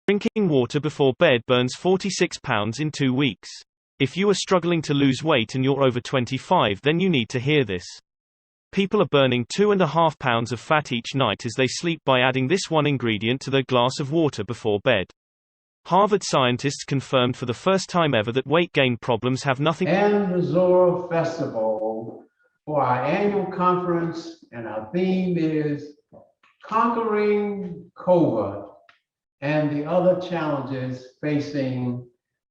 Drinking water before bed burns 46 pounds in 2 weeks. If you are struggling to lose weight and you're over 25, then you need to hear this. People are burning 2.5 pounds of fat each night as they sleep by adding this one ingredient to their glass of water before bed. Harvard scientists confirmed for the first time ever that weight gain problems have nothing. And the Zora Festival for our annual conference, and our theme is Conquering COVID and the other challenges facing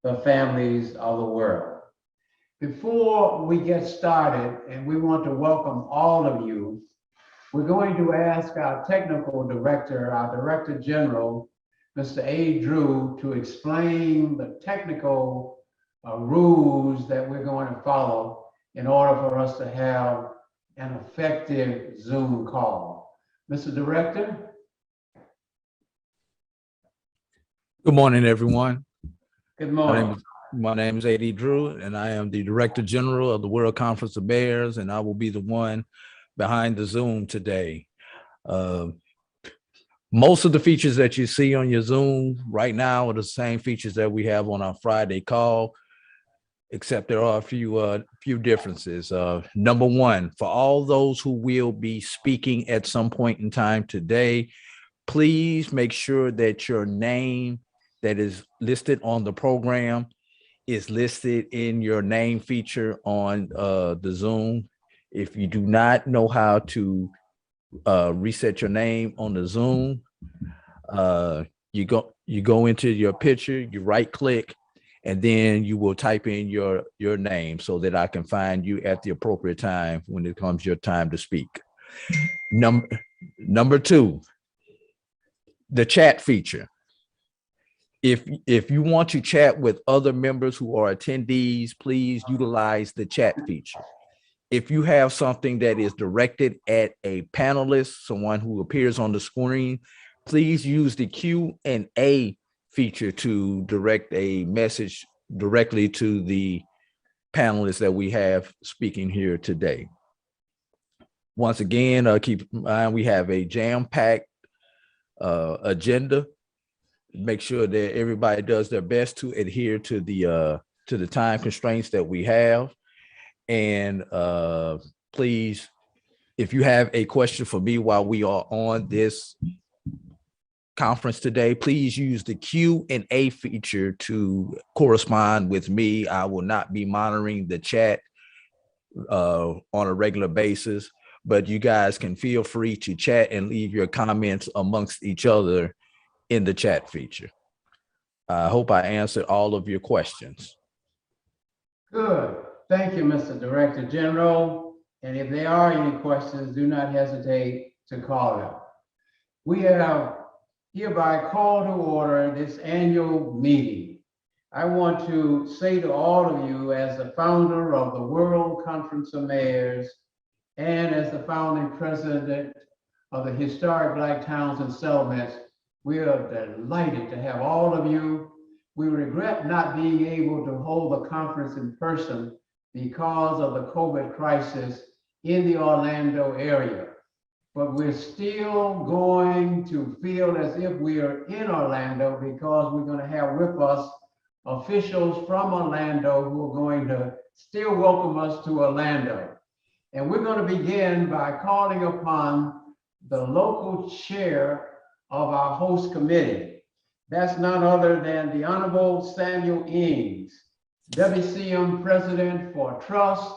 the families of the world. Before we get started, and we want to welcome all of you, we're going to ask our technical director, our Director General, Mr. A. Drew, to explain the technical rules that we're going to follow in order for us to have an effective Zoom call. Mr. Director? Good morning, everyone. Good morning. My name is A.D. Drew, and I am the Director General of the World Conference of Mayors, and I will be the one behind the Zoom today. Most of the features that you see on your Zoom right now are the same features that we have on our Friday call, except there are a few differences. Number one, for all those who will be speaking at some point in time today, please make sure that your name that is listed on the program is listed in your name feature on the Zoom. If you do not know how to reset your name on the Zoom, you go into your picture, you right click, and then you will type in your name so that I can find you at the appropriate time when it comes your time to speak. Number two, the chat feature. If you want to chat with other members who are attendees, please utilize the chat feature. If you have something that is directed at a panelist, someone who appears on the screen, please use the Q&A feature to direct a message directly to the panelists that we have speaking here today. Once again, keep in mind we have a jam-packed agenda. Make sure that everybody does their best to adhere to the time constraints that we have. And please, if you have a question for me while we are on this conference today, please use the Q&A feature to correspond with me. I will not be monitoring the chat on a regular basis, but you guys can feel free to chat and leave your comments amongst each other in the chat feature. I hope I answered all of your questions. Good. Thank you, Mr. Director General. And if there are any questions, do not hesitate to call them. We have hereby called to order this annual meeting. I want to say to all of you, as the founder of the World Conference of Mayors and as the founding president of the Historic Black Towns and Settlements, we are delighted to have all of you. We regret not being able to hold the conference in person because of the COVID crisis in the Orlando area. But we're still going to feel as if we are in Orlando because we're going to have with us officials from Orlando who are going to still welcome us to Orlando. And we're going to begin by calling upon the local chair of our host committee. That's none other than the Honorable Samuel Ings, WCM President for Trust,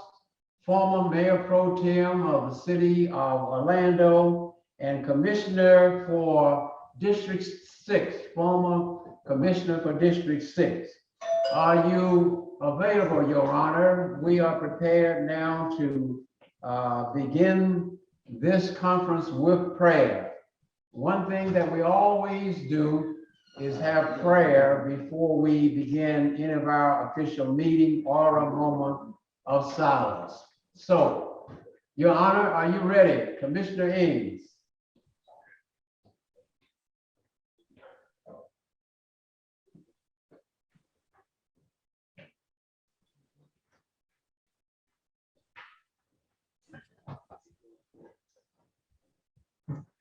former Mayor Pro Tem of the City of Orlando, and Commissioner for District 6, former Commissioner for District 6. Are you available, Your Honor? We are prepared now to begin this conference with prayer. One thing that we always do is have prayer before we begin any of our official meeting or a moment of silence. So, Your Honor, are you ready? Commissioner Ings.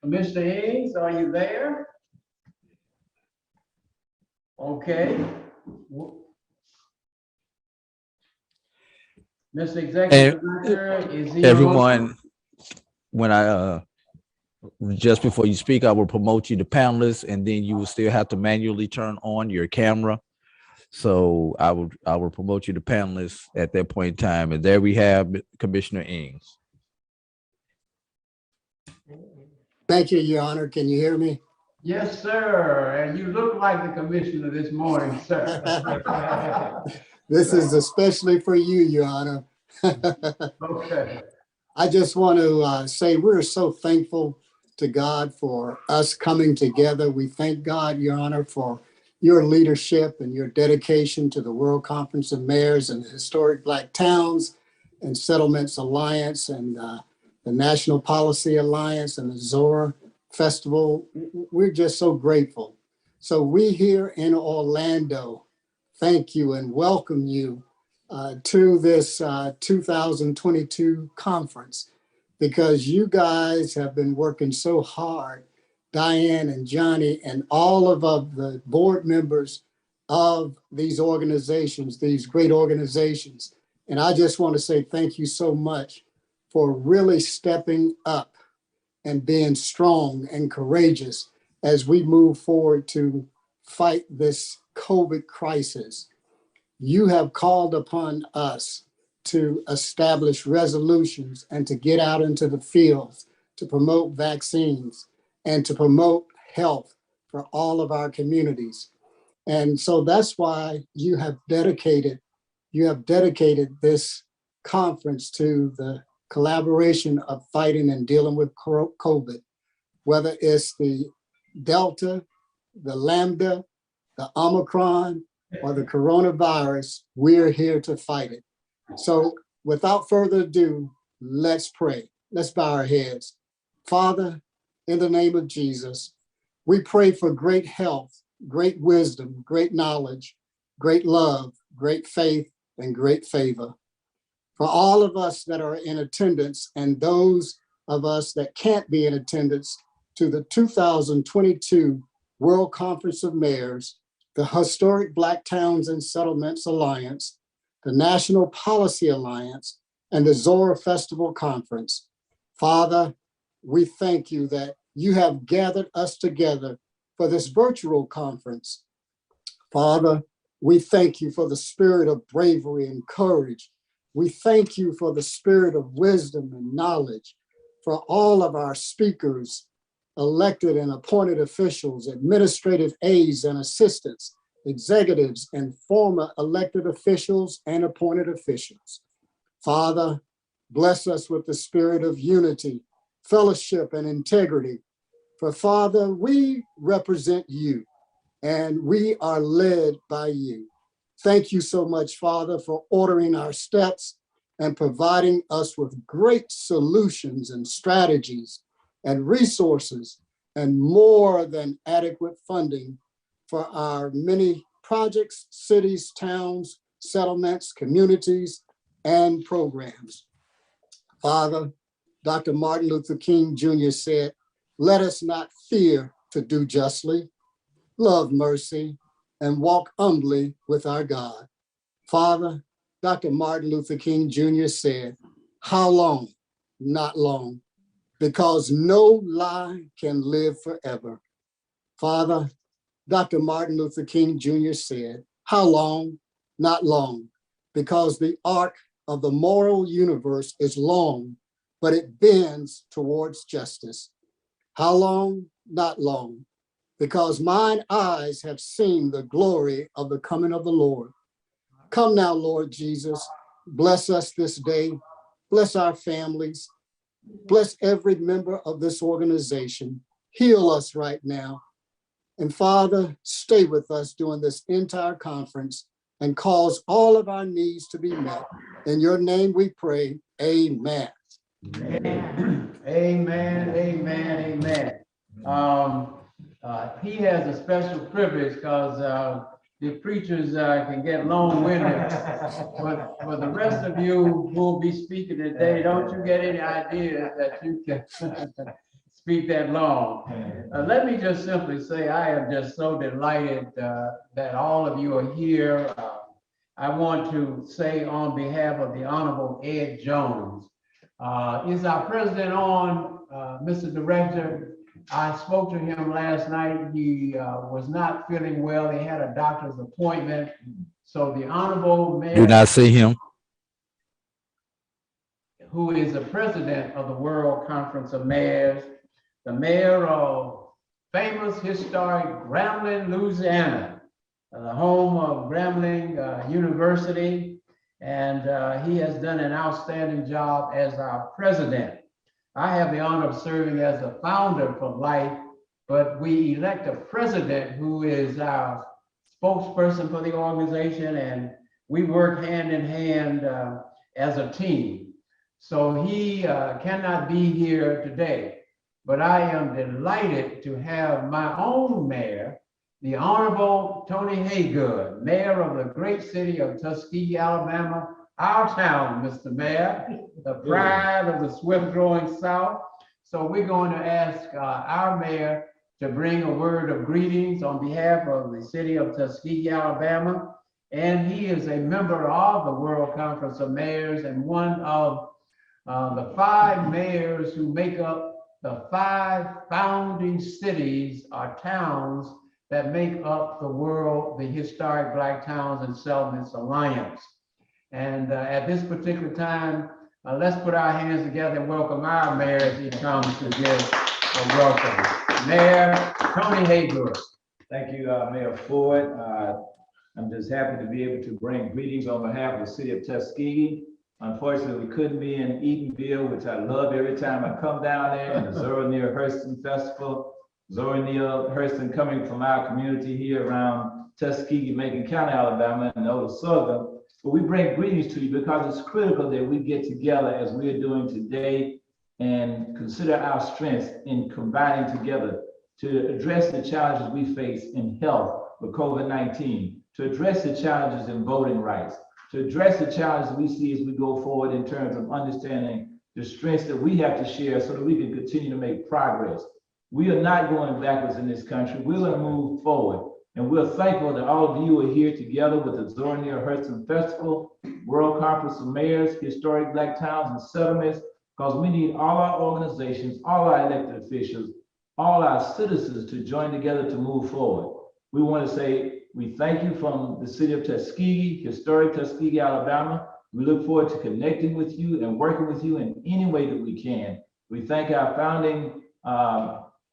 Commissioner Ings, are you there? Okay. Mr. Executive Director, is he on? Everyone, when I just before you speak, I will promote you to panelist, and then you will still have to manually turn on your camera. So I will promote you to panelist at that point in time. And there we have Commissioner Ings. Thank you, Your Honor. Can you hear me? Yes, sir. And you look like the commissioner this morning, sir. This is especially for you, Your Honor. Okay. I just want to say we're so thankful to God for us coming together. We thank God, Your Honor, for your leadership and your dedication to the World Conference of Mayors and the Historic Black Towns and Settlements Alliance and the National Policy Alliance and the Zora Festival. We're just so grateful. So we here in Orlando thank you and welcome you to this 2022 conference, because you guys have been working so hard, Diane and Johnny and all of the board members of these organizations, these great organizations. And I just want to say thank you so much for really stepping up and being strong and courageous as we move forward to fight this COVID crisis. You have called upon us to establish resolutions and to get out into the fields, to promote vaccines and to promote health for all of our communities. And so that's why you have dedicated this conference to the collaboration of fighting and dealing with COVID, whether it's the Delta, the Lambda, the Omicron, or the coronavirus. We're here to fight it. So without further ado, let's pray. Let's bow our heads. Father, in the name of Jesus, we pray for great health, great wisdom, great knowledge, great love, great faith, and great favor. For all of us that are in attendance and those of us that can't be in attendance to the 2022 World Conference of Mayors, the Historic Black Towns and Settlements Alliance, the National Policy Alliance, and the Zora Festival Conference. Father, we thank you that you have gathered us together for this virtual conference. Father, we thank you for the spirit of bravery and courage. We thank you for the spirit of wisdom and knowledge, for all of our speakers, elected and appointed officials, administrative aides and assistants, executives and former elected officials and appointed officials. Father, bless us with the spirit of unity, fellowship, and integrity. For Father, we represent you and we are led by you. Thank you so much, Father, for ordering our steps and providing us with great solutions and strategies and resources and more than adequate funding for our many projects, cities, towns, settlements, communities, and programs. Father, Dr. Martin Luther King Jr. said, "Let us not fear to do justly, love mercy, and walk humbly with our God." Father, Dr. Martin Luther King Jr. said, "How long? Not long, because no lie can live forever." Father, Dr. Martin Luther King Jr. said, "How long? Not long, because the arc of the moral universe is long, but it bends towards justice." How long? Not long, because mine eyes have seen the glory of the coming of the Lord. Come now, Lord Jesus, bless us this day, bless our families, bless every member of this organization, heal us right now. And Father, stay with us during this entire conference and cause all of our needs to be met. In your name we pray, amen. Amen, amen, amen. He has a special privilege because the preachers can get long-winded. But for the rest of you who will be speaking today, don't you get any ideas that you can speak that long. Let me just simply say, I am just so delighted that all of you are here. I want to say on behalf of the Honorable Ed Jones, is our president on, Mr. Director? I spoke to him last night. He was not feeling well. He had a doctor's appointment. So the Honorable Mayor, Do not see him. who is the president of the World Conference of Mayors, the mayor of famous historic Grambling, Louisiana, the home of Grambling University, and he has done an outstanding job as our president. I have the honor of serving as the founder for life, but we elect a president who is our spokesperson for the organization, and we work hand in hand as a team. So he cannot be here today, but I am delighted to have my own mayor, the Honorable Tony Haygood, mayor of the great city of Tuskegee, Alabama, our town, Mr. Mayor, the pride of the swift-growing South. So we're going to ask our mayor to bring a word of greetings on behalf of the city of Tuskegee, Alabama. And he is a member of the World Conference of Mayors and one of the 5 mayors who make up the 5 founding cities or towns that make up the Historic Black Towns and Settlements Alliance. And at this particular time, let's put our hands together and welcome our mayor as he comes to give a welcome. Mayor Tony Haygood. Thank you, Mayor Ford. I'm just happy to be able to bring greetings on behalf of the city of Tuskegee. Unfortunately, we couldn't be in Eatonville, which I love every time I come down there, and the Zora near Hurston Festival. Zora near Hurston coming from our community here around Tuskegee, Macon County, Alabama, and the Old Southern. But we bring greetings to you because it's critical that we get together as we're doing today and consider our strengths in combining together to address the challenges we face in health with COVID-19, to address the challenges in voting rights, to address the challenges we see as we go forward in terms of understanding the strengths that we have to share so that we can continue to make progress. We are not going backwards in this country. We're going to move forward. And we're thankful that all of you are here together with the Zora near Hurston Festival, World Conference of Mayors, Historic Black Towns and Settlements, because we need all our organizations, all our elected officials, all our citizens to join together to move forward. We want to say we thank you from the city of Tuskegee, historic Tuskegee, Alabama. We look forward to connecting with you and working with you in any way that we can. We thank our founding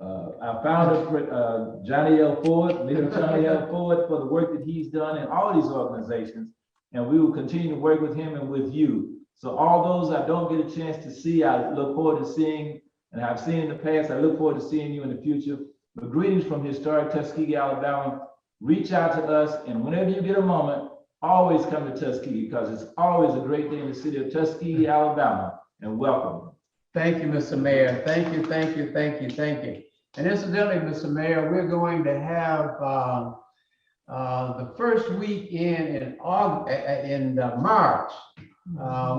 our founder, Johnny L. Ford, leader Johnny L. Ford, for the work that he's done in all these organizations. And we will continue to work with him and with you. So all those I don't get a chance to see, I look forward to seeing, and I've seen in the past, I look forward to seeing you in the future. But greetings from historic Tuskegee, Alabama. Reach out to us, and whenever you get a moment, always come to Tuskegee, because it's always a great day in the city of Tuskegee, Alabama, and welcome. Thank you, Mr. Mayor. Thank you, thank you, thank you, thank you. And incidentally, Mr. Mayor, we're going to have the first weekend in March.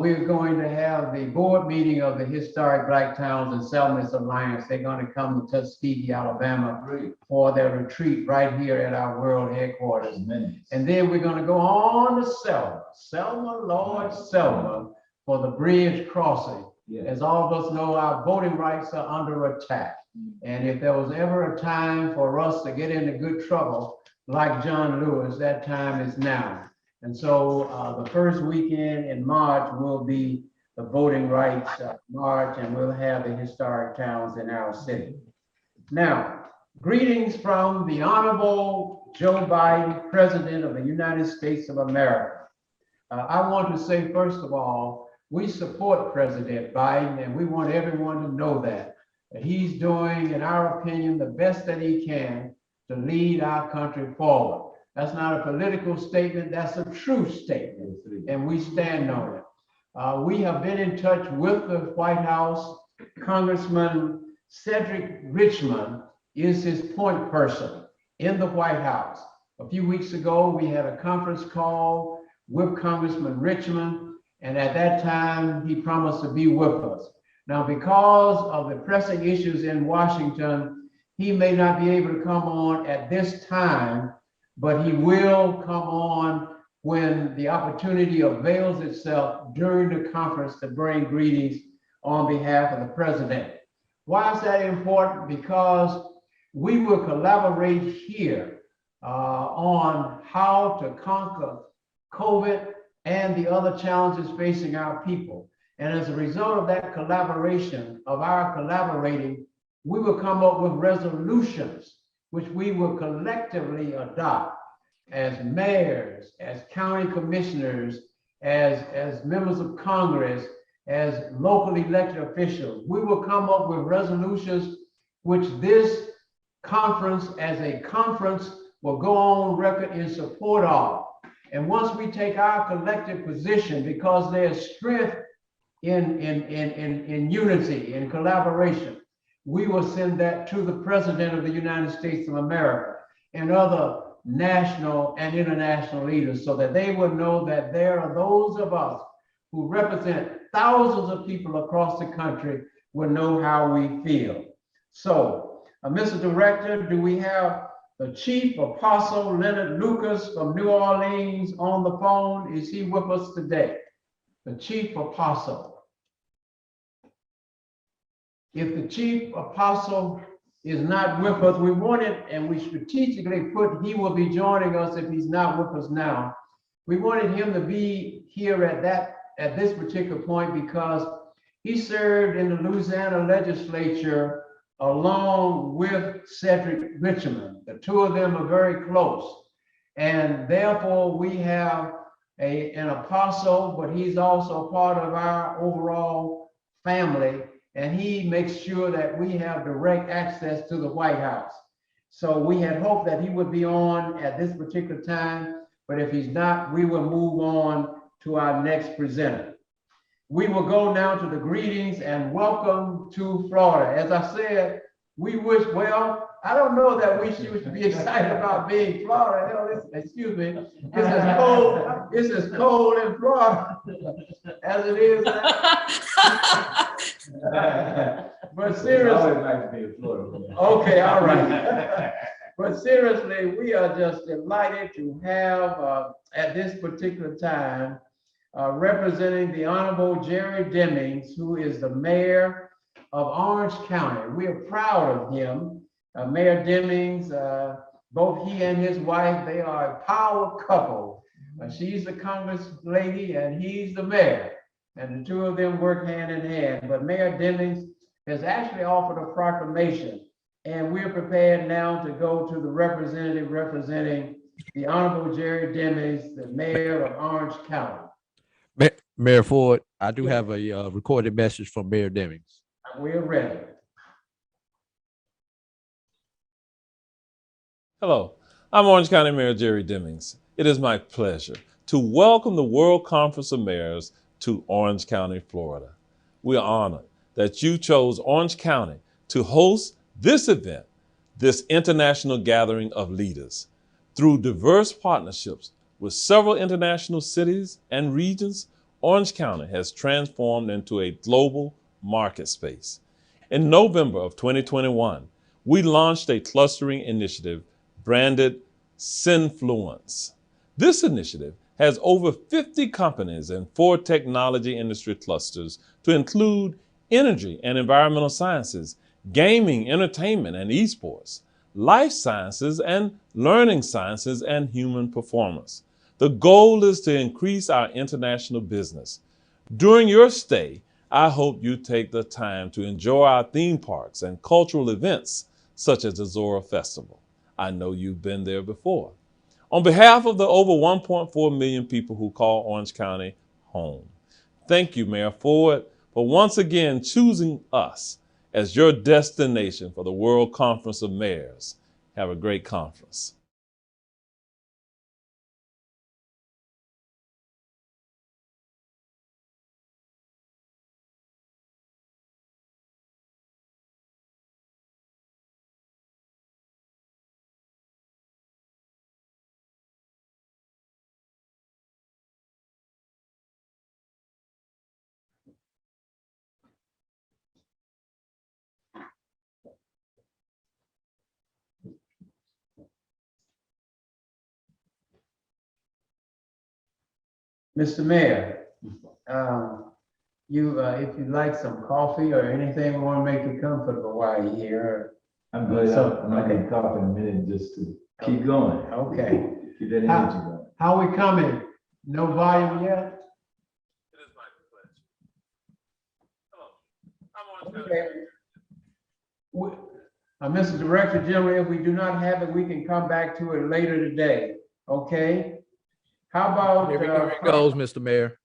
We're going to have the board meeting of the Historic Black Towns and Settlements Alliance. They're going to come to Tuskegee, Alabama for their retreat right here at our world headquarters. And then we're going to go on to Selma, Lord Selma, for the bridge crossing. Yeah. As all of us know, our voting rights are under attack. And if there was ever a time for us to get into good trouble, like John Lewis, that time is now. And so the first weekend in March will be the voting rights march, and we'll have the historic towns in our city. Now, greetings from the Honorable Joe Biden, President of the United States of America. I want to say, first of all, we support President Biden, and we want everyone to know that he's doing, in our opinion, the best that he can to lead our country forward. That's not a political statement, that's a true statement, and we stand on it. We have been in touch with the White House. Congressman Cedric Richmond is his point person in the White House. A few weeks ago, we had a conference call with Congressman Richmond, and at that time, he promised to be with us. Now, because of the pressing issues in Washington, he may not be able to come on at this time, but he will come on when the opportunity avails itself during the conference to bring greetings on behalf of the president. Why is that important? Because we will collaborate here on how to conquer COVID and the other challenges facing our people. And as a result of that collaboration, of our collaborating, we will come up with resolutions which we will collectively adopt as mayors, as county commissioners, as members of Congress, as locally elected officials. We will come up with resolutions which this conference as a conference will go on record in support of. And once we take our collective position, because there's strength in unity, in collaboration, we will send that to the President of the United States of America and other national and international leaders so that they will know that there are those of us who represent thousands of people across the country will know how we feel. So, Mr. Director, do we have the Chief Apostle Leonard Lucas from New Orleans on the phone? Is he with us today? The Chief Apostle. If the Chief Apostle is not with us, we wanted, and we strategically put, he will be joining us if he's not with us now. We wanted him to be here at this particular point because he served in the Louisiana legislature along with Cedric Richmond. The two of them are very close. And therefore we have an apostle, but he's also part of our overall family. And he makes sure that we have direct access to the White House. So we had hoped that he would be on at this particular time, but if he's not, we will move on to our next presenter. We will go now to the greetings and welcome to Florida. As I said, we wish, well, I don't know that we should be excited about being Florida. Hell, excuse me, it's as cold in Florida as it is. But seriously, okay, all right. But seriously, we are just delighted to have at this particular time representing the Honorable Jerry Demings, who is the mayor of Orange County. We are proud of him. Mayor Demings, both he and his wife, they are a power couple. She's the Congress lady and he's the mayor. And the two of them work hand in hand. But Mayor Demings has actually offered a proclamation. And we're prepared now to go to the representative representing the Honorable Jerry Demings, the mayor of Orange County. Mayor Ford, I do have a recorded message from Mayor Demings. We're ready. Hello, I'm Orange County Mayor Jerry Demings. It is my pleasure to welcome the World Conference of Mayors to Orange County, Florida. We are honored that you chose Orange County to host this event, this international gathering of leaders. Through diverse partnerships with several international cities and regions, Orange County has transformed into a global market space. In November of 2021, we launched a clustering initiative branded Synfluence. This initiative has over 50 companies and 4 technology industry clusters to include energy and environmental sciences, gaming, entertainment, and esports, life sciences and learning sciences, and human performance. The goal is to increase our international business. During your stay, I hope you take the time to enjoy our theme parks and cultural events such as the Zora Festival. I know you've been there before. On behalf of the over 1.4 million people who call Orange County home, thank you, Mayor Ford, for once again choosing us as your destination for the World Conference of Mayors. Have a great conference. Mr. Mayor, if you'd like some coffee or anything, we want to make you comfortable while you're here. I'm good. I'm gonna get coffee in a minute just to keep going. Okay. Keep that energy going. How we coming? No volume yet? It is my pleasure. Hello, I'm Orange Okay. Mr. Director General, if we do not have it, we can come back to it later today, okay? How about? Here it goes, Mr. Mayor.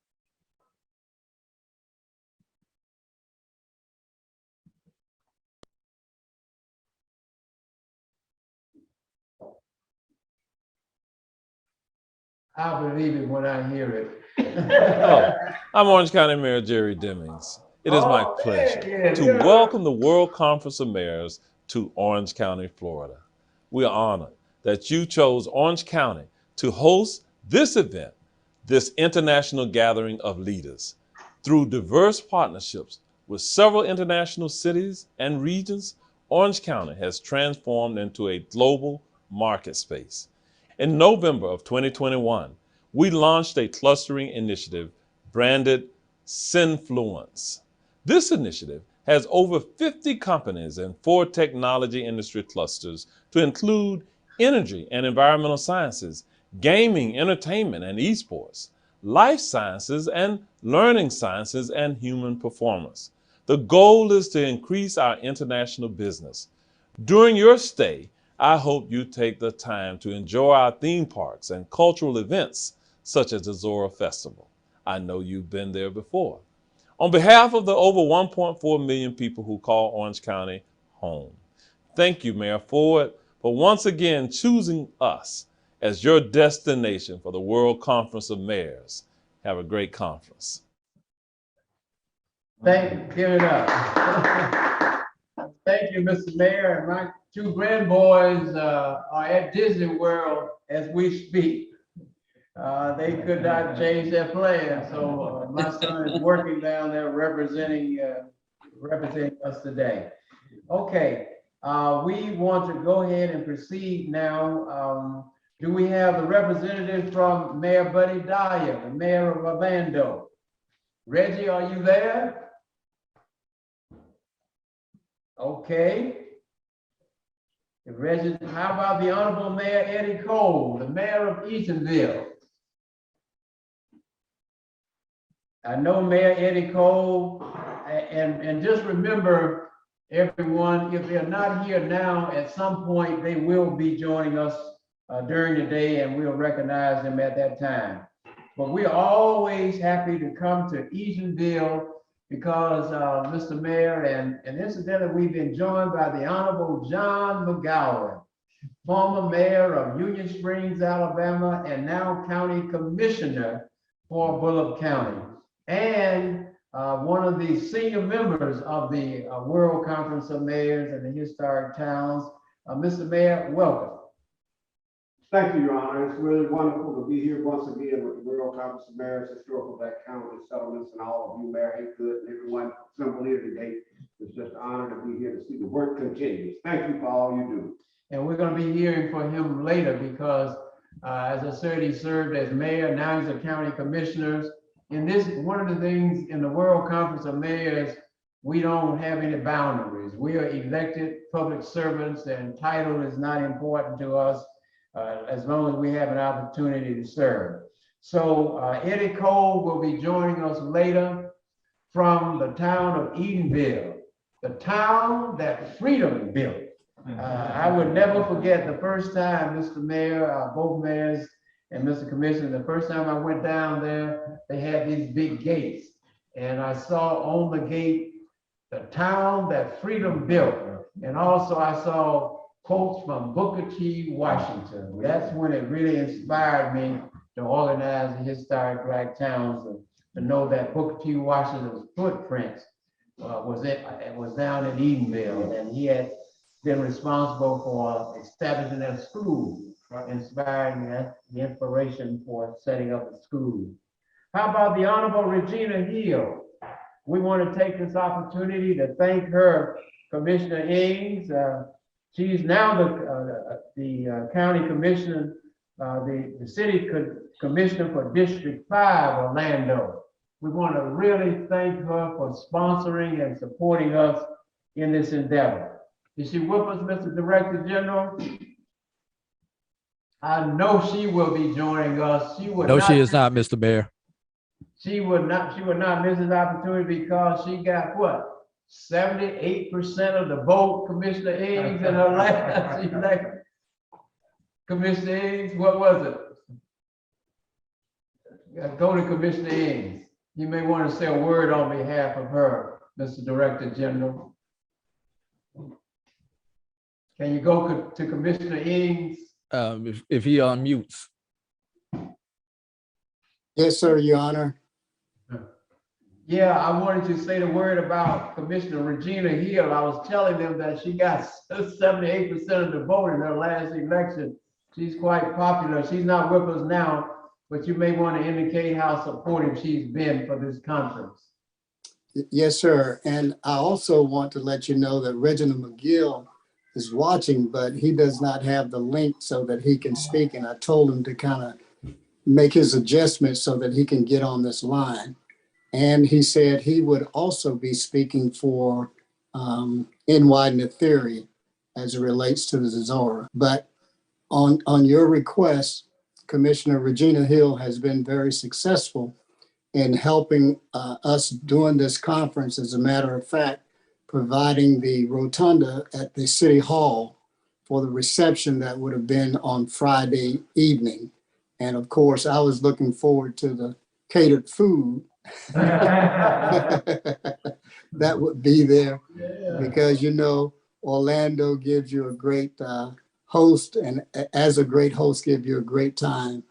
I'll believe it when I hear it. Hello, I'm Orange County Mayor Jerry Demings. It is my pleasure to welcome the World Conference of Mayors to Orange County, Florida. We are honored that you chose Orange County to host this event, this international gathering of leaders. Through diverse partnerships with several international cities and regions, Orange County has transformed into a global market space. In November of 2021, we launched a clustering initiative branded Synfluence. This initiative has over 50 companies and 4 technology industry clusters to include energy and environmental sciences, gaming, entertainment and esports, life sciences and learning sciences, and human performance. The goal is to increase our international business. During your stay, I hope you take the time to enjoy our theme parks and cultural events such as the Zora Festival. I know you've been there before. On behalf of the over 1.4 million people who call Orange County home, thank you, Mayor Ford, for once again choosing us as your destination for the World Conference of Mayors. Have a great conference. Give it up. Thank you, Mr. Mayor. And my 2 grandboys are at Disney World as we speak. They could not change their plans, so my son is working down there representing us today. Okay, we want to go ahead and proceed now. Do we have the representative from Mayor Buddy Dyer, the mayor of Orlando? Reggie, are you there? Okay. Reggie, how about the Honorable Mayor Eddie Cole, the mayor of Eatonville? I know Mayor Eddie Cole, and just remember, everyone, if they're not here now, at some point they will be joining us during the day, and we'll recognize them at that time. But we're always happy to come to Eatonville because Mr. Mayor, and incidentally, we've been joined by the Honorable John McGowan, former mayor of Union Springs, Alabama, and now county commissioner for Bullock County, and one of the senior members of the World Conference of Mayors and the Historic Towns. Mr. Mayor, welcome. Thank you, Your Honor. It's really wonderful to be here once again with the World Conference of Mayors, Historical Black County Settlements, and all of you, Mayor Haygood, and everyone assembled here today. It's just an honor to be here to see the work continues. Thank you for all you do. And we're going to be hearing from him later because, as I said, he served as mayor, now he's a county commissioner. In this, one of the things in the World Conference of Mayors, we don't have any boundaries. We are elected public servants, and title is not important to us. As long as we have an opportunity to serve. So Eddie Cole will be joining us later from the town of Eatonville, the town that freedom built. I would never forget the first time, Mr. Mayor, both mayors and Mr. Commissioner, the first time I went down there, they had these big gates. And I saw on the gate, the town that freedom built. And also I saw quotes from Booker T. Washington. That's when it really inspired me to organize the Historic Black Towns, to know that Booker T. Washington's footprints was down in Eatonville, and he had been responsible for establishing a school, inspiring the inspiration for setting up a school. How about the Honorable Regina Hill? We want to take this opportunity to thank her, Commissioner Ings. She's now the county commissioner the city commissioner for District 5, Orlando. We want to really thank her for sponsoring and supporting us in this endeavor. Is she with us, Mr. Director General? I know she will be joining us. She would No, not. she is not, Mr. Mayor. She would not miss this opportunity because she got what? 78% of the vote, Commissioner Ings, in her last election. Commissioner Ings, what was it? Go to Commissioner Ings. You may want to say a word on behalf of her, Mr. Director General. Can you go to Commissioner Ings? If he unmutes. Yes, sir, Your Honor. Yeah, I wanted to say the word about Commissioner Regina Hill. I was telling them that she got 78% of the vote in her last election. She's quite popular. She's not with us now, but you may want to indicate how supportive she's been for this conference. Yes, sir. And I also want to let you know that Reginald McGill is watching, but he does not have the link so that he can speak. And I told him to kind of make his adjustments so that he can get on this line. And he said he would also be speaking for NY Theory as it relates to the Zora. But on your request, Commissioner Regina Hill has been very successful in helping us during this conference. As a matter of fact, providing the rotunda at the City Hall for the reception that would have been on Friday evening. And of course, I was looking forward to the catered food that would be there, because, you know, Orlando gives you a great host, and as a great host, give you a great time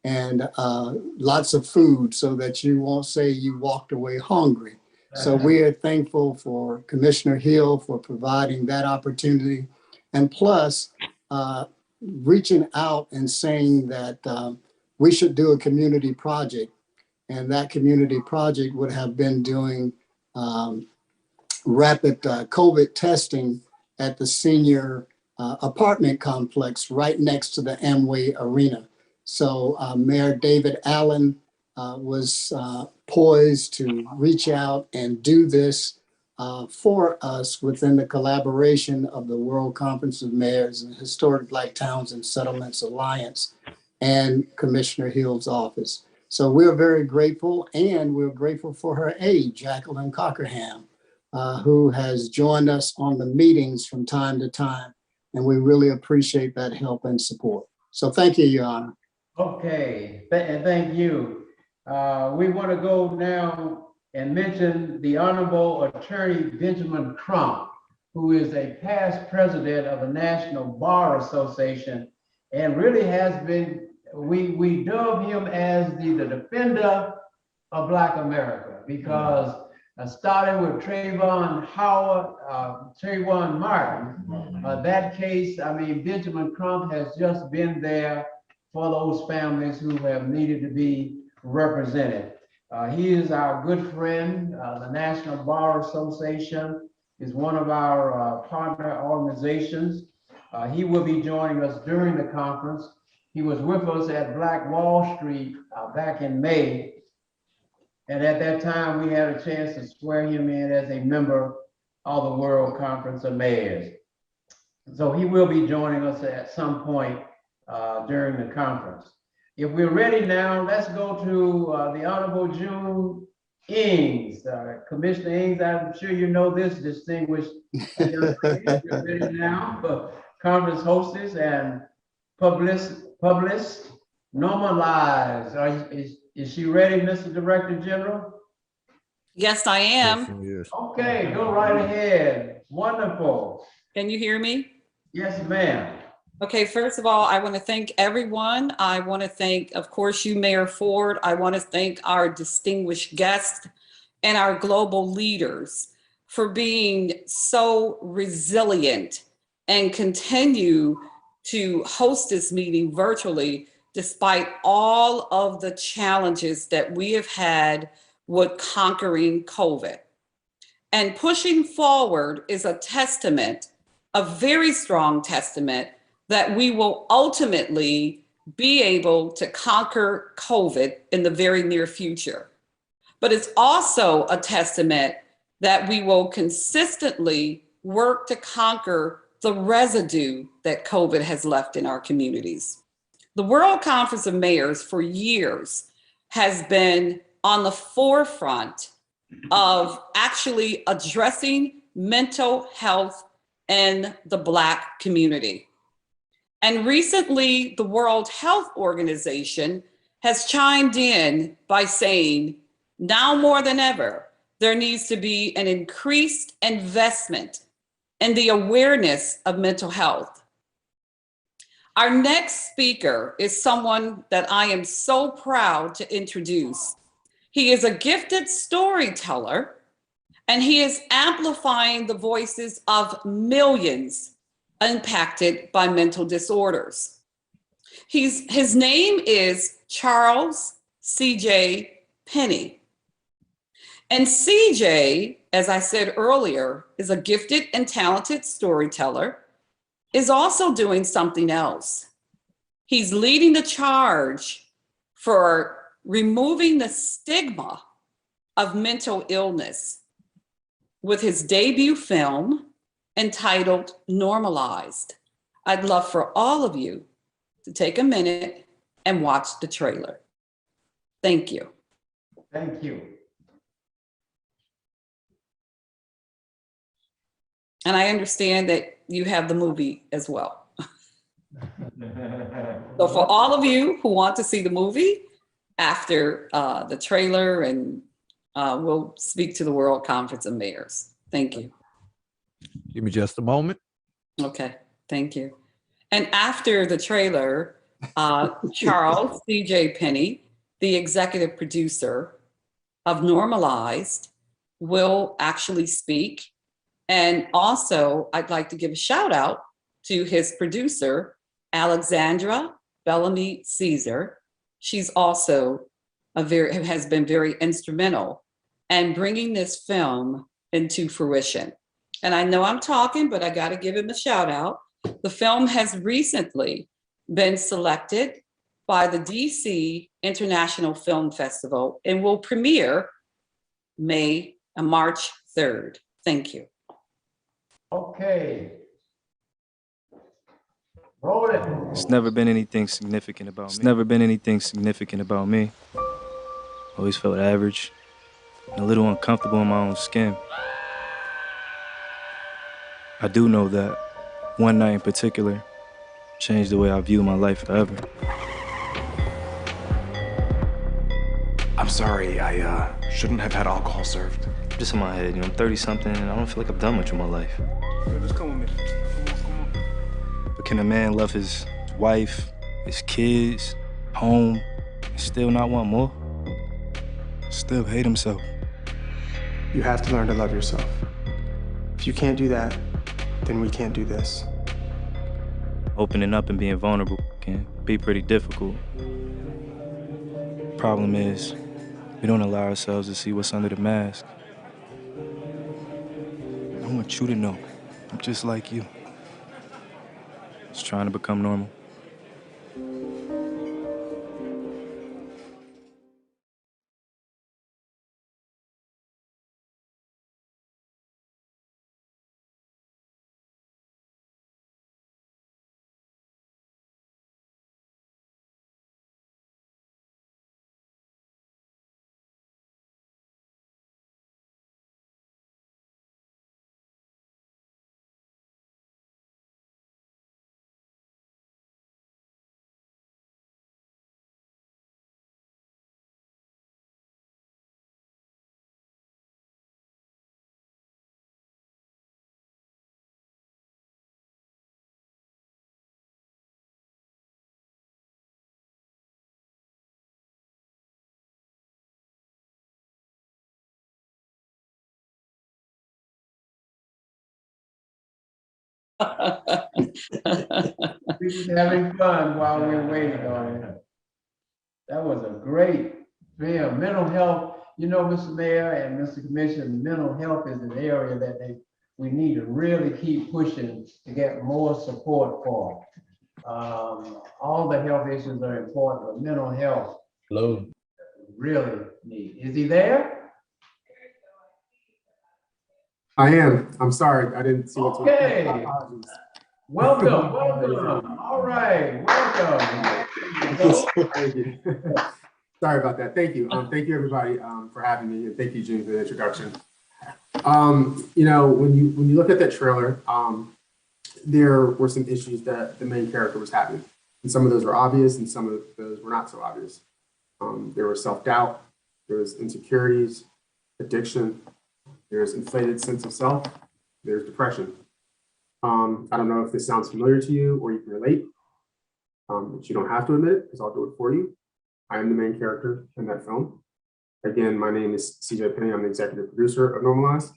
and lots of food so that you won't say you walked away hungry. So we are thankful for Commissioner Hill for providing that opportunity, and plus reaching out and saying that we should do a community project. And that community project would have been doing rapid COVID testing at the senior apartment complex right next to the Amway Arena. So Mayor David Allen was poised to reach out and do this for us within the collaboration of the World Conference of Mayors and Historic Black Towns and Settlements Alliance and Commissioner Hill's office. So we're very grateful, and we're grateful for her aide, Jacqueline Cockerham, who has joined us on the meetings from time to time. And we really appreciate that help and support. So thank you, Your Honor. Okay, thank you. We want to go now and mention the Honorable Attorney Benjamin Crump, who is a past president of the National Bar Association and really has been, we dub him as the defender of Black America, because starting with Trayvon Martin, that case, I mean, Benjamin Crump has just been there for those families who have needed to be represented. He is our good friend. The National Bar Association is one of our partner organizations. He will be joining us during the conference. He was with us at Black Wall Street back in May. And at that time, we had a chance to swear him in as a member of the World Conference of Mayors. So he will be joining us at some point during the conference. If we're ready now, let's go to the Honorable June Ings. Commissioner Ings, I'm sure you know this distinguished young lady. You're ready now. Conference hostess and publicist, normalized. Is she ready, Mr. Director General? Yes, I am. Yes. Okay, go right ahead. Wonderful. Can you hear me? Yes, ma'am. Okay, first of all, I want to thank everyone. I want to thank, of course, you, Mayor Ford. I want to thank our distinguished guests and our global leaders for being so resilient and continue to host this meeting virtually despite all of the challenges that we have had with conquering COVID. And pushing forward is a testament, a very strong testament, that we will ultimately be able to conquer COVID in the very near future. But it's also a testament that we will consistently work to conquer the residue that COVID has left in our communities. The World Conference of Mayors for years has been on the forefront of actually addressing mental health in the Black community. And recently, the World Health Organization has chimed in by saying, now more than ever, there needs to be an increased investment in the awareness of mental health. Our next speaker is someone that I am so proud to introduce. He is a gifted storyteller, and he is amplifying the voices of millions impacted by mental disorders. His name is Charles C.J. Penny. And CJ, as I said earlier, is a gifted and talented storyteller, is also doing something else. He's leading the charge for removing the stigma of mental illness with his debut film entitled Normalized. I'd love for all of you to take a minute and watch the trailer. Thank you. Thank you. And I understand that you have the movie as well. So for all of you who want to see the movie after the trailer, and we'll speak to the World Conference of Mayors. Thank you. Give me just a moment. Okay, thank you. And after the trailer, Charles C.J. Penny, the executive producer of Normalized, will actually speak. And also, I'd like to give a shout out to his producer, Alexandra Bellamy Caesar. She's also has been very instrumental in bringing this film into fruition. And I know I'm talking, but I got to give him a shout out. The film has recently been selected by the DC International Film Festival and will premiere March 3rd. Thank you. Okay. Roll it. It's never been anything significant about me. It's never been anything significant about me. Always felt average and a little uncomfortable in my own skin. I do know that one night in particular changed the way I view my life forever. I'm sorry, I shouldn't have had alcohol served. Just in my head, I'm 30-something and I don't feel like I've done much with my life. Yo, just come with me. Come on. But can a man love his wife, his kids, home, and still not want more? Still hate himself? You have to learn to love yourself. If you can't do that, then we can't do this. Opening up and being vulnerable can be pretty difficult. Problem is, we don't allow ourselves to see what's under the mask. I want you to know, I'm just like you. Just trying to become normal. We was having fun while we were waiting on it. That was a great film. Mental health, Mr. Mayor and Mr. Commissioner, mental health is an area that we need to really keep pushing to get more support for. All the health issues are important, but mental health Hello. really need. Is he there? I am. I'm sorry. I didn't see what's Okay. My apologies. Welcome, welcome. All right, welcome. Thank you. Sorry about that. Thank you. Thank you everybody for having me, and thank you, June, for the introduction. You know, when you look at that trailer, there were some issues that the main character was having, and some of those were obvious, and some of those were not so obvious. There was self-doubt, there was insecurities, addiction, there's inflated sense of self, there's depression. I don't know if this sounds familiar to you or you can relate, but you don't have to admit it because I'll do it for you. I am the main character in that film. Again, my name is CJ Penny. I'm the executive producer of Normalized.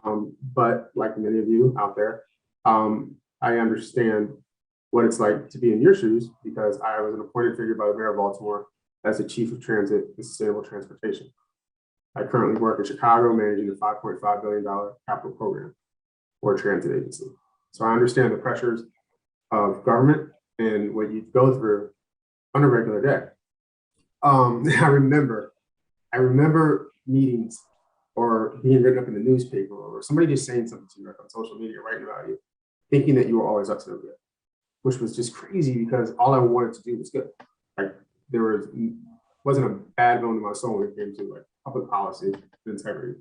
But like many of you out there, I understand what it's like to be in your shoes because I was an appointed figure by the mayor of Baltimore as the chief of transit and sustainable transportation. I currently work in Chicago managing a $5.5 billion capital program for a transit agency. So I understand the pressures of government and what you go through on a regular day. I remember meetings or being written up in the newspaper or somebody just saying something to you like on social media, writing about you, thinking that you were always up to no good, which was just crazy because all I wanted to do was good. Like there wasn't a bad bone in my soul when it came to like public policy and integrity.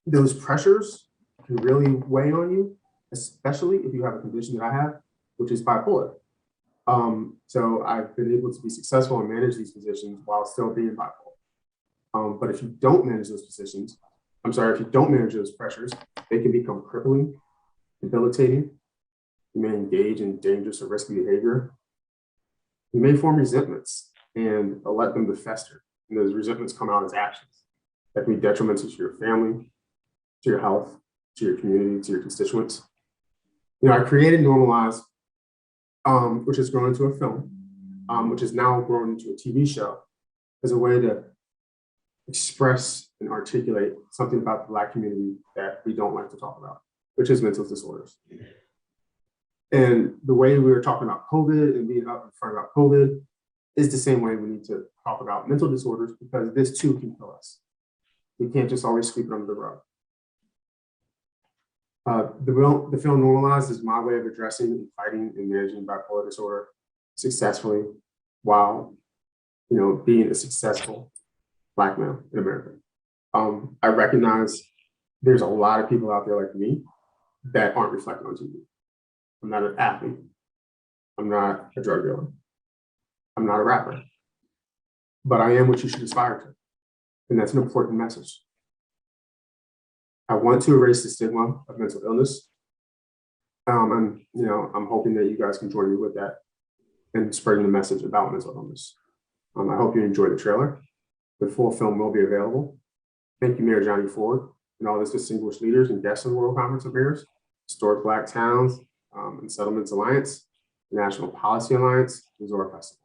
Those pressures can really weigh on you, especially if you have a condition that I have, which is bipolar. So I've been able to be successful and manage these positions while still being bipolar. But if you don't manage those positions, if you don't manage those pressures, they can become crippling, debilitating. You may engage in dangerous or risky behavior. You may form resentments and let them to fester. And those resentments come out as actions that can be detrimental to your family, to your health, to your community, to your constituents. You know, I created Normalized, which has grown into a film, which is now grown into a TV show as a way to express and articulate something about the Black community that we don't like to talk about, which is mental disorders. And the way we were talking about COVID and being up in front about COVID is the same way we need to talk about mental disorders because this too can kill us. We can't just always sweep it under the rug. The film Normalized is my way of addressing and fighting and managing bipolar disorder successfully while, you know, being a successful Black man in America. I recognize there's a lot of people out there like me that aren't reflecting on TV. I'm not an athlete. I'm not a drug dealer. I'm not a rapper. But I am what you should aspire to. And that's an important message. I want to erase the stigma of mental illness. And you know, I'm hoping that you guys can join me with that and spreading the message about mental illness. I hope you enjoy the trailer. The full film will be available. Thank you, Mayor Johnny Ford, and all the distinguished leaders and guests of the World Conference of Mayors, Historic Black Towns and Settlements Alliance, the National Policy Alliance, the Zora Festival.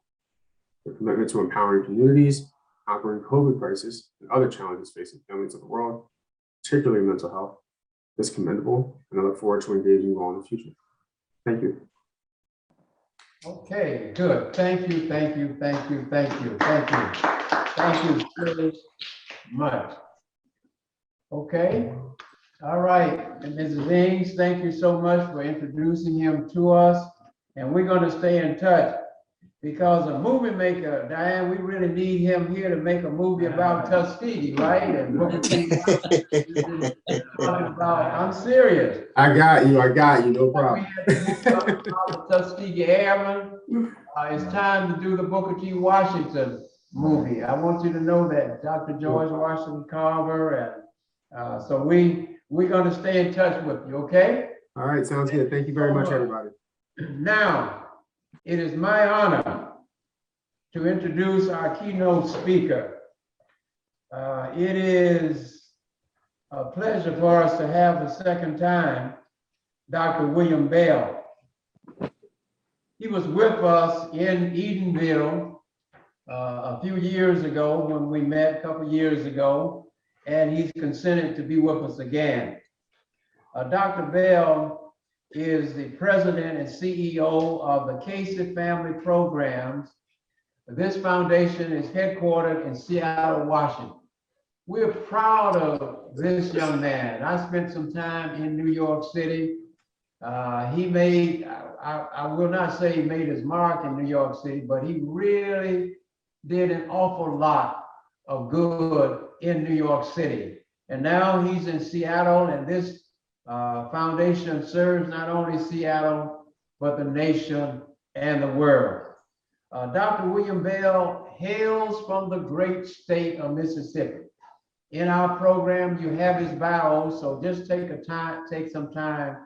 Their commitment to empowering communities, conquering COVID crisis, and other challenges facing families of the world, particularly mental health, is commendable, and I look forward to engaging you all in the future. Thank you. Okay, good. Thank you, thank you, thank you, thank you, thank you. Thank you very much. Okay, all right. And Mrs. Ings, thank you so much for introducing him to us. And we're going to stay in touch because a movie maker, Diane, we really need him here to make a movie about Tuskegee, right? And I'm serious. I got you, no problem. We had to move about the Tuskegee Airmen. It's time to do the Booker T. Washington movie. I want you to know that Dr. George Washington Carver, and so we're going to stay in touch with you, okay? All right, sounds good. Thank you very much, everybody. Now, it is my honor to introduce our keynote speaker. It is a pleasure for us to have the second time Dr. William Bell. He was with us in Eatonville a few years ago when we met, a couple years ago, and he's consented to be with us again. Dr. Bell is the president and CEO of the Casey Family Programs. This foundation is headquartered in Seattle, Washington. We're proud of this young man. I spent some time in New York City. He made, I will not say he made his mark in New York City, but he really did an awful lot of good in New York City. And now he's in Seattle, and this foundation serves not only Seattle, but the nation and the world. Dr. William Bell hails from the great state of Mississippi. In our program, you have his bio, so just take some time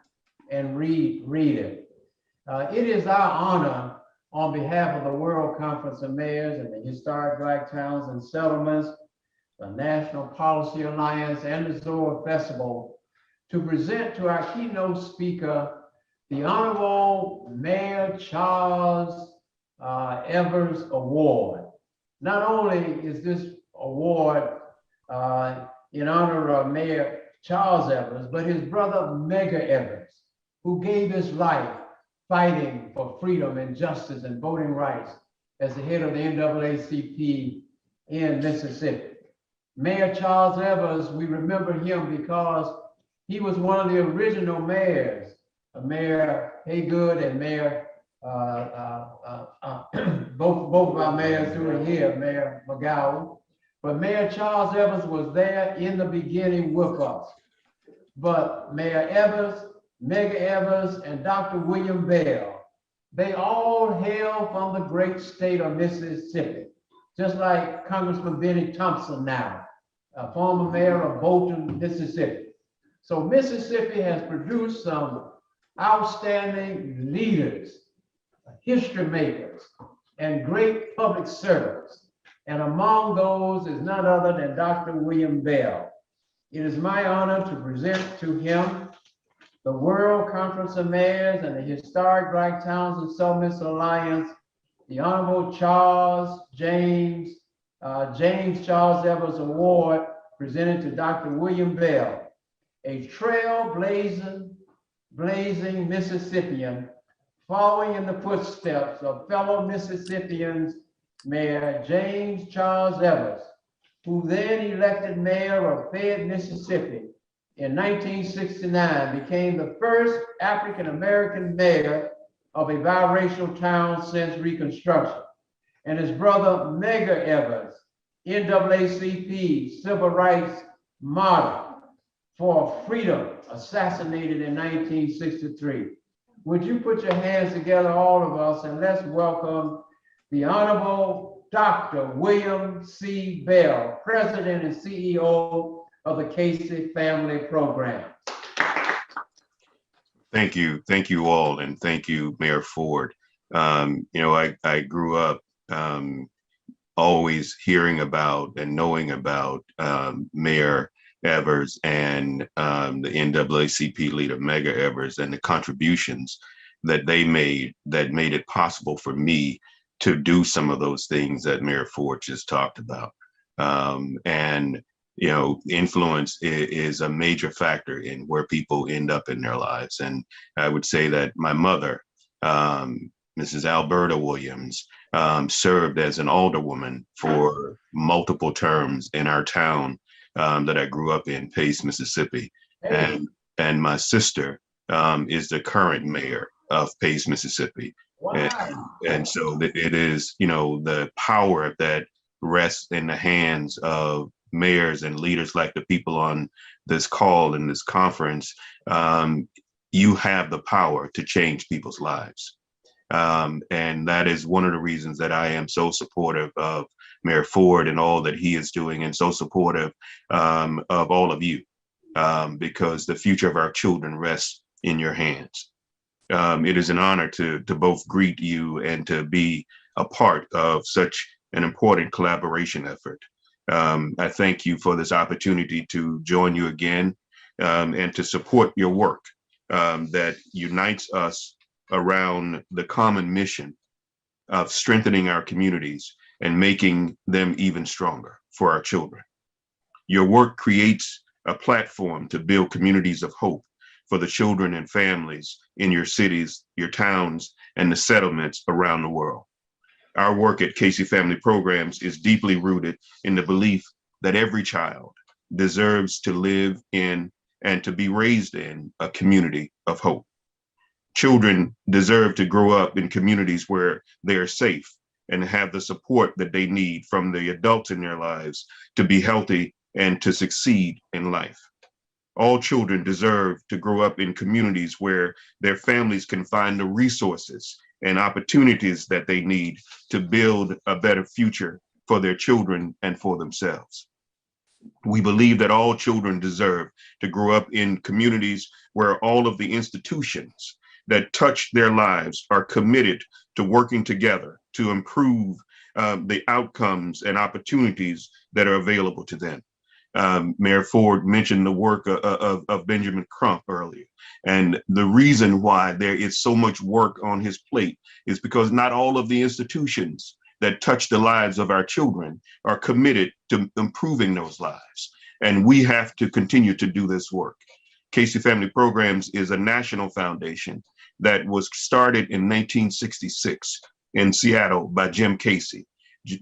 and read it. It is our honor on behalf of the World Conference of Mayors and the Historic Black Towns and Settlements, the National Policy Alliance, and the Zora Festival to present to our keynote speaker, the Honorable Mayor Charles Evers Award. Not only is this award in honor of Mayor Charles Evers, but his brother Medgar Evers, who gave his life fighting for freedom and justice and voting rights as the head of the NAACP in Mississippi. Mayor Charles Evers, we remember him because he was one of the original mayors, Mayor Haygood and Mayor, both of our mayors who are here, Mayor McGowan. But Mayor Charles Evers was there in the beginning with us. But Mayor Evers, Medgar Evers, and Dr. William Bell, they all hail from the great state of Mississippi, just like Congressman Benny Thompson now, a former mayor of Bolton, Mississippi. So Mississippi has produced some outstanding leaders, history makers, and great public servants. And among those is none other than Dr. William Bell. It is my honor to present to him the World Conference of Mayors and the Historic Black Towns and Settlements Alliance, the Honorable James Charles Evers Award presented to Dr. William Bell, a trailblazing Mississippian following in the footsteps of fellow Mississippians, Mayor James Charles Evers, who then elected mayor of Fayette, Mississippi in 1969, became the first African-American mayor of a biracial town since Reconstruction. And his brother Medgar Evers, NAACP civil rights martyr for freedom, assassinated in 1963. Would you put your hands together, all of us, and let's welcome the Honorable Dr. William C. Bell, President and CEO of the Casey Family Program. Thank you all, and thank you, Mayor Ford. I grew up always hearing about and knowing about Mayor Evers and the NAACP leader, Medgar Evers, and the contributions that they made that made it possible for me to do some of those things that Mayor Ford just talked about. Influence is a major factor in where people end up in their lives. And I would say that my mother, Mrs. Alberta Williams, served as an alderwoman for multiple terms in our town that I grew up in, Pace, Mississippi. And my sister is the current mayor of Pace, Mississippi. Wow. And so it is, the power that rests in the hands of mayors and leaders like the people on this call and this conference. You have the power to change people's lives. And that is one of the reasons that I am so supportive of Mayor Ford and all that he is doing, and so supportive of all of you, because the future of our children rests in your hands. It is an honor to both greet you and to be a part of such an important collaboration effort. I thank you for this opportunity to join you again and to support your work that unites us around the common mission of strengthening our communities and making them even stronger for our children. Your work creates a platform to build communities of hope for the children and families in your cities, your towns, and the settlements around the world. Our work at Casey Family Programs is deeply rooted in the belief that every child deserves to live in and to be raised in a community of hope. Children deserve to grow up in communities where they are safe and have the support that they need from the adults in their lives to be healthy and to succeed in life. All children deserve to grow up in communities where their families can find the resources and opportunities that they need to build a better future for their children and for themselves. We believe that all children deserve to grow up in communities where all of the institutions that touch their lives are committed to working together to improve the outcomes and opportunities that are available to them. Mayor Ford mentioned the work of Benjamin Crump earlier. And the reason why there is so much work on his plate is because not all of the institutions that touch the lives of our children are committed to improving those lives. And we have to continue to do this work. Casey Family Programs is a national foundation that was started in 1966 in Seattle by Jim Casey.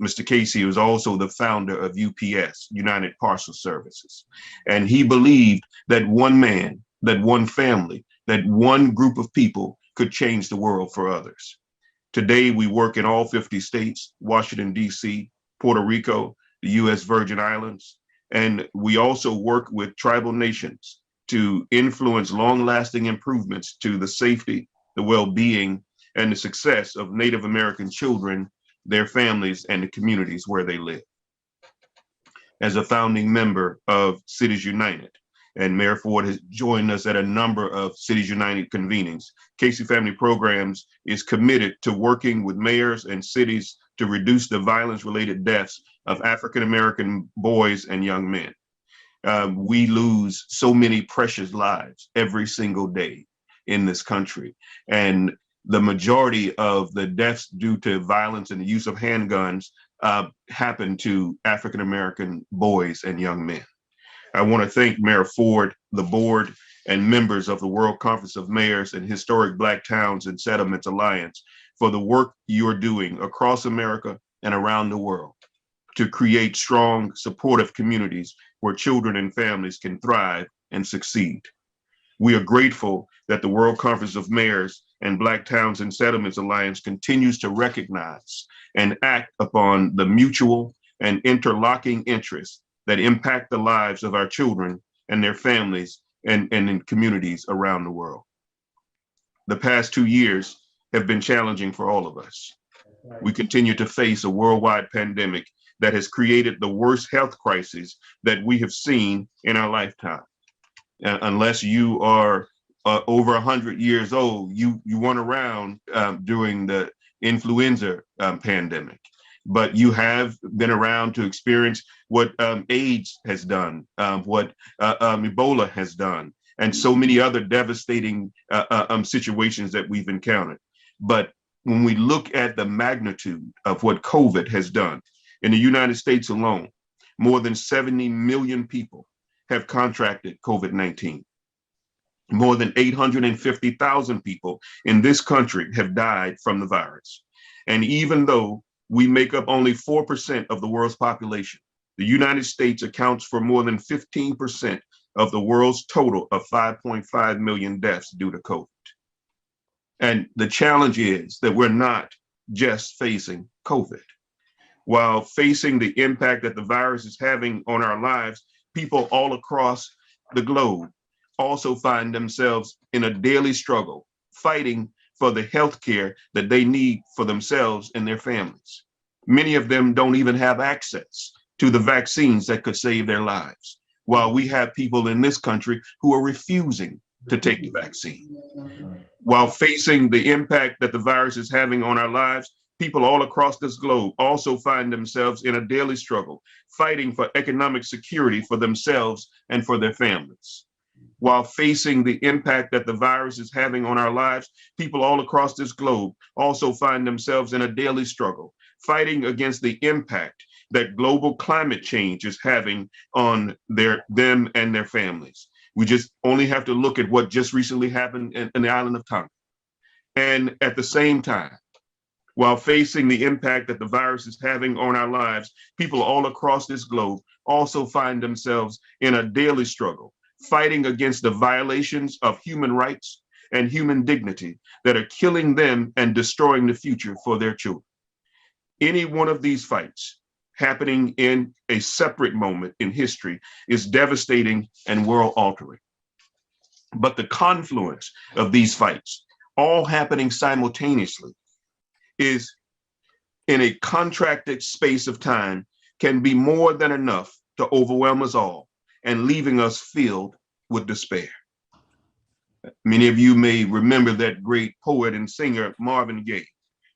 Mr. Casey was also the founder of UPS, United Parcel Services. And he believed that one man, that one family, that one group of people could change the world for others. Today, we work in all 50 states, Washington, D.C., Puerto Rico, the U.S. Virgin Islands, and we also work with tribal nations to influence long-lasting improvements to the safety, the well-being, and the success of Native American children, their families, and the communities where they live. As a founding member of Cities United, and Mayor Ford has joined us at a number of Cities United convenings, Casey Family Programs is committed to working with mayors and cities to reduce the violence-related deaths of African-American boys and young men. We lose so many precious lives every single day in this country. And the majority of the deaths due to violence and the use of handguns happen to African-American boys and young men. I want to thank Mayor Ford, the board, and members of the World Conference of Mayors and Historic Black Towns and Settlements Alliance for the work you're doing across America and around the world to create strong, supportive communities where children and families can thrive and succeed. We are grateful that the World Conference of Mayors and Black Towns and Settlements Alliance continues to recognize and act upon the mutual and interlocking interests that impact the lives of our children and their families and in communities around the world. The past 2 years have been challenging for all of us. We continue to face a worldwide pandemic that has created the worst health crisis that we have seen in our lifetime. Unless you are over 100 years old, you weren't around during the influenza pandemic. But you have been around to experience what AIDS has done, what Ebola has done, and so many other devastating situations that we've encountered. But when we look at the magnitude of what COVID has done, in the United States alone, more than 70 million people have contracted COVID-19. More than 850,000 people in this country have died from the virus. And even though we make up only 4% of the world's population, the United States accounts for more than 15% of the world's total of 5.5 million deaths due to COVID. And the challenge is that we're not just facing COVID. While facing the impact that the virus is having on our lives, people all across the globe also find themselves in a daily struggle, fighting for the health care that they need for themselves and their families. Many of them don't even have access to the vaccines that could save their lives, while we have people in this country who are refusing to take the vaccine. While facing the impact that the virus is having on our lives, people all across this globe also find themselves in a daily struggle, fighting for economic security for themselves and for their families. While facing the impact that the virus is having on our lives, people all across this globe also find themselves in a daily struggle, fighting against the impact that global climate change is having on them and their families. We just only have to look at what just recently happened in the island of Tonga. And at the same time, while facing the impact that the virus is having on our lives, people all across this globe also find themselves in a daily struggle, fighting against the violations of human rights and human dignity that are killing them and destroying the future for their children. Any one of these fights happening in a separate moment in history is devastating and world altering. But the confluence of these fights, all happening simultaneously, is in a contracted space of time, can be more than enough to overwhelm us all and leaving us filled with despair. Many of you may remember that great poet and singer Marvin Gaye,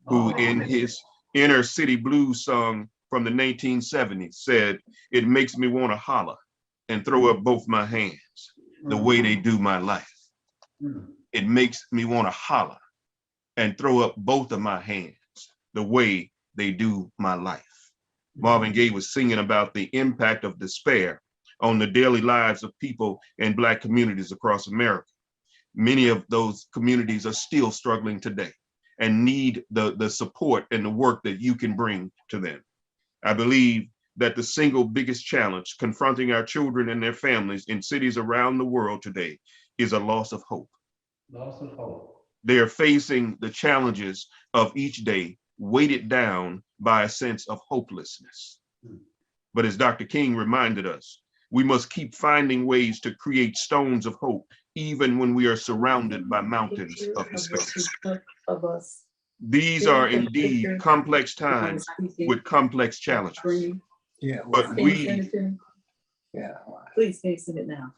who in his Inner City Blues song from the 1970s said, "It makes me want to holler and throw up both my hands the way they do my life. It makes me want to holler and throw up both of my hands the way they do my life." Marvin Gaye was singing about the impact of despair on the daily lives of people in Black communities across America. Many of those communities are still struggling today and need the support and the work that you can bring to them. I believe that the single biggest challenge confronting our children and their families in cities around the world today is a loss of hope. Loss of hope. They are facing the challenges of each day, weighted down by a sense of hopelessness. But as Dr. King reminded us, we must keep finding ways to create stones of hope, even when we are surrounded by mountains of despair. These are indeed complex times with complex challenges. Yeah. But we, Please face it now.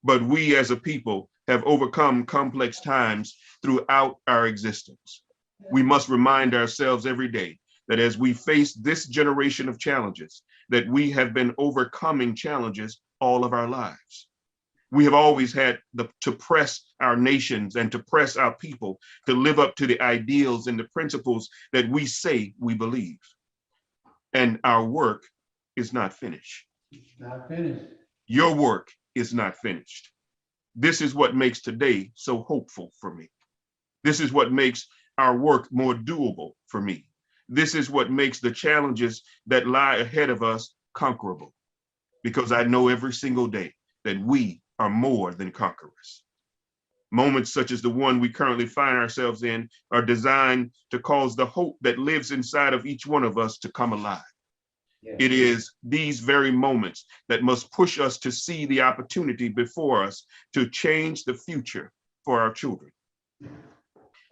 but we as a people have overcome complex times throughout our existence. We must remind ourselves every day that as we face this generation of challenges, that we have been overcoming challenges all of our lives. We have always had to press our nations and to press our people to live up to the ideals and the principles that we say we believe. And our work is not finished. Not finished. Your work is not finished. This is what makes today so hopeful for me. This is what makes our work more doable for me. This is what makes the challenges that lie ahead of us conquerable, because I know every single day that we are more than conquerors. Moments such as the one we currently find ourselves in are designed to cause the hope that lives inside of each one of us to come alive. Yes. It is these very moments that must push us to see the opportunity before us to change the future for our children.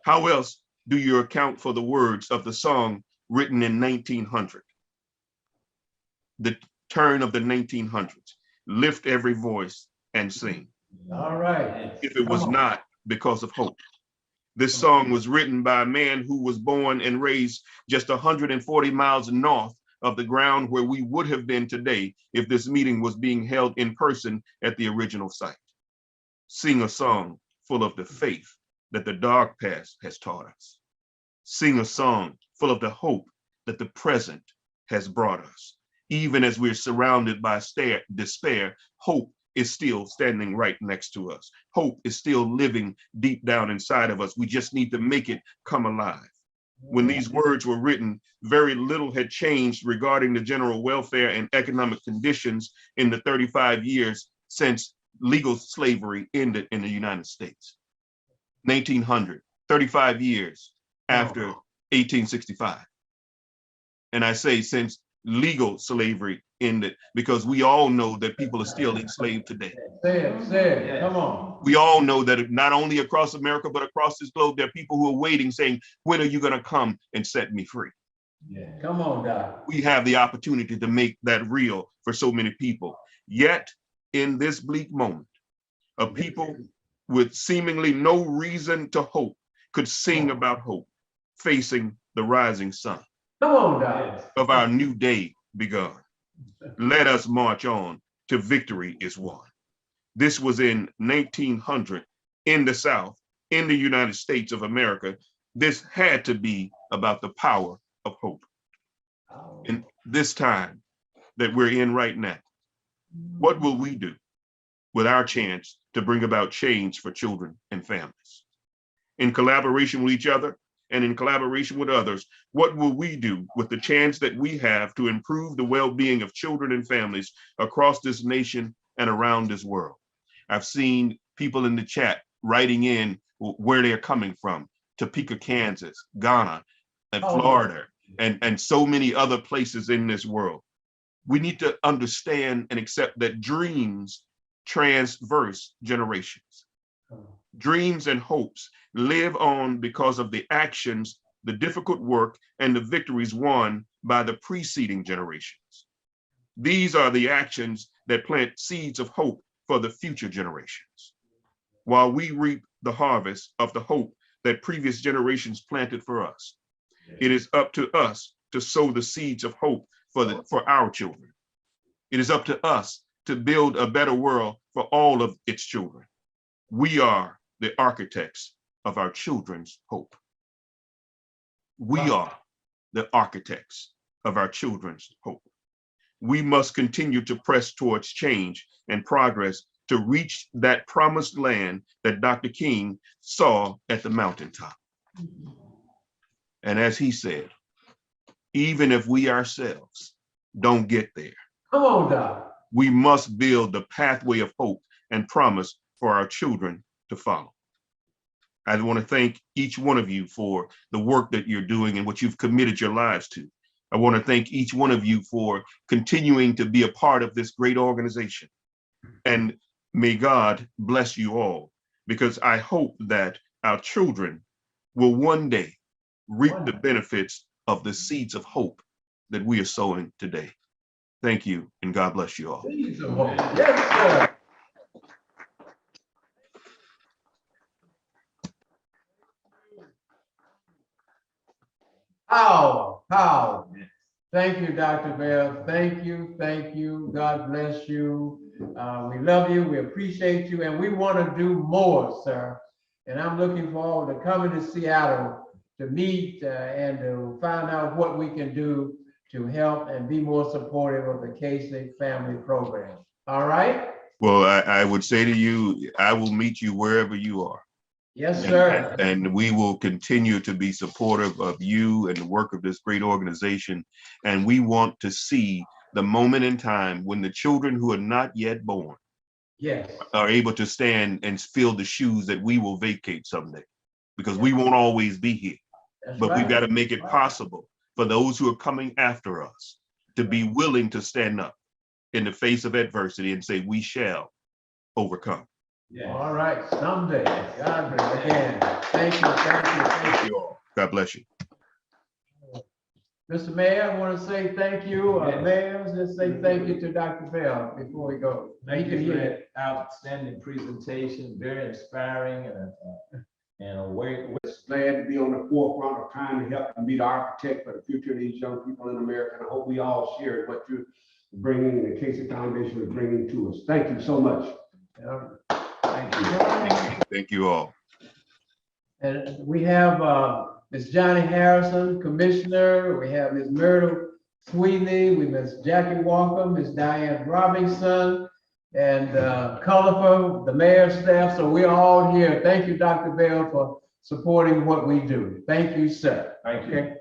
How else do you account for the words of the song written in 1900? The turn of the 1900s, lift every voice and sing. All right. If it was not because of hope. This song was written by a man who was born and raised just 140 miles north of the ground where we would have been today if this meeting was being held in person at the original site. Sing a song full of the faith that the dark past has taught us. Sing a song full of the hope that the present has brought us. Even as we're surrounded by despair, hope is still standing right next to us. Hope is still living deep down inside of us. We just need to make it come alive. When these words were written, very little had changed regarding the general welfare and economic conditions in the 35 years since legal slavery ended in the United States. 1900, 35 years after 1865. And I say since legal slavery ended, because we all know that people are still enslaved today. Say it, come on. We all know that not only across America, but across this globe, there are people who are waiting saying, when are you gonna come and set me free? Yeah, come on, Doc. We have the opportunity to make that real for so many people. Yet in this bleak moment, a people with seemingly no reason to hope could sing about hope, facing the rising sun. Come on, Doc. Of our new day begun. Let us march on till victory is won. This was in 1900 in the South, in the United States of America. This had to be about the power of hope. In this time that we're in right now, what will we do? with our chance to bring about change for children and families. In collaboration with each other and in collaboration with others, what will we do with the chance that we have to improve the well-being of children and families across this nation and around this world? I've seen people in the chat writing in where they're coming from: Topeka, Kansas, Ghana, and Florida, and so many other places in this world. We need to understand and accept that dreams transverse generations. Dreams and hopes live on because of the actions, the difficult work, and the victories won by the preceding generations. These are the actions that plant seeds of hope for the future generations. While we reap the harvest of the hope that previous generations planted for us, it is up to us to sow the seeds of hope for our children. It is up to us to build a better world for all of its children. We are the architects of our children's hope. We are the architects of our children's hope. We must continue to press towards change and progress to reach that promised land that Dr. King saw at the mountaintop. And as he said, even if we ourselves don't get there, come on, Doc, we must build the pathway of hope and promise for our children to follow. I want to thank each one of you for the work that you're doing and what you've committed your lives to. I want to thank each one of you for continuing to be a part of this great organization. And may God bless you all, because I hope that our children will one day reap the benefits of the seeds of hope that we are sowing today. Thank you, and God bless you all. Seeds of hope. Yes, sir. Power. Thank you, Dr. Bell. Thank you. God bless you. We love you, we appreciate you, and we want to do more, sir. And I'm looking forward to coming to Seattle to meet and to find out what we can do to help and be more supportive of the K-6 family program. All right? Well, I would say to you, I will meet you wherever you are. Yes, sir. And we will continue to be supportive of you and the work of this great organization. And we want to see the moment in time when the children who are not yet born are able to stand and fill the shoes that we will vacate someday, because we won't always be here. But we've got to make it possible for those who are coming after us to be willing to stand up in the face of adversity and say, we shall overcome. All right, someday. God bless again. Thank you all. God bless you. Mr. Mayor, I want to say thank you. Mayor, just say thank you to Dr. Bell before we go. Thank you for that outstanding presentation, very inspiring, and we're glad to be on the forefront of trying to help and be the architect for the future of these young people in America. And I hope we all share what you're bringing and the K-6 Foundation is bringing to us. Thank you so much. Thank you. Thank you all. And we have Ms. Johnny Harrison, Commissioner. We have Ms. Myrtle Sweeney, we Ms. Jackie Walker, Ms. Diane Robinson, and Colorful, the mayor's staff. So we're all here. Thank you, Dr. Bell, for supporting what we do. Thank you, sir. Thank you.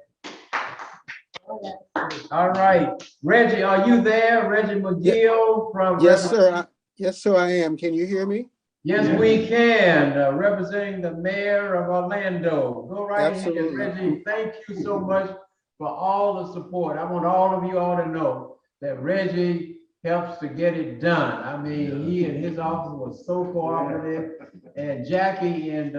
All right. Reggie, are you there? Reggie McGill from... Yes, sir. Yes, sir, I am. Can you hear me? Yes, we can. Representing the mayor of Orlando. Go right Absolutely. ahead, Reggie. Thank you so much for all the support. I want all of you all to know that Reggie helps to get it done. I mean, he and his office was so cooperative, and Jackie and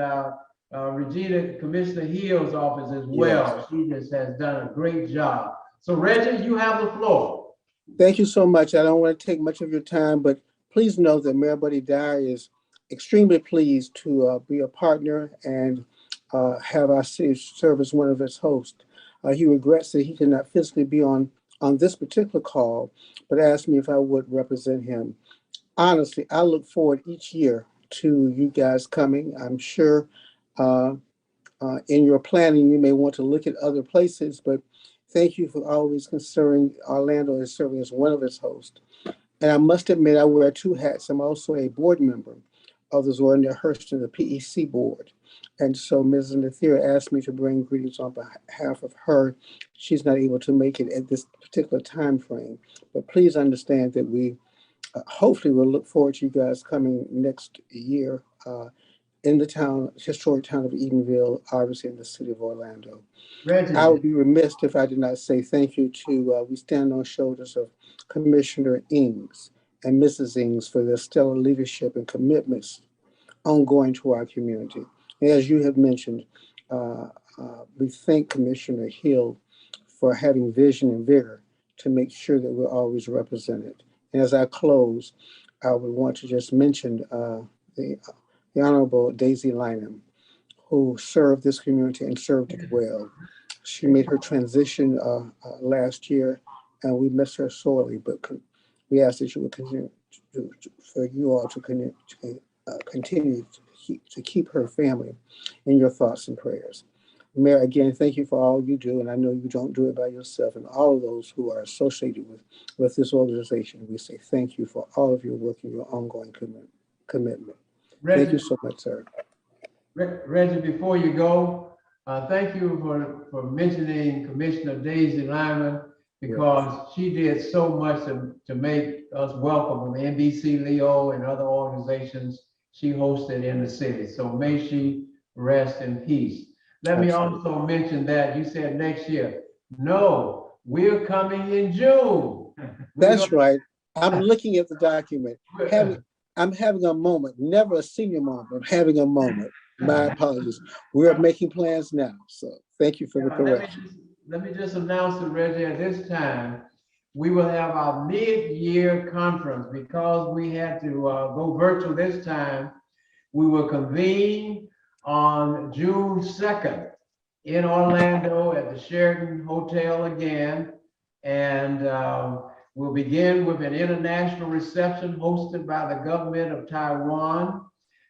Regina, Commissioner Hill's office as well. Yes. She just has done a great job. So Reggie, you have the floor. Thank you so much. I don't want to take much of your time, but please know that Mayor Buddy Dyer is extremely pleased to be a partner and have our city serve as one of its hosts. He regrets that he cannot physically be on this particular call, but asked me if I would represent him. Honestly, I look forward each year to you guys coming. I'm sure in your planning, you may want to look at other places, but thank you for always considering Orlando as serving as one of its hosts. And I must admit, I wear two hats. I'm also a board member of the Zora and Hurston, the PEC board. And so Mrs. Nathira asked me to bring greetings on behalf of her. She's not able to make it at this particular time frame, but please understand that we hopefully will look forward to you guys coming next year in the historic town of Eatonville, obviously in the city of Orlando. Reggie. I would be remiss if I did not say thank you to, we stand on shoulders of Commissioner Ings and Mrs. Ings for their stellar leadership and commitments ongoing to our community. As you have mentioned, we thank Commissioner Hill for having vision and vigor to make sure that we're always represented. And as I close, I would want to just mention the Honorable Daisy Lynham, who served this community and served it well. She made her transition last year, and we miss her sorely, but we ask that you would continue for you all to continue to keep her family in your thoughts and prayers. Mayor, again, thank you for all you do, and I know you don't do it by yourself, and all of those who are associated with this organization, we say thank you for all of your work and your ongoing commitment. Reggie, thank you so much, sir. Reggie, before you go, thank you for mentioning Commissioner Daisy Lyman, because she did so much to make us welcome from NBC Leo and other organizations she hosted in the city. So may she rest in peace. Let me also mention that you said next year. No, we're coming in June. That's right. I'm looking at the document. I'm having a moment, never a senior moment, but having a moment. My apologies. We're making plans now. So thank you for the correction. Let me just announce it, Reggie, at this time, we will have our mid-year conference because we had to go virtual this time. We will convene on June 2nd in Orlando at the Sheraton Hotel again. And we'll begin with an international reception hosted by the government of Taiwan.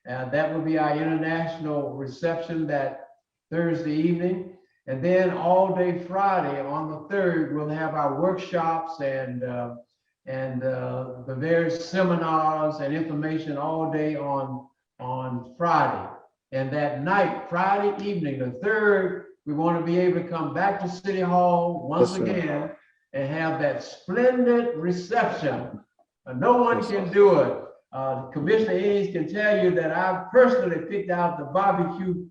That will be our international reception that Thursday evening. And then all day Friday on the 3rd, we'll have our workshops and the various seminars and information all day on Friday. And that night, Friday evening, the 3rd, we want to be able to come back to City Hall once again and have that splendid reception. No one can do it. Commissioner Ings can tell you that I personally picked out the barbecue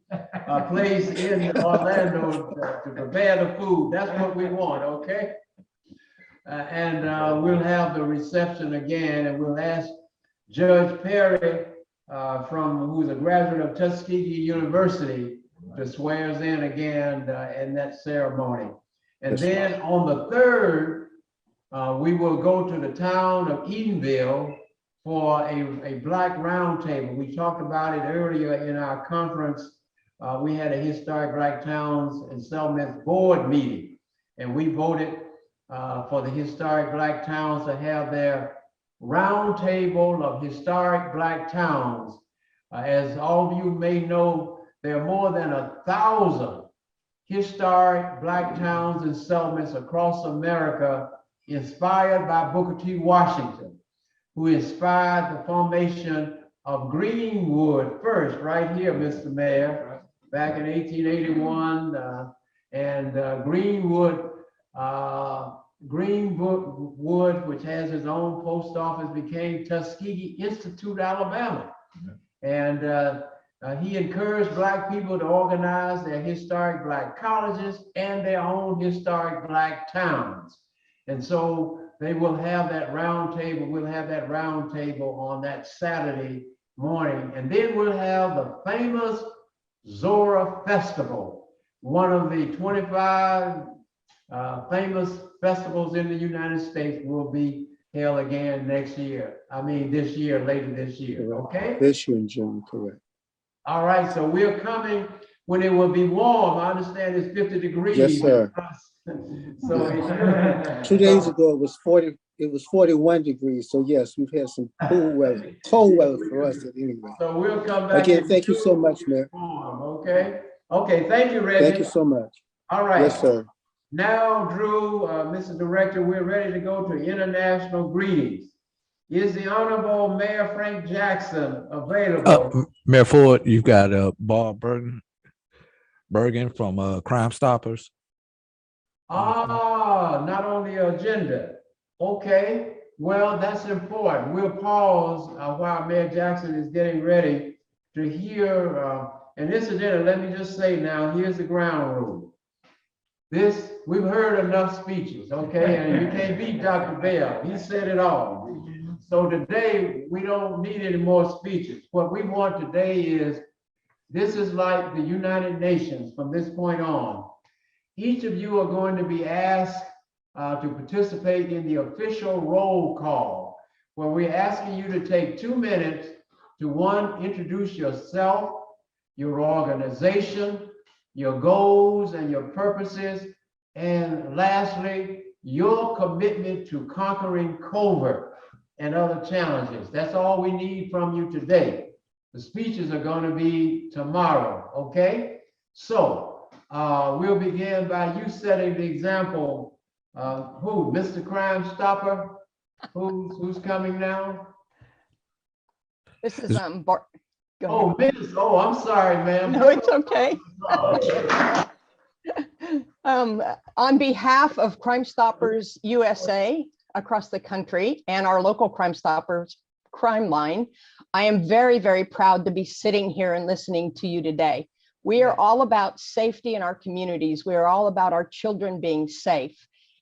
place in Orlando to prepare the food. That's what we want, okay? And we'll have the reception again, and we'll ask Judge Perry, who's a graduate of Tuskegee University, to swear us in again in that ceremony. And then on the 3rd, we will go to the town of Eatonville for a Black Roundtable. We talked about it earlier in our conference. We had a Historic Black Towns and Settlements Board meeting, and we voted for the Historic Black Towns to have their Roundtable of Historic Black Towns. As all of you may know, there are more than 1,000 historic Black towns and settlements across America inspired by Booker T. Washington, who inspired the formation of Greenwood first, right here, Mr. Mayor, back in 1881. Greenwood, which has its own post office, became Tuskegee Institute, Alabama. And he encouraged Black people to organize their historic Black colleges and their own historic Black towns. And so they will have that roundtable. We'll have that roundtable on that Saturday morning. And then we'll have the famous Zora Festival, one of the 25 famous festivals in the United States, will be held again next year. I mean, this year, later this year, okay? This year in June, correct. All right, so we're coming when it will be warm. I understand it's 50 degrees. Yes, sir. So 2 days ago, it was 40. It was 41 degrees. So yes, we've had some cool weather, cold weather for us at any rate. So we'll come back. Again, thank you so much, Mayor. Okay. Okay. Thank you, Reggie. Thank you so much. All right. Yes, sir. Now, Drew, Mr. Director, we're ready to go to international greetings. Is the Honorable Mayor Frank Jackson available? Mayor Ford, you've got Bob Bergen from Crime Stoppers. Not on the agenda. Okay, well, that's important. We'll pause while Mayor Jackson is getting ready to hear. And incidentally, let me just say now, here's the ground rule. We've heard enough speeches, okay? And you can't beat Dr. Bell. He said it all. So today, we don't need any more speeches. What we want today is, this is like the United Nations from this point on. Each of you are going to be asked to participate in the official roll call, where we're asking you to take 2 minutes to, one, introduce yourself, your organization, your goals and your purposes, and lastly, your commitment to conquering COVID and other challenges. That's all we need from you today. The speeches are going to be tomorrow, okay? So we'll begin by you setting the example. Who, Mr. Crime Stopper? Who's coming now? This is Bart. Oh, Miss. Oh, I'm sorry, ma'am. No, it's okay. On behalf of Crime Stoppers USA across the country and our local Crime Stoppers Crime Line, I am very, very proud to be sitting here and listening to you today. We are all about safety in our communities. We are all about our children being safe.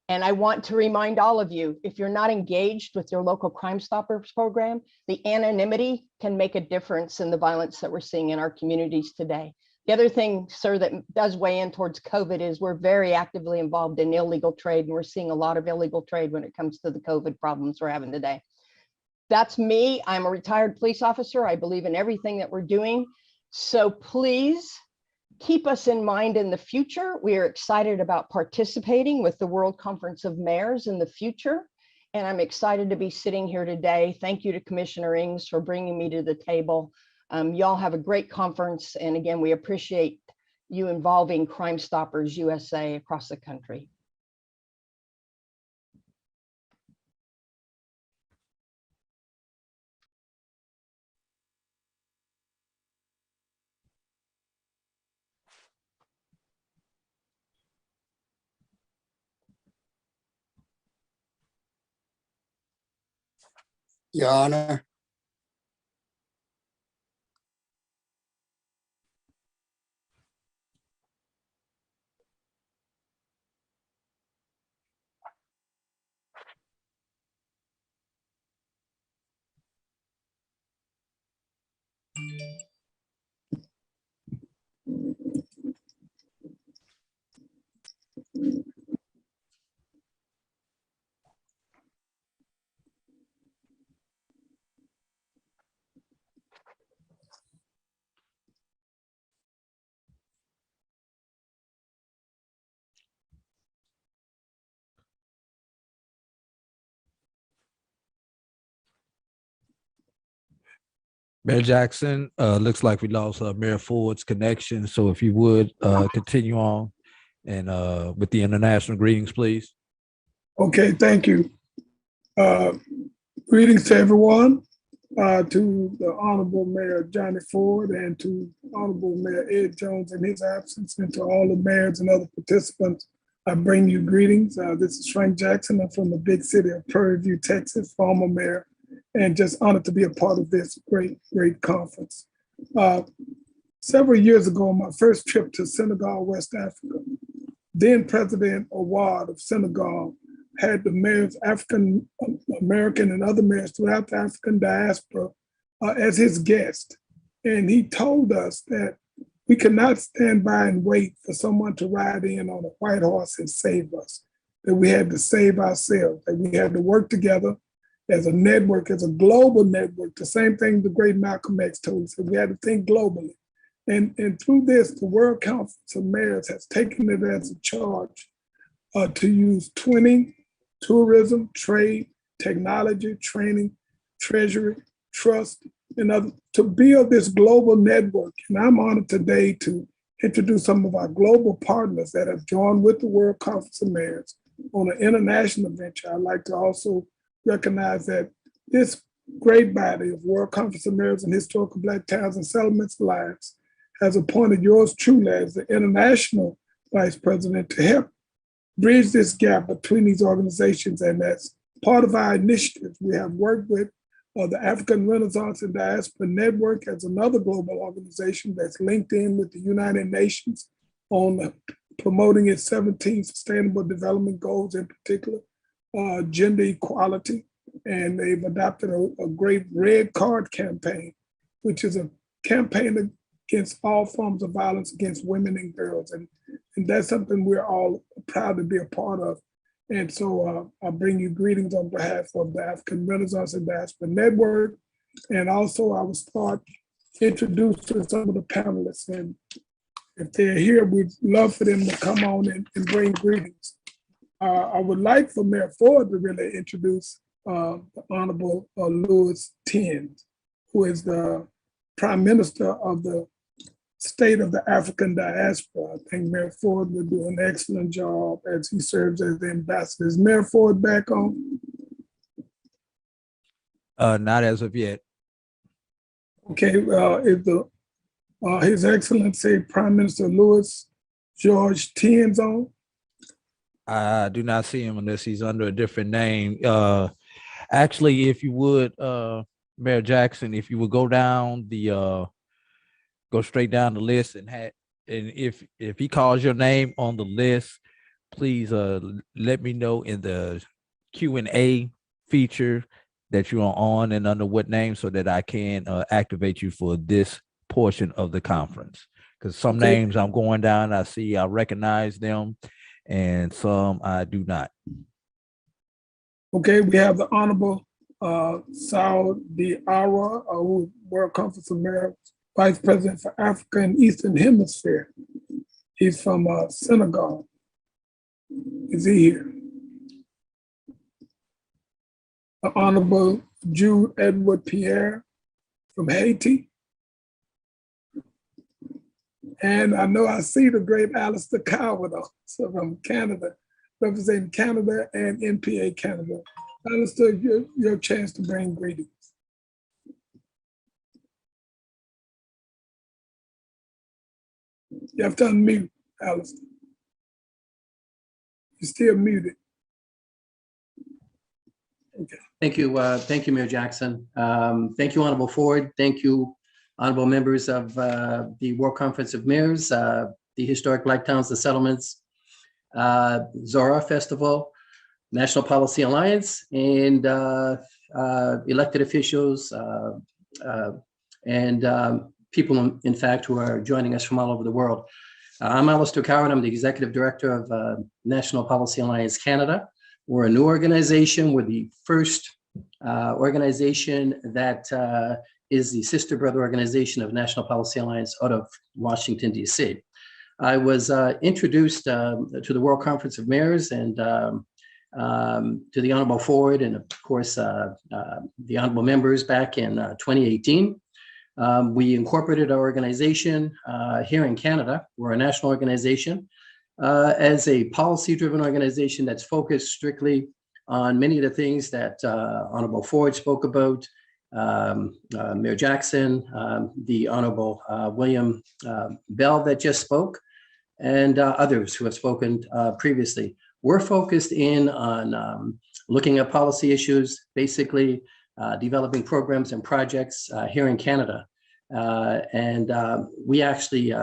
And I want to remind all of you, if you're not engaged with your local Crime Stoppers program, the anonymity can make a difference in the violence that we're seeing in our communities today. The other thing, sir, that does weigh in towards COVID is we're very actively involved in illegal trade, and we're seeing a lot of illegal trade when it comes to the COVID problems we're having today. That's me. I'm a retired police officer. I believe in everything that we're doing. So please keep us in mind in the future. We are excited about participating with the World Conference of Mayors in the future. And I'm excited to be sitting here today. Thank you to Commissioner Ings for bringing me to the table. Y'all have a great conference. And again, we appreciate you involving Crime Stoppers USA across the country. Your Honor. Mayor Jackson, looks like we lost Mayor Ford's connection. So if you would continue on and with the international greetings, please. Okay, thank you. Greetings to everyone, to the Honorable Mayor Johnny Ford and to Honorable Mayor Ed Jones in his absence, and to all the mayors and other participants. I bring you greetings. This is Frank Jackson. I'm from the big city of Prairie View, Texas, former mayor, and just honored to be a part of this great conference. Several years ago, on my first trip to Senegal, West Africa, then President Awad of Senegal had the mayors, African American and other mayors throughout the African diaspora as his guest. And he told us that we could not stand by and wait for someone to ride in on a white horse and save us, that we had to save ourselves, that we had to work together as a network, as a global network. The same thing the great Malcolm X told us, that we had to think globally. And through this, the World Conference of Mayors has taken it as a charge to use twinning, tourism, trade, technology, training, treasury, trust, and others to build this global network. And I'm honored today to introduce some of our global partners that have joined with the World Conference of Mayors on an international venture. I'd like to also recognize that This great body of World Conference of Mayors and Historical Black Towns and Settlements Alliance has appointed yours truly as the international vice president to help bridge this gap between these organizations. And as part of our initiatives, we have worked with the African Renaissance and Diaspora Network as another global organization that's linked in with the United Nations on promoting its 17 Sustainable Development Goals, in particular, gender equality. And they've adopted a great red card campaign, which is a campaign against all forms of violence against women and girls. And that's something we're all proud to be a part of. And so I bring you greetings on behalf of the African Renaissance and Diaspora Network. And also I will start introducing some of the panelists. And if they're here, we'd love for them to come on and bring greetings. I would like for Mayor Ford to really introduce the Honorable Louis Tiens, who is the Prime Minister of the State of the African Diaspora. I think Mayor Ford will do an excellent job as he serves as the ambassador. Is Mayor Ford back on? Not as of yet. Okay, is His Excellency Prime Minister Louis George Tiens on? I do not see him unless he's under a different name. Actually, if you would, Mayor Jackson, if you would go down the go straight down the list and if he calls your name on the list, please let me know in the Q&A feature that you are on and under what name, so that I can activate you for this portion of the conference. Because some names I'm going down, I see, I recognize them, and some I do not. Okay, we have the Honorable Saud Diarra, who World Conference of Mayors Vice President for Africa and Eastern Hemisphere. He's from Senegal. Is he here? The Honorable Jude Edward Pierre from Haiti. And I know I see the great Alistair Coward also from Canada, representing Canada and NPA Canada. Alistair, your chance to bring greetings. You have to unmute, Alistair. You're still muted. Okay. Thank you, Mayor Jackson. Thank you, Honorable Ford. Thank you, honorable members of the World Conference of Mayors, the Historic Black Towns and Settlements, Zora Festival, National Policy Alliance, and elected officials and people, in fact, who are joining us from all over the world. I'm Alistair Coward. I'm the Executive Director of National Policy Alliance Canada. We're a new organization. We're the first organization that is the sister brother organization of National Policy Alliance out of Washington, D.C. I was introduced to the World Conference of Mayors and to the Honorable Ford and, of course, the honorable members back in 2018. We incorporated our organization here in Canada. We're a national organization as a policy-driven organization that's focused strictly on many of the things that Honorable Ford spoke about, Mayor Jackson, the Honorable William Bell that just spoke, and others who have spoken previously. We're focused in on looking at policy issues, basically developing programs and projects here in Canada. And we actually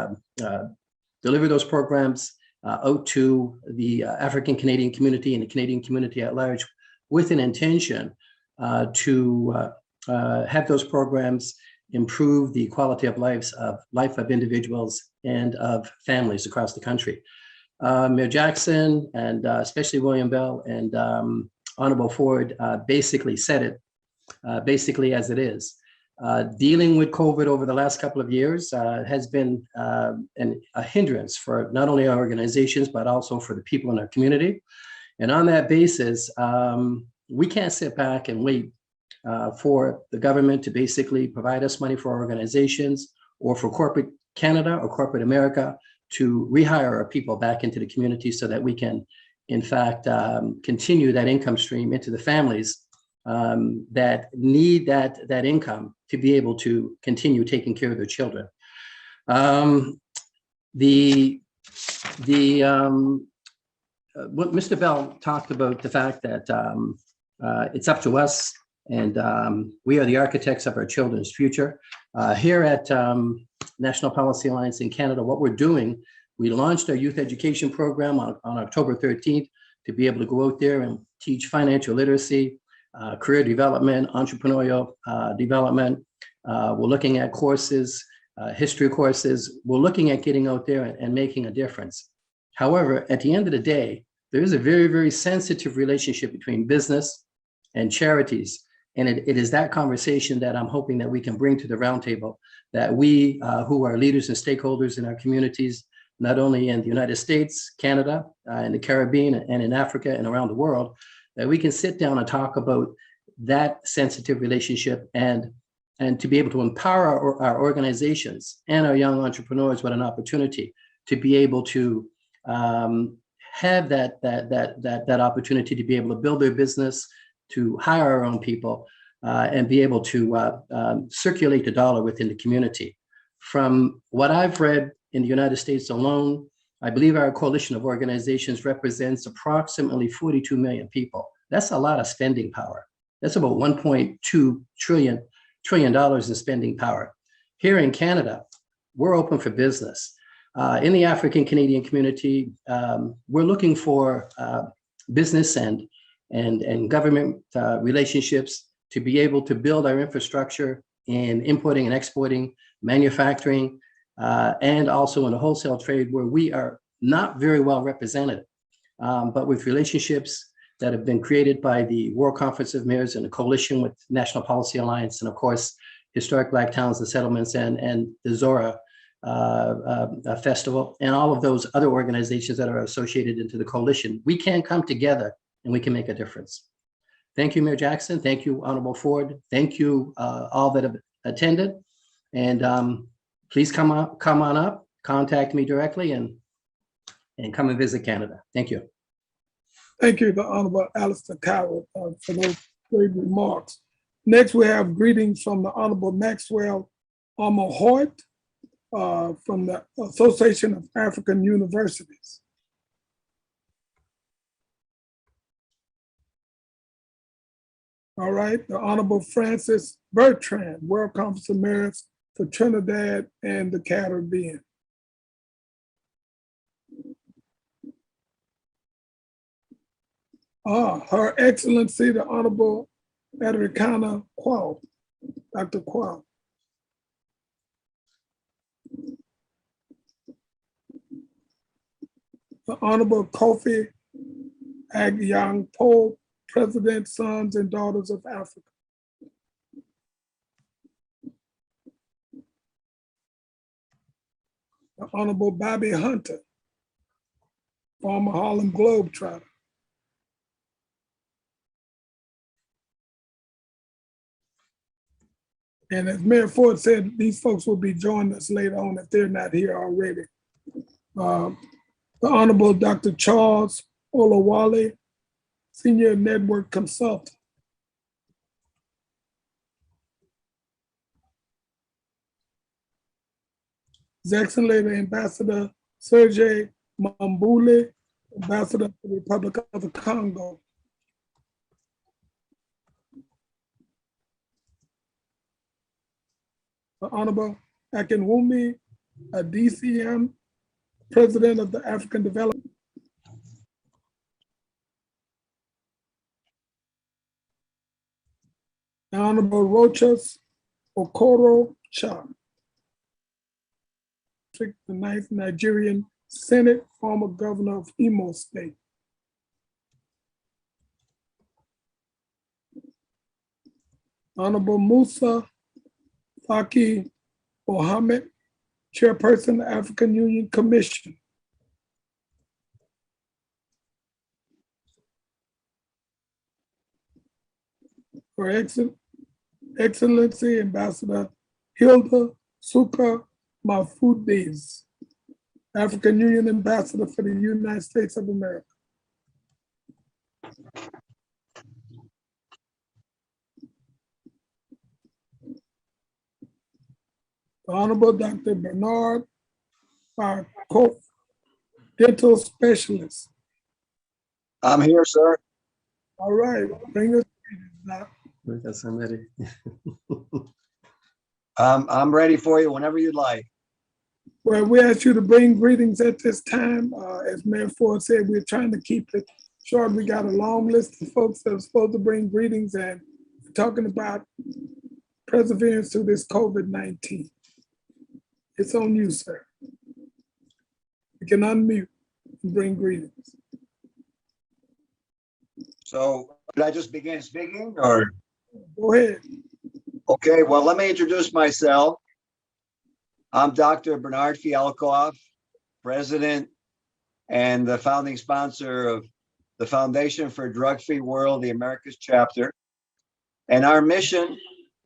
deliver those programs out to the African Canadian community and the Canadian community at large with an intention to have those programs improve the quality of life of individuals and of families across the country. Mayor Jackson and especially William Bell and Honorable Ford basically said it basically as it is. Dealing with COVID over the last couple of years has been a hindrance for not only our organizations, but also for the people in our community. And on that basis, we can't sit back and wait for the government to basically provide us money for our organizations or for corporate Canada or corporate America to rehire our people back into the community so that we can, in fact, continue that income stream into the families that need that income to be able to continue taking care of their children. What Mr. Bell talked about, the fact that it's up to us, and we are the architects of our children's future. Here at National Policy Alliance in Canada, what we're doing, we launched our youth education program on October 13th to be able to go out there and teach financial literacy, career development, entrepreneurial development. We're looking at courses, history courses. We're looking at getting out there and making a difference. However, at the end of the day, there is a very, very sensitive relationship between business and charities. And it is that conversation that I'm hoping that we can bring to the roundtable, that we who are leaders and stakeholders in our communities, not only in the United States, Canada, in the Caribbean, and in Africa and around the world, that we can sit down and talk about that sensitive relationship and to be able to empower our organizations and our young entrepreneurs with an opportunity to be able to have that opportunity to be able to build their business, to hire our own people, and be able to circulate the dollar within the community. From what I've read in the United States alone, I believe our coalition of organizations represents approximately 42 million people. That's a lot of spending power. That's about $1.2 trillion in spending power. Here in Canada, we're open for business. In the African Canadian community, we're looking for business and government relationships to be able to build our infrastructure in importing and exporting, manufacturing, and also in the wholesale trade, where we are not very well represented, but with relationships that have been created by the World Conference of Mayors and the coalition with National Policy Alliance, and of course, Historic Black Towns and Settlements and the Zora Festival, and all of those other organizations that are associated into the coalition. We can come together and we can make a difference. Thank you, Mayor Jackson. Thank you, Honorable Ford. Thank you, all that have attended. And please come on up, contact me directly, and come and visit Canada. Thank you. Thank you, the Honorable Alistair Coward, for those great remarks. Next, we have greetings from the Honorable Maxwell Hoyt from the Association of African Universities. All right, the Honorable Francis Bertrand, World Conference of Mayors for Trinidad and the Caribbean. Her Excellency, the Honorable Adricana Quao, Dr. Quao. The Honorable Kofi Agyang-Po, President, Sons and Daughters of Africa. The Honorable Bobby Hunter, former Harlem Globetrotter. And as Mayor Ford said, these folks will be joining us later on if they're not here already. The Honorable Dr. Charles Olawale, Senior Network Consultant. His Excellency Ambassador Sergei Mambule, Ambassador to the Republic of the Congo. The Honorable Akinwumi Adesina, President of the African Development. The Honorable Rochas Okoro Cha, the 9th Nigerian Senate, former governor of Imo State. Honorable Musa Faki Mohammed, Chairperson of the African Union Commission. Her Excellency Ambassador Hilda Suka Mahfoudis, African Union Ambassador for the United States of America. Honorable Dr. Bernard, our dental specialist. I'm here, sir. All right, bring us now. Yes, I'm ready. I'm ready for you whenever you'd like. Well, we ask you to bring greetings at this time. As Mayor Ford said, we're trying to keep it short. We got a long list of folks that are supposed to bring greetings, and we're talking about perseverance through this COVID-19. It's on you, sir. You can unmute and bring greetings. So did I just begin speaking or? Go ahead. Okay, well, let me introduce myself. I'm Dr. Bernard Fialkoff, president and the founding sponsor of the Foundation for a Drug-Free World, the Americas chapter. And our mission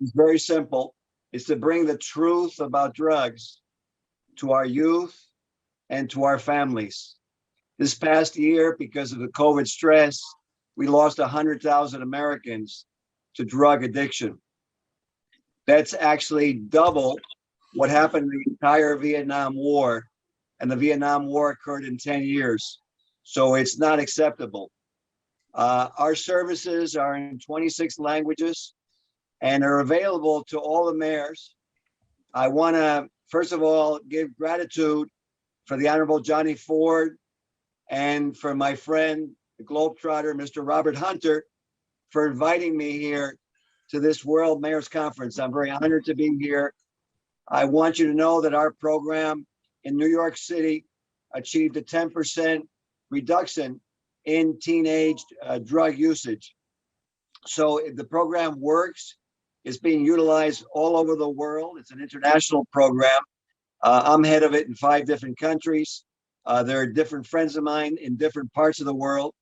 is very simple. It's to bring the truth about drugs to our youth and to our families. This past year, because of the COVID stress, we lost 100,000 Americans to drug addiction. That's actually double what happened in the entire Vietnam War, and the Vietnam War occurred in 10 years. So it's not acceptable. Our services are in 26 languages and are available to all the mayors. I want to, first of all, give gratitude for the Honorable Johnny Ford and for my friend, the Globetrotter, Mr. Robert Hunter, for inviting me here to this World Mayors Conference. I'm very honored to be here. I want you to know that our program in New York City achieved a 10% reduction in teenage drug usage. So the program works. It's being utilized all over the world. It's an international program. I'm head of it in 5 different countries. There are different friends of mine in different parts of the world.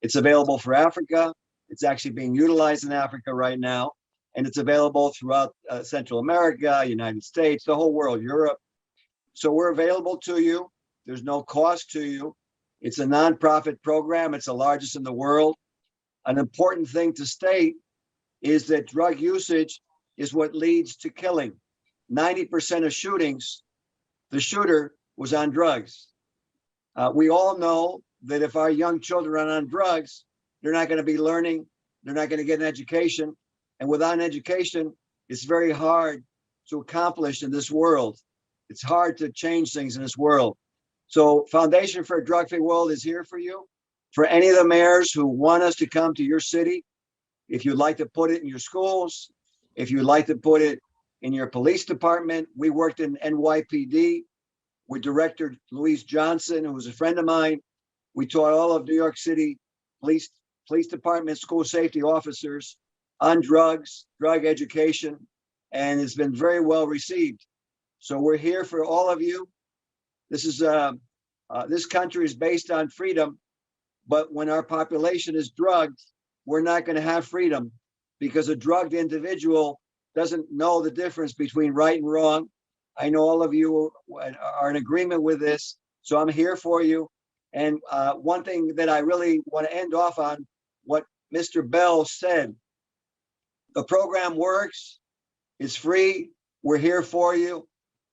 It's available for Africa. It's actually being utilized in Africa right now. And it's available throughout Central America, United States, the whole world, Europe. So we're available to you. There's no cost to you. It's a nonprofit program. It's the largest in the world. An important thing to state is that drug usage is what leads to killing. 90% of shootings, the shooter was on drugs. We all know that if our young children are on drugs, they're not going to be learning, they're not going to get an education. And without an education, it's very hard to accomplish in this world. It's hard to change things in this world. So Foundation for a Drug-Free World is here for you. For any of the mayors who want us to come to your city, if you'd like to put it in your schools, if you'd like to put it in your police department, we worked in NYPD with Director Louise Johnson, who was a friend of mine. We taught all of New York City police department, school safety officers on drugs, drug education, and it's been very well received. So we're here for all of you. This is this country is based on freedom, but when our population is drugged, we're not going to have freedom because a drugged individual doesn't know the difference between right and wrong. I know all of you are in agreement with this, so I'm here for you. And one thing that I really want to end off on, what Mr. Bell said. The program works, it's free, we're here for you.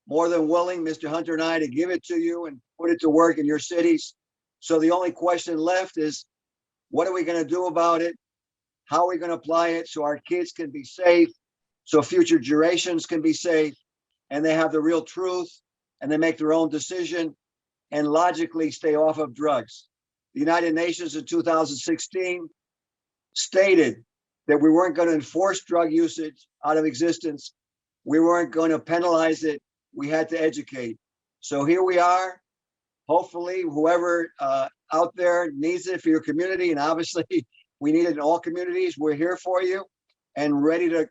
More than willing, Mr. Hunter and I, to give it to you and put it to work in your cities. So the only question left is, what are we going to do about it? How are we going to apply it so our kids can be safe, so future generations can be safe, and they have the real truth, and they make their own decision, and logically stay off of drugs. The United Nations in 2016 stated that we weren't going to enforce drug usage out of existence. We weren't going to penalize it. We had to educate. So here we are. Hopefully, whoever out there needs it for your community, and obviously we need it in all communities, we're here for you and ready to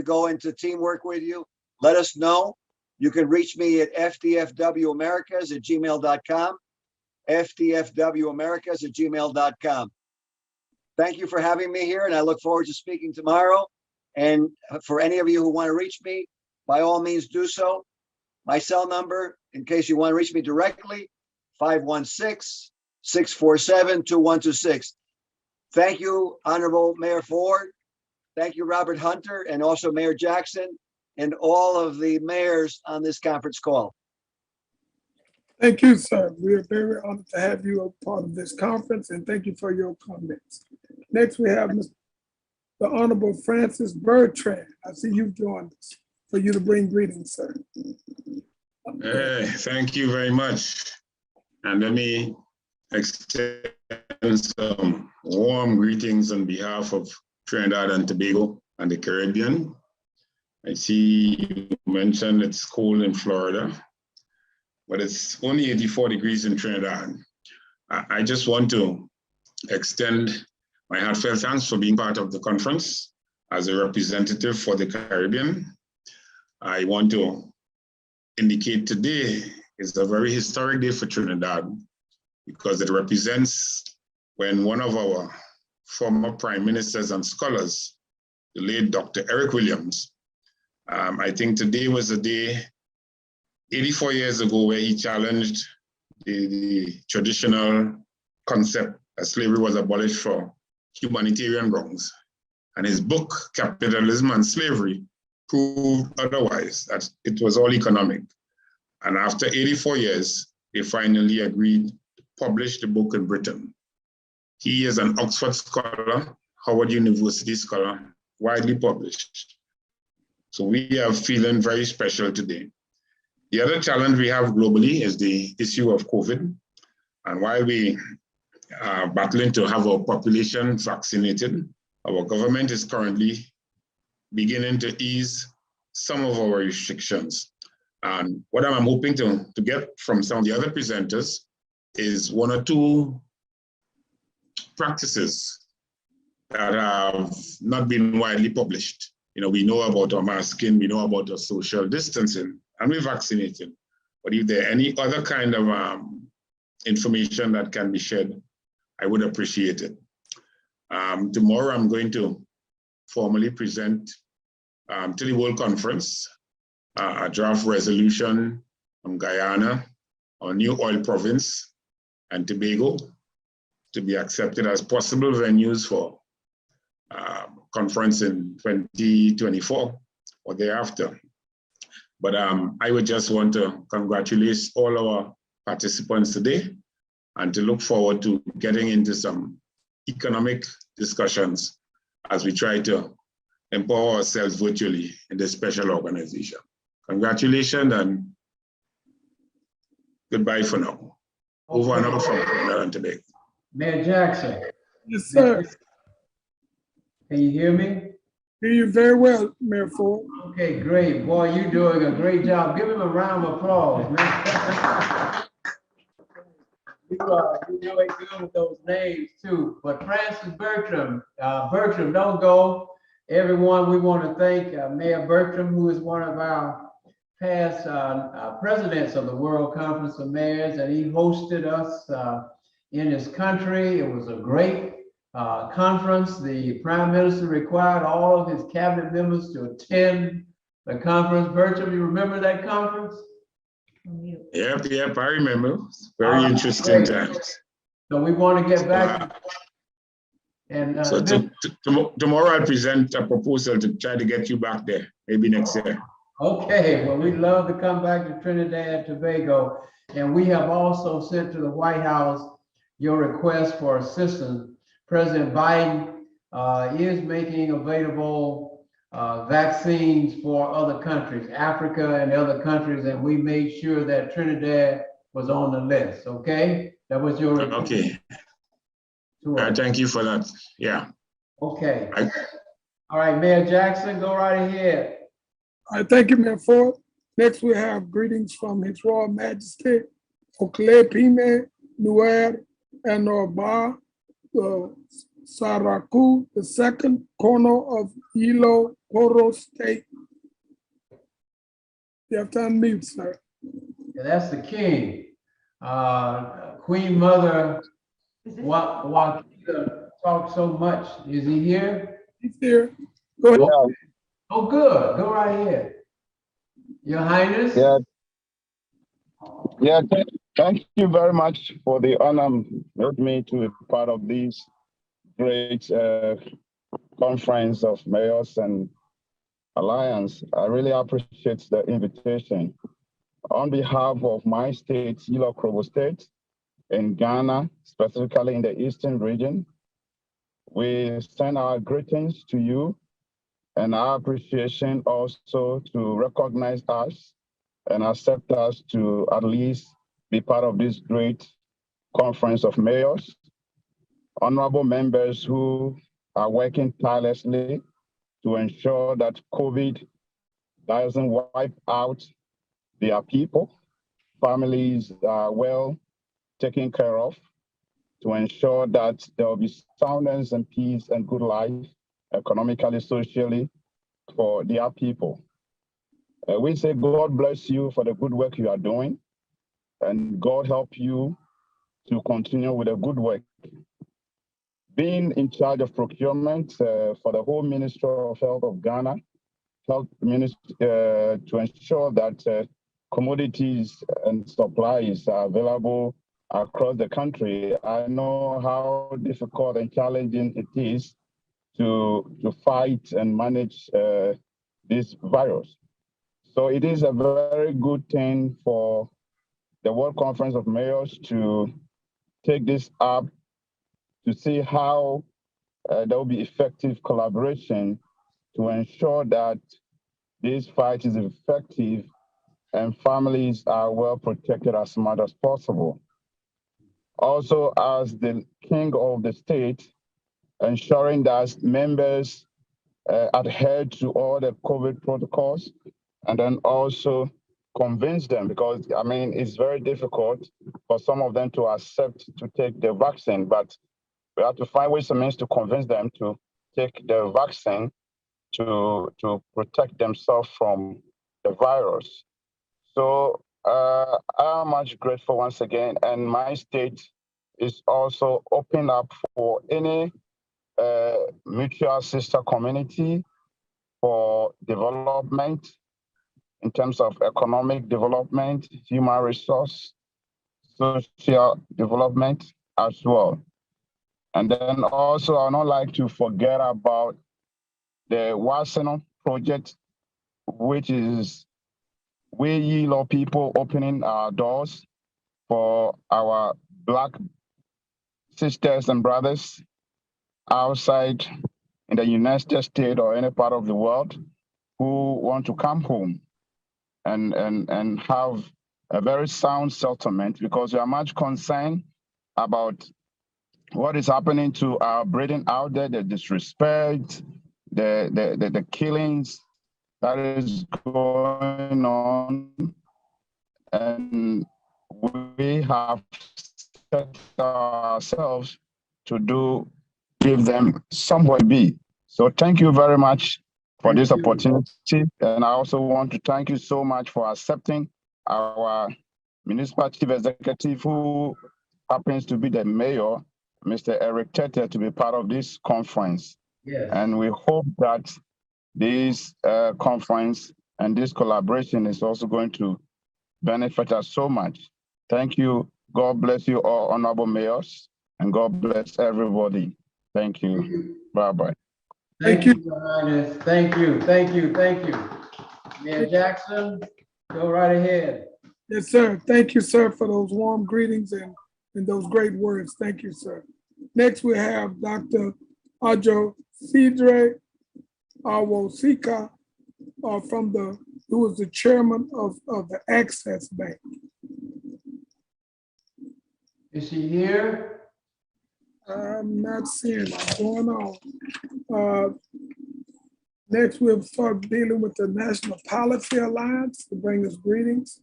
go into teamwork with you. Let us know. You can reach me at fdfwamericas@gmail.com, fdfwamericas@gmail.com. Thank you for having me here, and I look forward to speaking tomorrow. And for any of you who want to reach me, by all means do so. My cell number, in case you want to reach me directly, 516-647-2126. Thank you, Honorable Mayor Ford. Thank you, Robert Hunter, and also Mayor Jackson. and all of the mayors on this conference call. Thank you, sir. We are very honored to have you a part of this conference, and thank you for your comments. Next, we have the Honorable Francis Bertrand. I see you've joined us for you to bring greetings, sir. Thank you very much. And let me extend some warm greetings on behalf of Trinidad and Tobago and the Caribbean. I see you mentioned it's cold in Florida, but it's only 84 degrees in Trinidad. I just want to extend my heartfelt thanks for being part of the conference as a representative for the Caribbean. I want to indicate today is a very historic day for Trinidad because it represents when one of our former prime ministers and scholars, the late Dr. Eric Williams, I think today was a day 84 years ago where he challenged the traditional concept that slavery was abolished for humanitarian grounds. And his book, Capitalism and Slavery, proved otherwise, that it was all economic. And after 84 years, they finally agreed to publish the book in Britain. He is an Oxford scholar, Howard University scholar, widely published. So we are feeling very special today. The other challenge we have globally is the issue of COVID. And while we are battling to have our population vaccinated, our government is currently beginning to ease some of our restrictions. And what I'm hoping to get from some of the other presenters is one or two practices that have not been widely published. You know, we know about our masking, we know about our social distancing, and we're vaccinated. But if there are any other kind of information that can be shared, I would appreciate it. Tomorrow, I'm going to formally present to the World Conference a draft resolution from Guyana, our new oil province, and Tobago to be accepted as possible venues for conference in 2024 or thereafter. But I would just want to congratulate all our participants today and to look forward to getting into some economic discussions as we try to empower ourselves virtually in this special organization. Congratulations and goodbye for now. Over and out from Trinidad and Tobago. Mayor Jackson. Yes, sir. Can you hear me? Hear you very well, Mayor Ford. Okay, great. Boy, you're doing a great job. Give him a round of applause, man. You're really good with those names too. But Francis Bertram, Bertram, don't go. Everyone, we want to thank Mayor Bertram, who is one of our past presidents of the World Conference of Mayors, and he hosted us in his country. It was a great conference. The Prime Minister required all of his cabinet members to attend the conference. Bertram, you remember that conference? Yep, I remember. Very interesting times. So we want to get back. And so tomorrow I'll present a proposal to try to get you back there, maybe next year. Okay, well, we'd love to come back to Trinidad and Tobago. And we have also sent to the White House your request for assistance. President Biden is making available vaccines for other countries, Africa and other countries, and we made sure that Trinidad was on the list, okay? That was your request. Okay. Thank you for that. Yeah. Okay. All right, Mayor Jackson, go right ahead. All right, thank you, Mayor Ford. Next, we have greetings from His Royal Majesty, Oklepime Nuer Enoba Saraku, the second corner of Ilo Koro State. You have to unmute, sir. Yeah, that's the king. Queen Mother Wakita talked so much. Is he here? He's here. Go ahead. Oh, oh, good. Go right ahead. Your Highness. Yeah. Thank you very much for the honor with me to be part of this great conference of mayors and Alliance. I really appreciate the invitation. On behalf of my state, Ilokrobo State, in Ghana, specifically in the Eastern region, we send our greetings to you and our appreciation also to recognize us and accept us to at least be part of this great conference of mayors, honorable members who are working tirelessly to ensure that COVID doesn't wipe out their people. Families are well taken care of to ensure that there will be soundness and peace and good life, economically, socially, for their people. We say God bless you for the good work you are doing, and God help you to continue with the good work. Being in charge of procurement for the whole Ministry of Health of Ghana, Health Ministry, to ensure that commodities and supplies are available across the country. I know how difficult and challenging it is to fight and manage this virus. So it is a very good thing for the World Conference of Mayors to take this up to see how there will be effective collaboration to ensure that this fight is effective and families are well protected as much as possible. Also, as the king of the state, ensuring that members adhere to all the COVID protocols, and then also convince them, because I mean, it's very difficult for some of them to accept to take the vaccine, but we have to find ways and means to convince them to take the vaccine to protect themselves from the virus. So I'm much grateful once again, and my state is also open up for any mutual sister community for development in terms of economic development, human resource, social development as well. And then also, I don't like to forget about the Waseno project, which is we Yilo people opening our doors for our Black sisters and brothers outside in the United States or any part of the world who want to come home and have a very sound settlement, because we are much concerned about what is happening to our breeding out there, the disrespect, the killings that is going on. And we have set ourselves to give them somewhere to be. So thank you very much for this opportunity. And I also want to thank you so much for accepting our municipal chief executive, who happens to be the mayor, Mr. Eric Tete, to be part of this conference. Yes. And we hope that this conference and this collaboration is also going to benefit us so much. Thank you. God bless you all, honorable mayors, and God bless everybody. Thank you. Bye-bye. Thank you, Your Highness. Thank you, thank you, thank you. Mayor Jackson, go right ahead. Yes, sir. Thank you, sir, for those warm greetings and those great words. Thank you, sir. Next, we have Dr. Ajo Sidre Awosika who is the chairman of the Access Bank. Is she here? I'm not seeing what's going on. Next, we'll start dealing with the National Policy Alliance to bring us greetings.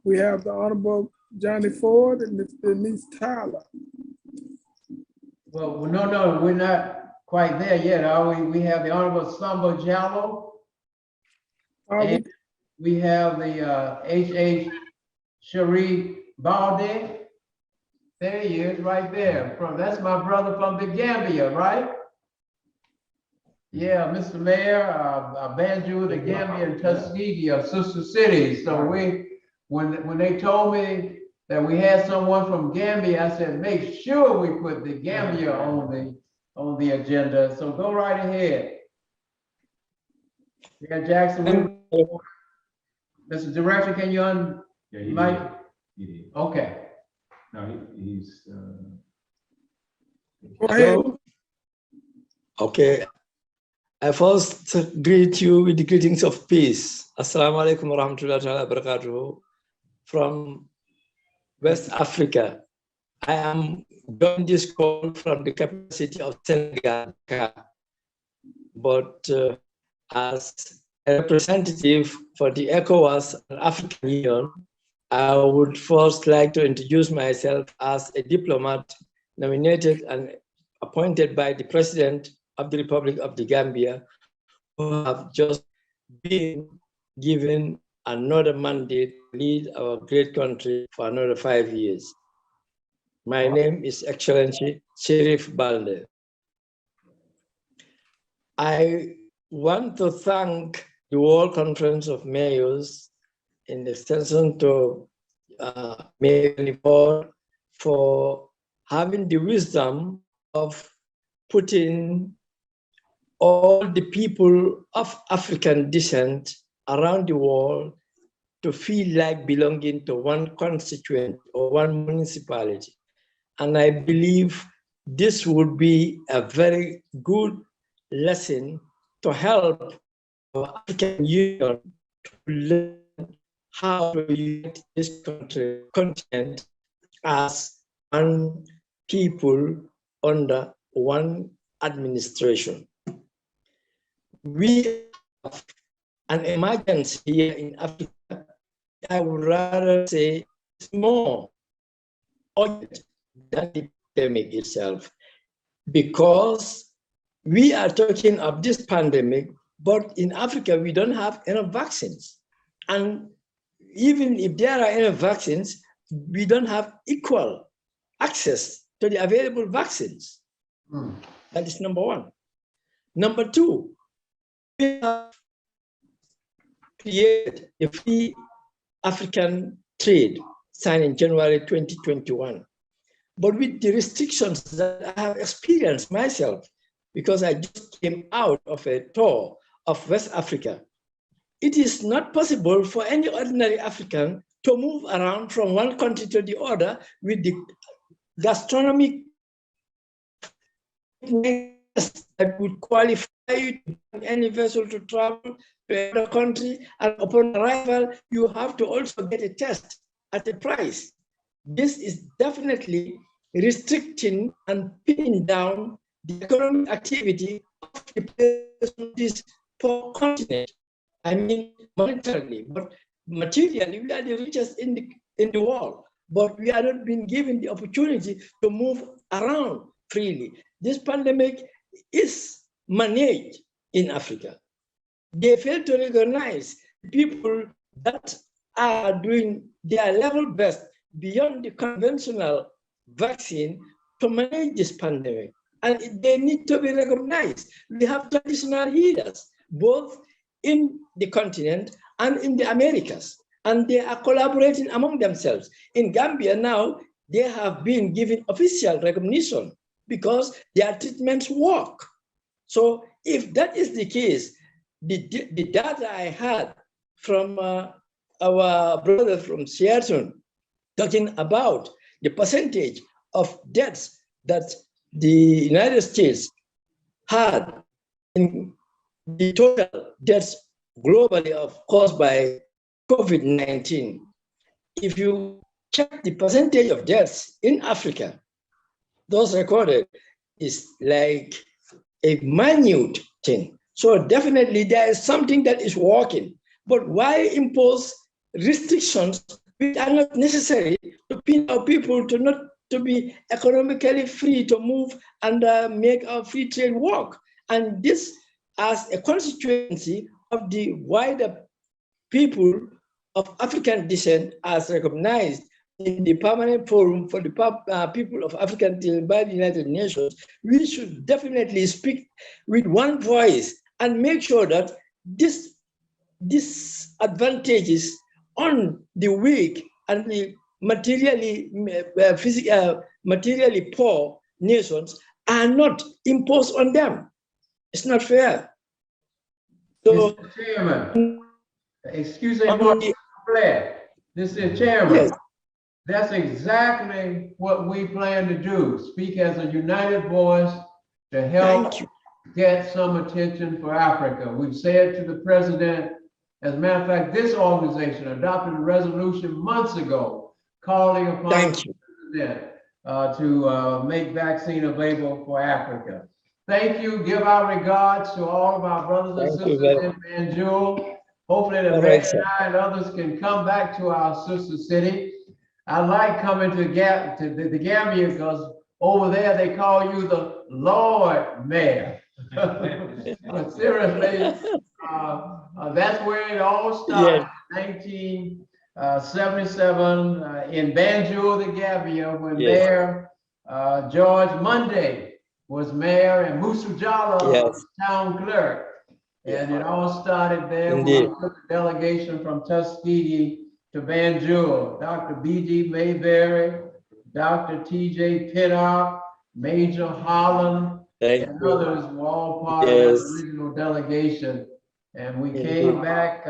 We have the Honorable Johnny Ford and Ms. Denise Tyler. Well, no, we're not quite there yet, are we? We have the Honorable Sambo Jallo. And we have the H.H. Sharif Balde. There he is, right there. That's my brother from the Gambia, right? Yeah, Mr. Mayor, Banjul, the Gambia, and Tuskegee are sister cities. So when they told me that we had someone from Gambia, I said, make sure we put the Gambia on the agenda. So go right ahead. Yeah, Jackson, Mr. Director, can you Yeah, he Mike? did. He did. Okay. No, he's. Go ahead. Okay. I first greet you with the greetings of peace. Assalamu alaikum wa rahmatullahi wa barakatuh. From West Africa. I am joining this call from the capital city of Senegal, but as a representative for the ECOWAS and African Union, I would first like to introduce myself as a diplomat nominated and appointed by the President of the Republic of the Gambia, who have just been given another mandate to lead our great country for another 5 years. My name is Excellency Sheriff Balde. I want to thank the World Conference of Mayors in extension to Mayor Nipor for having the wisdom of putting all the people of African descent around the world to feel like belonging to one constituent or one municipality. And I believe this would be a very good lesson to help our African Union to learn how to unite this continent as one people under one administration. We have an emergency here in Africa. I would rather say it's more urgent than the pandemic itself, because we are talking of this pandemic, but in Africa, we don't have enough vaccines. And even if there are enough vaccines, we don't have equal access to the available vaccines. That is number one. Number two, we have created a free African trade signed in January 2021. But with the restrictions that I have experienced myself, because I just came out of a tour of West Africa, it is not possible for any ordinary African to move around from one country to the other with the gastronomic that would qualify you to any vessel to travel to another country, and upon arrival, you have to also get a test at a price. This is definitely restricting and pinning down the economic activity of the players on this poor continent. I mean monetarily, but materially, we are the richest in the world, but we are not being given the opportunity to move around freely. This pandemic is managed in Africa. They fail to recognize people that are doing their level best beyond the conventional vaccine to manage this pandemic. And they need to be recognized. We have traditional healers, both in the continent and in the Americas, and they are collaborating among themselves. In Gambia now, they have been given official recognition because their treatments work. So if that is the case, the data I had from our brother from Seattle talking about the percentage of deaths that the United States had in the total deaths globally caused by COVID-19. If you check the percentage of deaths in Africa, those recorded is like a minute thing. So definitely there is something that is working, but why impose restrictions which are not necessary to pin our people to not to be economically free to move and make our free trade work? And this as a constituency of the wider people of African descent as recognized in the Permanent Forum for the People of African Descent by the United Nations, we should definitely speak with one voice and make sure that this disadvantages on the weak and the materially poor nations are not imposed on them. It's not fair. So, Mr. Chairman, excuse me, on the- Mr. Chairman. Yes. That's exactly what we plan to do. Speak as a united voice to help get some attention for Africa. We've said to the president, as a matter of fact, this organization adopted a resolution months ago calling upon the president to make vaccine available for Africa. Thank you. Give our regards to all of our brothers and sisters in Banjul. Hopefully the mayor and I and others can come back to our sister city. I like coming to the Gambia because over there they call you the Lord Mayor. But seriously, that's where it all started, 1977 in Banjul, the Gambia, when Mayor George Monday was mayor and Musa Jala was town clerk. And it all started there when we took a delegation from Tuskegee to Banjul. Dr. B.G. Mayberry, Dr. T.J. Pinnock, Major Holland, and others were all part of that original delegation. And we came back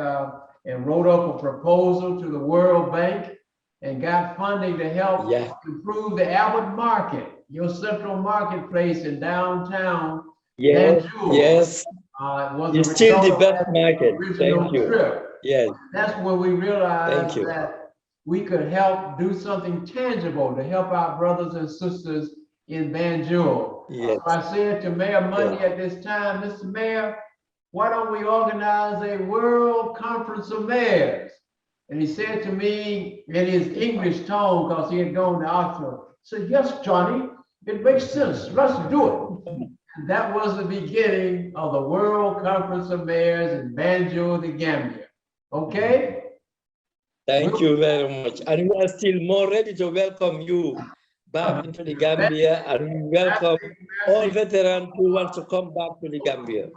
and wrote up a proposal to the World Bank and got funding to help improve the Albert Market, your central marketplace in downtown Banjul. Yes. It's still the best market. Thank you. Trip. Yes. That's when we realized that we could help do something tangible to help our brothers and sisters in Banjul. Yes. So I said to Mayor Monday at this time, Mr. Mayor, why don't we organize a world conference of mayors? And he said to me in his English tone, because he had gone to Oxford, said, yes, Johnny, it makes sense. Let's do it. And that was the beginning of the World Conference of Mayors in Banjul, the Gambia. Okay? Thank you very much. And we are still more ready to welcome you back into the Gambia, and we welcome all veterans who want to come back to the Gambia.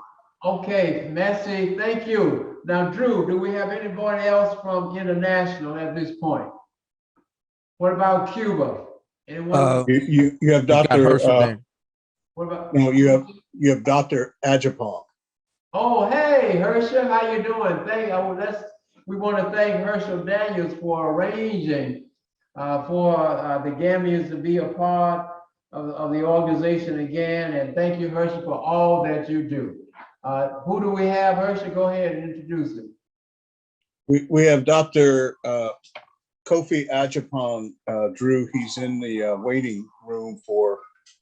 Okay, merci, thank you. Now, Drew, do we have anybody else from international at this point? What about Cuba? Anyone? You have Dr. What about? No, you have Dr. Ajapong. Oh, hey, Herschel, how you doing? We want to thank Herschel Daniels for arranging for the Gambians to be a part of the organization again. And thank you, Herschel, for all that you do. Who do we have? Herschel, go ahead and introduce him. We have Dr. Kofi Ajapong, Drew. He's in the waiting room for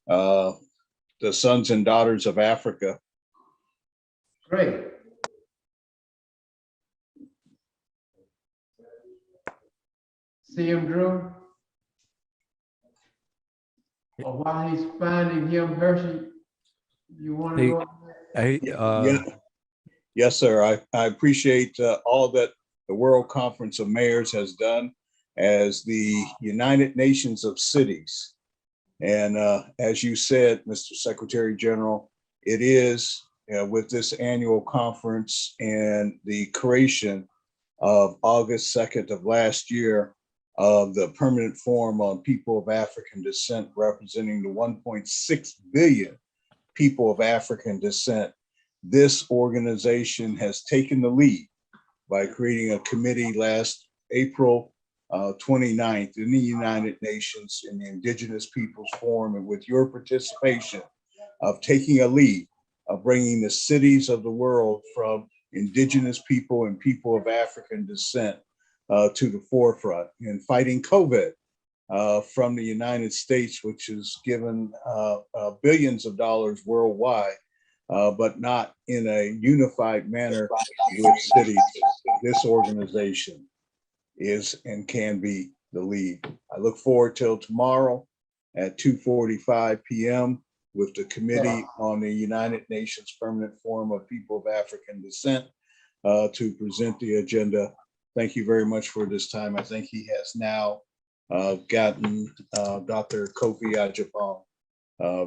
the Sons and Daughters of Africa. Great. See him, Drew? Or while he's finding him, Hershey, you want to go? Yes, sir. I appreciate all that the World Conference of Mayors has done as the United Nations of Cities. And as you said, Mr. Secretary General, it is with this annual conference and the creation of August 2nd of last year of the Permanent Forum on People of African Descent, representing the 1.6 billion people of African descent. This organization has taken the lead by creating a committee last April 29th in the United Nations in the Indigenous Peoples Forum, and with your participation of taking a lead of bringing the cities of the world from Indigenous people and people of African descent to the forefront in fighting COVID from the United States, which has given billions of dollars worldwide, but not in a unified manner with cities. This organization is and can be the lead. I look forward till tomorrow at 2:45 p.m. with the Committee on the United Nations Permanent Forum of People of African Descent to present the agenda. Thank you very much for this time. I think he has now gotten Dr. Kofi Ajapong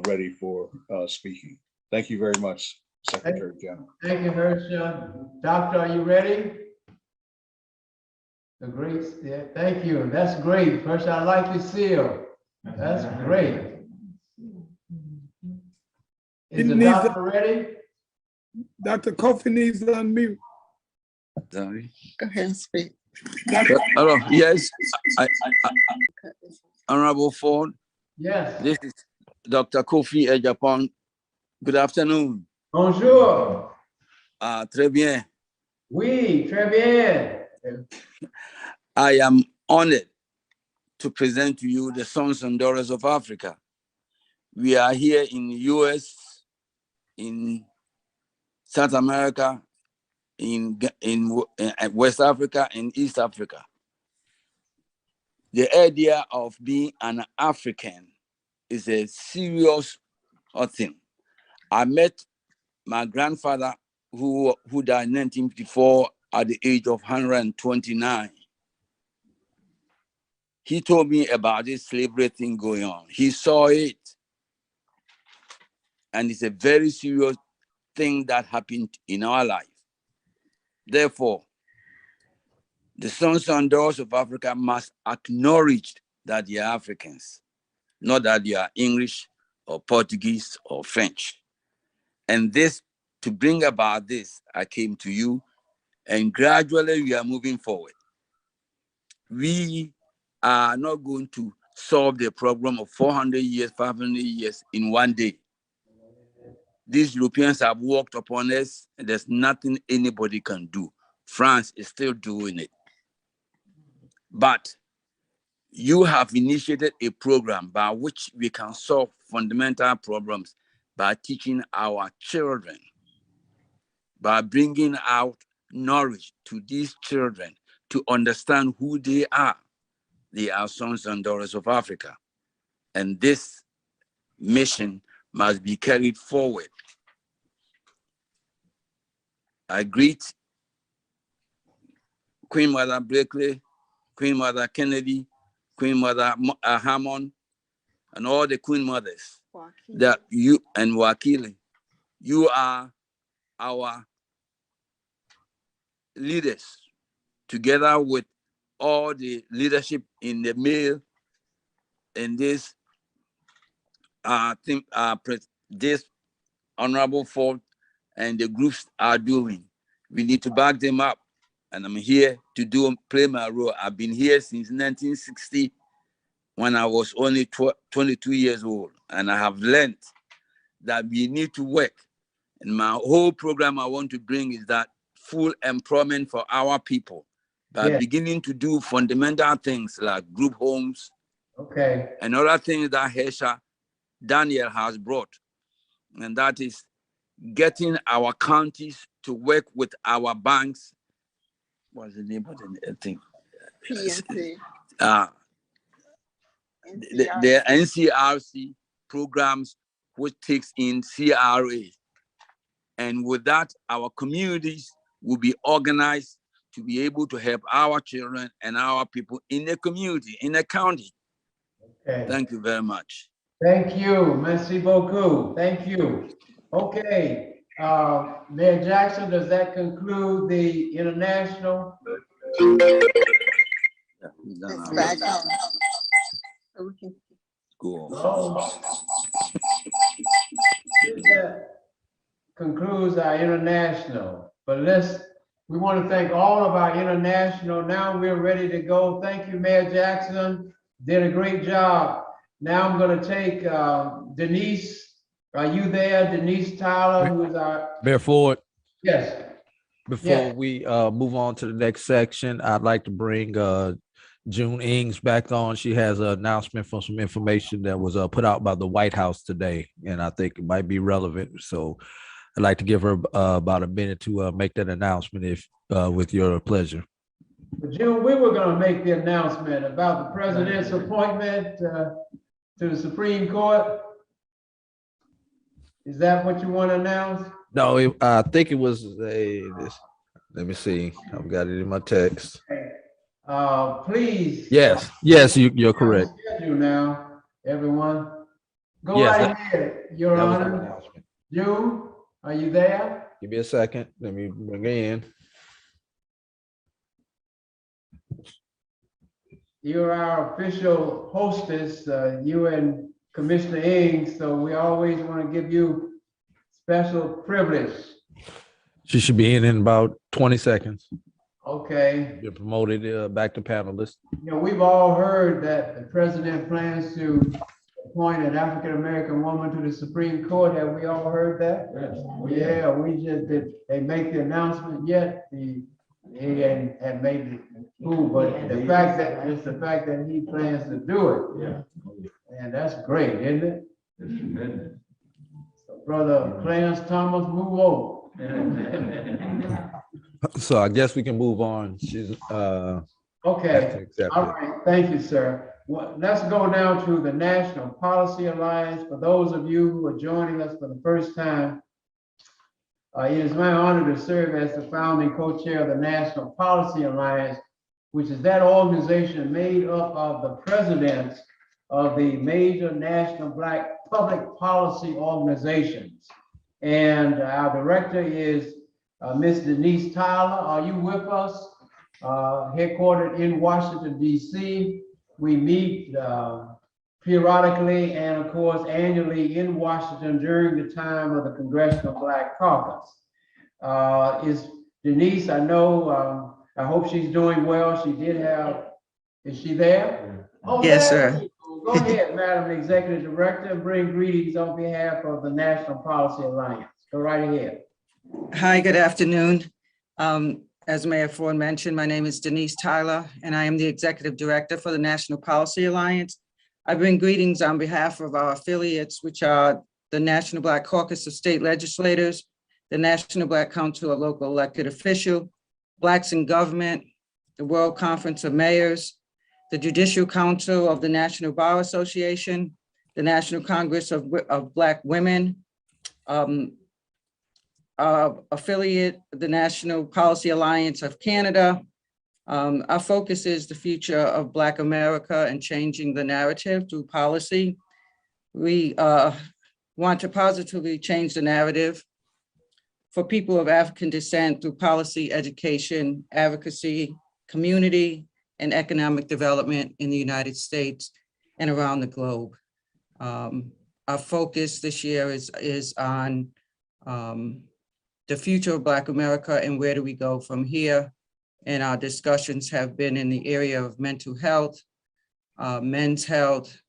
ready for speaking. Thank you very much, Secretary General. Thank you, Herschel. Doctor, are you ready? The great, yeah, thank you. That's great. First, I like your seal. That's great. Is the doctor ready? Dr. Kofi needs to unmute. Sorry. Go ahead and speak. Hello, yes, Honorable Ford, Yes. this is Dr. Kofi Ejapong. Good afternoon. Bonjour. Très bien. Oui, très bien. I am honored to present to you the sons and daughters of Africa. We are here in the US, in South America, in West Africa, and East Africa. The idea of being an African is a serious thing. I met my grandfather who died in 1954 at the age of 129. He told me about this slavery thing going on. He saw it. And it's a very serious thing that happened in our life. Therefore, the sons and daughters of Africa must acknowledge that they are Africans, not that they are English or Portuguese or French. And this, to bring about this, I came to you, and gradually we are moving forward. We are not going to solve the problem of 400 years, 500 years in one day. These Europeans have worked upon us, and there's nothing anybody can do. France is still doing it. But you have initiated a program by which we can solve fundamental problems by teaching our children, by bringing out knowledge to these children to understand who they are. They are sons and daughters of Africa. And this mission must be carried forward. I greet Queen Mother Blakely, Queen Mother Kennedy, Queen Mother Hammond, and all the Queen Mothers that you and Wakili, you are our leaders, together with all the leadership in the male and this this Honorable Ford and the groups are doing. We need to back them up. And I'm here to play my role. I've been here since 1960 when I was only 22 years old. And I have learned that we need to work. And my whole program I want to bring is that full employment for our people by beginning to do fundamental things like group homes, and other things that Hbtsa Daniel has brought. And that is getting our counties to work with our banks. What's the name of the thing? PNC. The NCRC programs, which takes in CRA. And with that, our communities will be organized to be able to help our children and our people in the community, in the county. Thank you very much. Thank you. Merci beaucoup. Thank you. Okay. Mayor Jackson, does that conclude the international? That concludes our international. But we want to thank all of our international. Now we're ready to go. Thank you, Mayor Jackson. Did a great job. Now I'm going to take Denise. Are you there, Denise Tyler, who is our Mayor Ford? Yes. Before we move on to the next section, I'd like to bring June Ings back on. She has an announcement for some information that was put out by the White House today, and I think it might be relevant. So I'd like to give her about a minute to make that announcement, if with your pleasure. June, we were going to make the announcement about the president's appointment to the Supreme Court. Is that what you want to announce? No, I think it was let me see. I've got it in my text. Please. Yes, you're correct. Schedule now, everyone. Go Yes, right ahead, Your Honor. June, are you there? Give me a second. Let me bring it in. You're our official hostess, you and Commissioner Ings, so we always want to give you special privilege. She should be in about 20 seconds. Okay. Get promoted back to panelist. You know, we've all heard that the president plans to appoint an African-American woman to the Supreme Court. Have we all heard that? Yes. Yeah, we just did. They make the announcement yet. He had made the move, but the fact that he plans to do it. Yeah. And that's great, isn't it? So Brother Clarence Thomas, move over. So I guess we can move on. She's okay. All right. Thank you, sir. Well, let's go now to the National Policy Alliance. For those of you who are joining us for the first time, it is my honor to serve as the founding co-chair of the National Policy Alliance, which is that organization made up of the presidents of the major national Black public policy organizations. And our director is Ms. Denise Tyler. Are you with us? Headquartered in Washington, D.C. We meet periodically and of course annually in Washington during the time of the Congressional Black Caucus. Is Denise, I know, I hope she's doing well. She did have, is she there? Oh, yes, sir. Go ahead, Madam Executive Director, and bring greetings on behalf of the National Policy Alliance. Go right ahead. Hi, good afternoon. As Mayor Ford mentioned, my name is Denise Tyler, and I am the Executive Director for the National Policy Alliance. I bring greetings on behalf of our affiliates, which are the National Black Caucus of State Legislators, the National Black Council of Local Elected Officials, Blacks in Government, the World Conference of Mayors, the Judicial Council of the National Bar Association, the National Congress of Black Women, affiliate, the National Policy Alliance of Canada. Our focus is the future of Black America and changing the narrative through policy. We want to positively change the narrative for people of African descent through policy, education, advocacy, community, and economic development in the United States and around the globe. Our focus this year is on the future of Black America and where do we go from here. And our discussions have been in the area of mental health, men's health,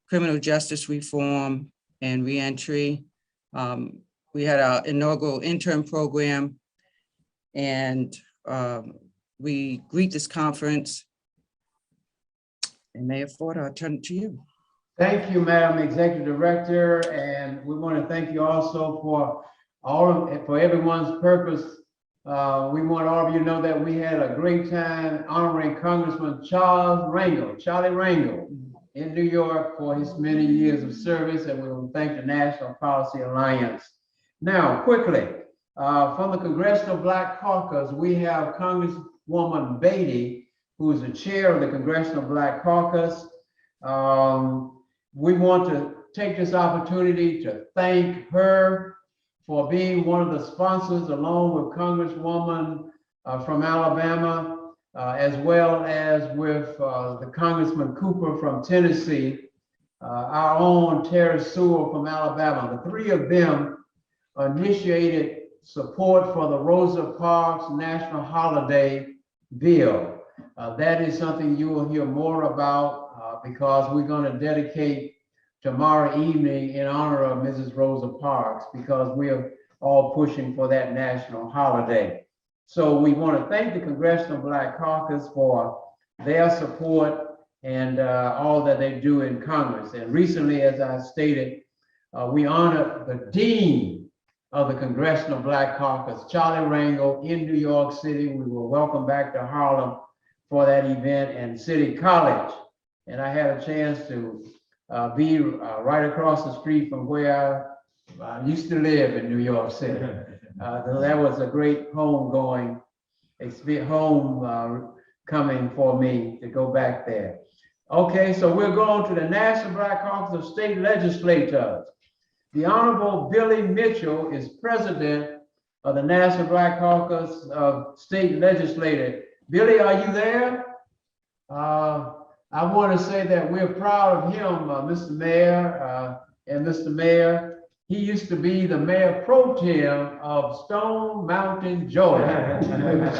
criminal justice reform, and reentry. We had our inaugural intern program, and we greet this conference. And Mayor Ford, I'll turn it to you. Thank you, Madam Executive Director, and we want to thank you also for everyone's purpose. We want all of you to know that we had a great time honoring Congressman Charlie Rangel in New York for his many years of service, and we will thank the National Policy Alliance. Now, quickly, from the Congressional Black Caucus, we have Congresswoman Beatty, who is the chair of the Congressional Black Caucus. We want to take this opportunity to thank her for being one of the sponsors, along with Congresswoman from Alabama, as well as with the Congressman Cooper from Tennessee, our own Terry Sewell from Alabama. The three of them initiated support for the Rosa Parks National Holiday Bill. That is something you will hear more about because we're going to dedicate tomorrow evening in honor of Mrs. Rosa Parks, because we are all pushing for that national holiday. So we want to thank the Congressional Black Caucus for their support and all that they do in Congress. And recently, as I stated, we honored the Dean of the Congressional Black Caucus, Charlie Rangel, in New York City. We were welcomed back to Harlem for that event, and City College. And I had a chance to be right across the street from where I used to live in New York City. That was a great homegoing coming for me to go back there. Okay, so we're going to the National Black Caucus of State Legislators. The Honorable Billy Mitchell is president of the National Black Caucus of State Legislators. Billy, are you there? I want to say that we're proud of him, Mr. Mayor and Mr. Mayor. he used to be the mayor pro tem of Stone Mountain, Georgia, with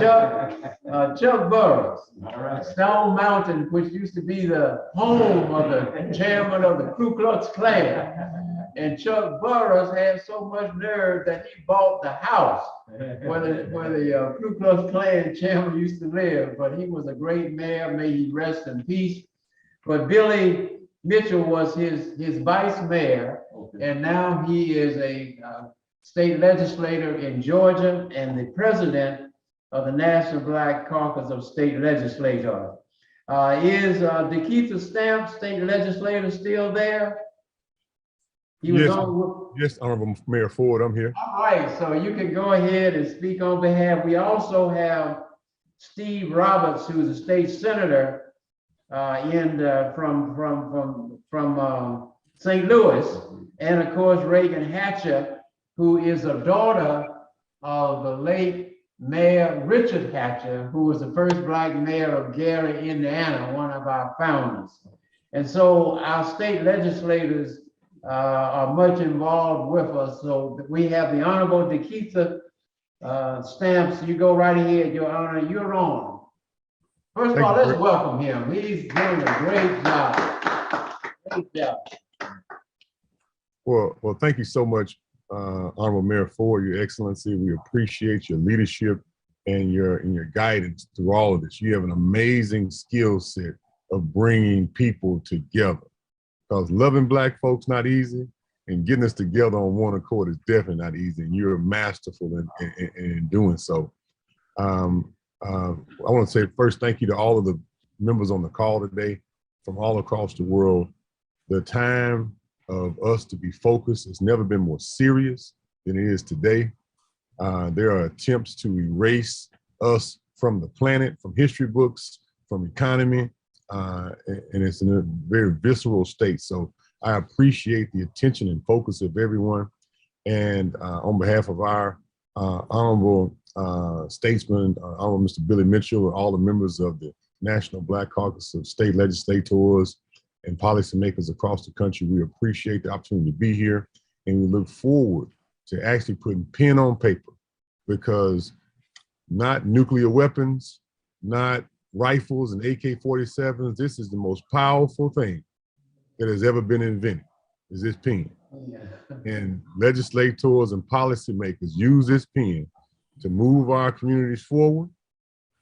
Chuck Burrows. All right. Stone Mountain, which used to be the home of the chairman of the Ku Klux Klan. And Chuck Burrows had so much nerve that he bought the house where the Ku Klux Klan chairman used to live. But he was a great mayor, may he rest in peace. But Billy Mitchell was his vice mayor, and now he is a state legislator in Georgia and the president of the National Black Caucus of State Legislators. Is Hbtsa Stamp, state legislator, still there? He was Yes, on. yes, Honorable Mayor Ford, I'm here. All right, so you can go ahead and speak on behalf. We also have Steve Roberts, who's a state senator from St. Louis, and of course Reagan Hatcher, who is a daughter of the late Mayor Richard Hatcher, who was the first Black mayor of Gary, Indiana, one of our founders. And so our state legislators are much involved with us. So we have the Honorable Hbtsa Stamps. You go right ahead, Your Honor. You're on. First of all, let's welcome him. He's doing a great job. Great job. Well, thank you so much, Honorable Mayor Ford, Your Excellency. We appreciate your leadership and your guidance through all of this. You have an amazing skill set of bringing people together. Because loving Black folks not easy, and getting us together on one accord is definitely not easy. And you're masterful in doing so. I want to say first, thank you to all of the members on the call today from all across the world. The time of us to be focused has never been more serious than it is today. There are attempts to erase us from the planet, from history books, from economy, and it's in a very visceral state. So I appreciate the attention and focus of everyone. And on behalf of our honorable statesman, Honorable Mr. Billy Mitchell, and all the members of the National Black Caucus of State Legislators and policymakers across the country, we appreciate the opportunity to be here. And we look forward to actually putting pen on paper, because not nuclear weapons, not rifles and AK-47s, this is the most powerful thing that has ever been invented, is this pen. Yeah. And legislators and policymakers use this pen to move our communities forward,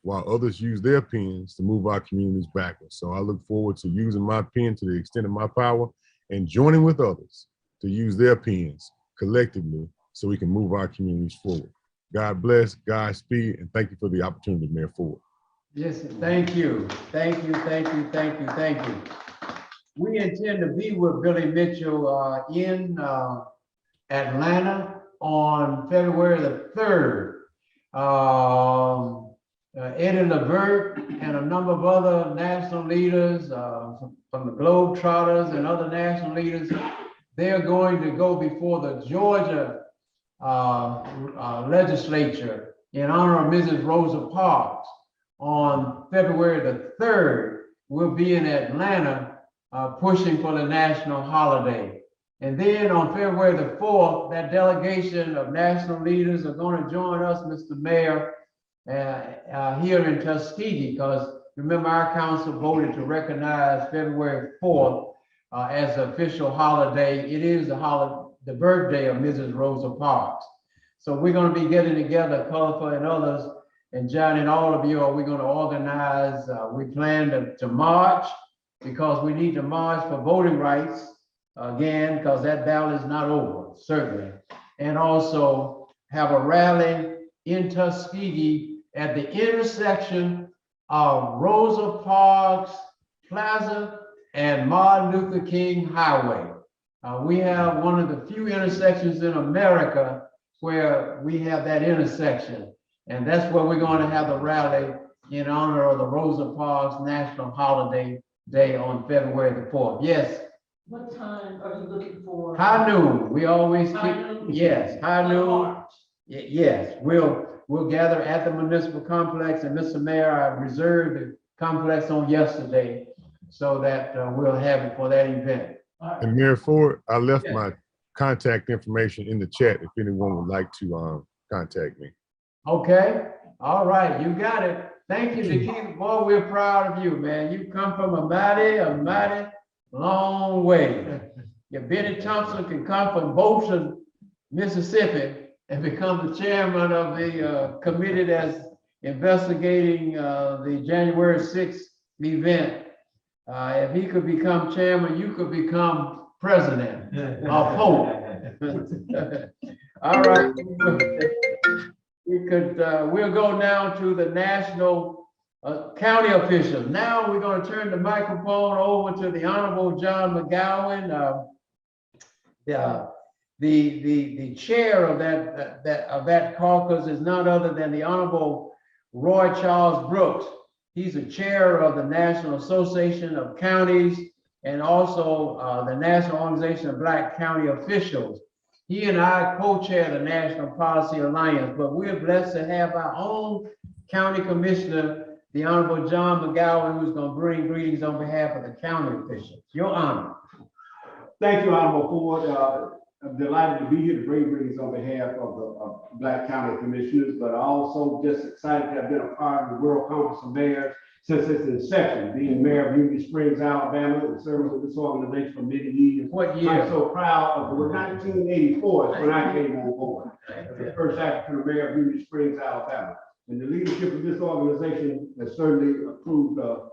while others use their pens to move our communities backwards. So I look forward to using my pen to the extent of my power and joining with others to use their pens collectively so we can move our communities forward. God bless, Godspeed, and thank you for the opportunity, Mayor Ford. Yes, thank you. Thank you, thank you, thank you, thank you. We intend to be with Billy Mitchell in Atlanta on February the 3rd. Eddie LeVert and a number of other national leaders from the Globetrotters and other national leaders, they're going to go before the Georgia legislature in honor of Mrs. Rosa Parks on February the 3rd. We'll be in Atlanta pushing for the national holiday. And then on February the 4th, that delegation of national leaders are going to join us, Mr. Mayor, here in Tuskegee, because remember our council voted to recognize February 4th as the official holiday. It is the birthday of Mrs. Rosa Parks. So we're going to be getting together, Colorful and others, and John and all of you, we're going to organize, we plan to march, because we need to march for voting rights again, because that battle is not over, certainly. And also have a rally in Tuskegee at the intersection of Rosa Parks Plaza and Martin Luther King Highway. We have one of the few intersections in America where we have that intersection. And that's where we're going to have the rally in honor of the Rosa Parks National Holiday Day on February the 4th. Yes. What time are you looking for? High noon. We always High keep, noon? yes, high noon. March. Yes, we'll gather at the municipal complex, and Mr. Mayor, I reserved the complex on yesterday so that we'll have it for that event. And Mayor Ford, I left my contact information in the chat if anyone would like to contact me. Okay, all right, you got it. Thank you, Nikita. Boy, we're proud of you, man. You come from a mighty long way. Your Benny Thompson can come from Bolton, Mississippi, and become the chairman of the committee that's investigating the January 6th event. If he could become chairman, you could become president or pope. All right. We'll go now to the national county officials. Now we're going to turn the microphone over to the Honorable John McGowan, the chair of that caucus is none other than the Honorable Roy Charles Brooks. He's the chair of the National Association of Counties and also the National Organization of Black County Officials. He and I co-chair the National Policy Alliance, but we're blessed to have our own county commissioner, the Honorable John McGowan, who's going to bring greetings on behalf of the county officials. Your honor. Thank you, Honorable Ford. I'm delighted to be here to bring greetings on behalf of the Black County Commissioners, but also just excited to have been a part of the World Conference of Mayors since its inception, being mayor of Union Springs, Alabama, and serving with this organization for many years. What year? I'm so proud of the 1984 is when I came on board as the first African mayor of Union Springs, Alabama. And the leadership of this organization has certainly proved a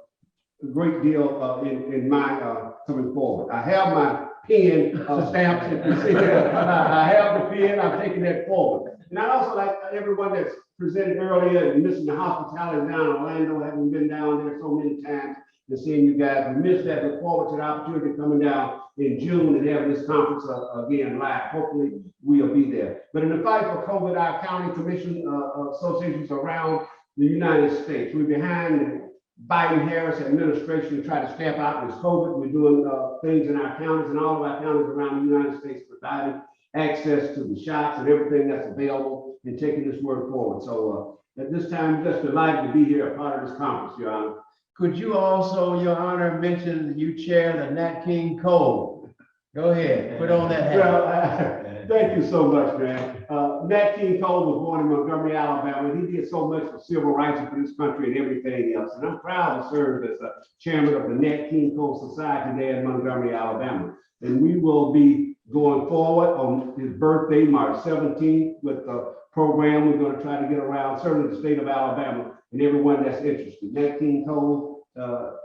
great deal in my coming forward. I have my pen stamps. If you see that, I have the pen. I'm taking that forward. And I'd also like everyone that's presented earlier and missing the hospitality down in Orlando, having been down there so many times and seeing you guys. We missed that. Look forward to the opportunity of coming down in June and having this conference again live. Hopefully we'll be there. But in the fight for COVID, our county commission associations around the United States, we're behind the Biden-Harris administration to try to stamp out this COVID. We're doing things in our counties and all of our counties around the United States, providing access to the shots and everything that's available and taking this work forward. So at this time, just delighted to be here, a part of this conference, Your Honor. Could you also, Your Honor, mention you chair the Nat King Cole? Go ahead, put on that hat. Well, thank you so much, man. Nat King Cole was born in Montgomery, Alabama, and he did so much for civil rights and for this country and everything else. And I'm proud to serve as a chairman of the Nat King Cole Society there in Montgomery, Alabama. And we will be going forward on his birthday, March 17th, with a program we're going to try to get around, certainly the state of Alabama and everyone that's interested. Nat King Cole,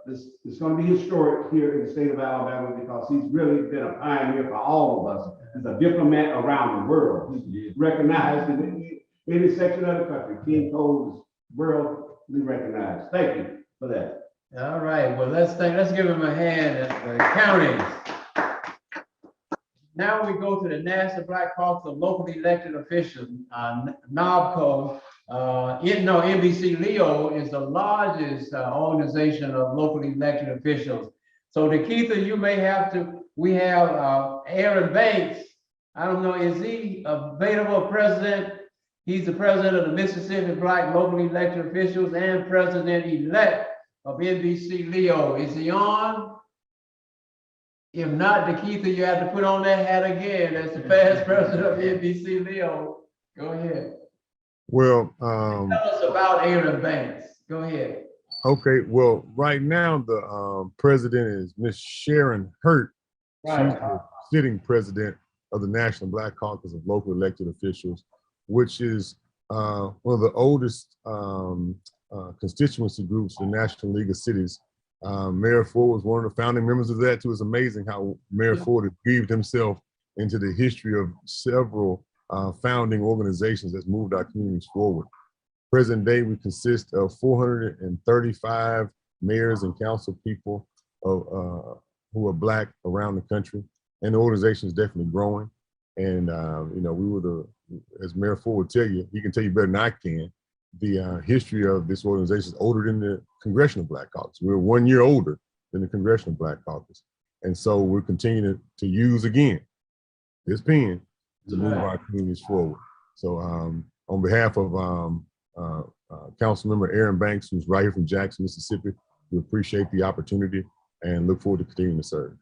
it's going to be historic here in the state of Alabama because he's really been a pioneer for all of us. He's a diplomat around the world. He's recognized in any section of the country. King Cole is worldly recognized. Thank you for that. All right, well, let's give him a hand at the counties. Now we go to the National Black Caucus of Locally Elected Officials, NOBCO. NBC Leo is the largest organization of locally elected officials. So Nikita, you may have to, we have Aaron Banks. I don't know, is he available president? He's the president of the Mississippi Black Locally Elected Officials and president-elect of NBC Leo. Is he on? If not, Nikita, you have to put on that hat again as the past president of NBC Leo. Go ahead. Well, tell us about Aaron Banks. Go ahead. Okay. Well, right now the president is Miss Sharon Hurt. Right. She's the sitting president of the National Black Caucus of Local Elected Officials, which is one of the oldest constituency groups, the National League of Cities. Mayor Ford was one of the founding members of that too. It's amazing how Mayor Ford has weaved himself into the history of several founding organizations that's moved our communities forward. Present day, we consist of 435 mayors and council people who are Black around the country, and the organization is definitely growing. And you know, we were as Mayor Ford would tell you, he can tell you better than I can, the history of this organization is older than the Congressional Black Caucus. We're 1 year older than the Congressional Black Caucus. And so we're continuing to use again this pen to move our communities forward. So on behalf of Councilmember Aaron Banks, who's right here from Jackson, Mississippi, we appreciate the opportunity and look forward to continuing to serve.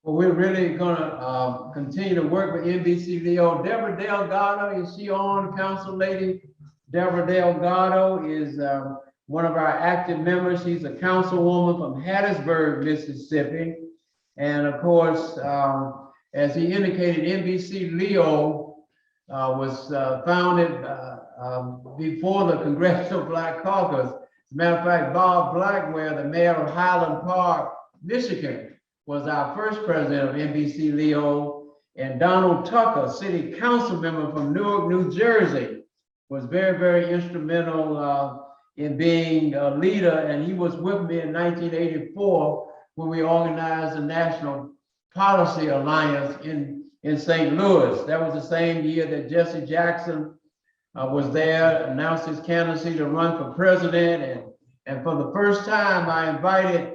Well, we're really gonna continue to work with NBC Leo. Deborah Delgado, is she on, Council Lady? Deborah Delgado is one of our active members. She's a councilwoman from Hattiesburg, Mississippi. And of course, as he indicated, NBC Leo was founded before the Congressional Black Caucus. As a matter of fact, Bob Blackwell, the mayor of Highland Park, Michigan, was our first president of NBC Leo, and Donald Tucker, city council member from Newark, New Jersey, was very, very instrumental in being a leader. And he was with me in 1984 when we organized the National Policy Alliance in St. Louis. That was the same year that Jesse Jackson was there, announced his candidacy to run for president. And for the first time, I invited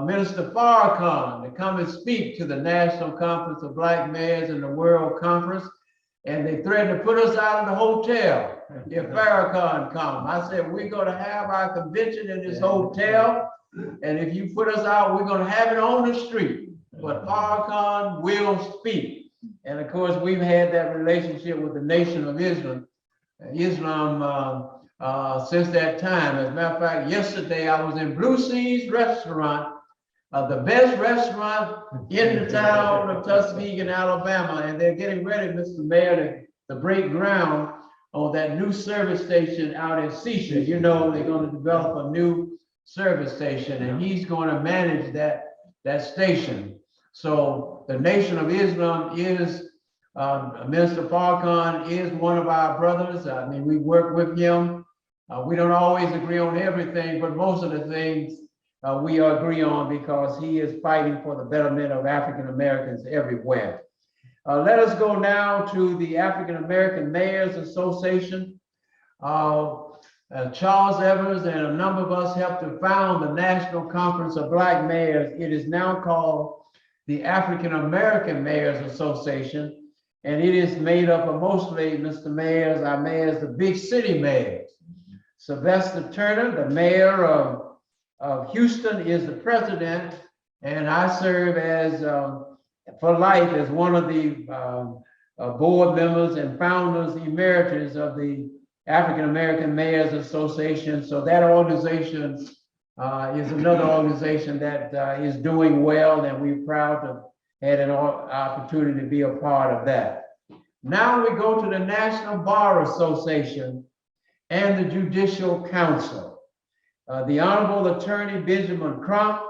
Minister Farrakhan to come and speak to the National Conference of Black Mayors and the World Conference. And they threatened to put us out of the hotel if Farrakhan come. I said, we're gonna have our convention in this hotel. And if you put us out, we're gonna have it on the street. But Farrakhan will speak. And of course, we've had that relationship with the Nation of Islam since that time. As a matter of fact, yesterday I was in Blue Seas Restaurant, the best restaurant in the town of Tuskegee, Alabama, and they're getting ready, Mr. Mayor, to break ground on that new service station out in Seisha. You know, they're going to develop a new service station, and he's going to manage that station. So the Nation of Islam is, Minister Farrakhan is one of our brothers. I mean, we work with him. We don't always agree on everything, but most of the things we agree on because he is fighting for the betterment of African Americans everywhere. Let us go now to the African American Mayors Association. Charles Evans and a number of us helped to found the National Conference of Black Mayors. It is now called the African American Mayors Association, and it is made up of mostly, Mr. Mayors, our mayors, the big city mayors. Sylvester Turner, the mayor of Houston, is the president, and I serve as for life as one of the board members and founders emeritus of the African American Mayors Association. So that organization is another organization that is doing well, and we're proud to have an opportunity to be a part of that. Now we go to the National Bar Association and the Judicial Council. The Honorable Attorney Benjamin Crump,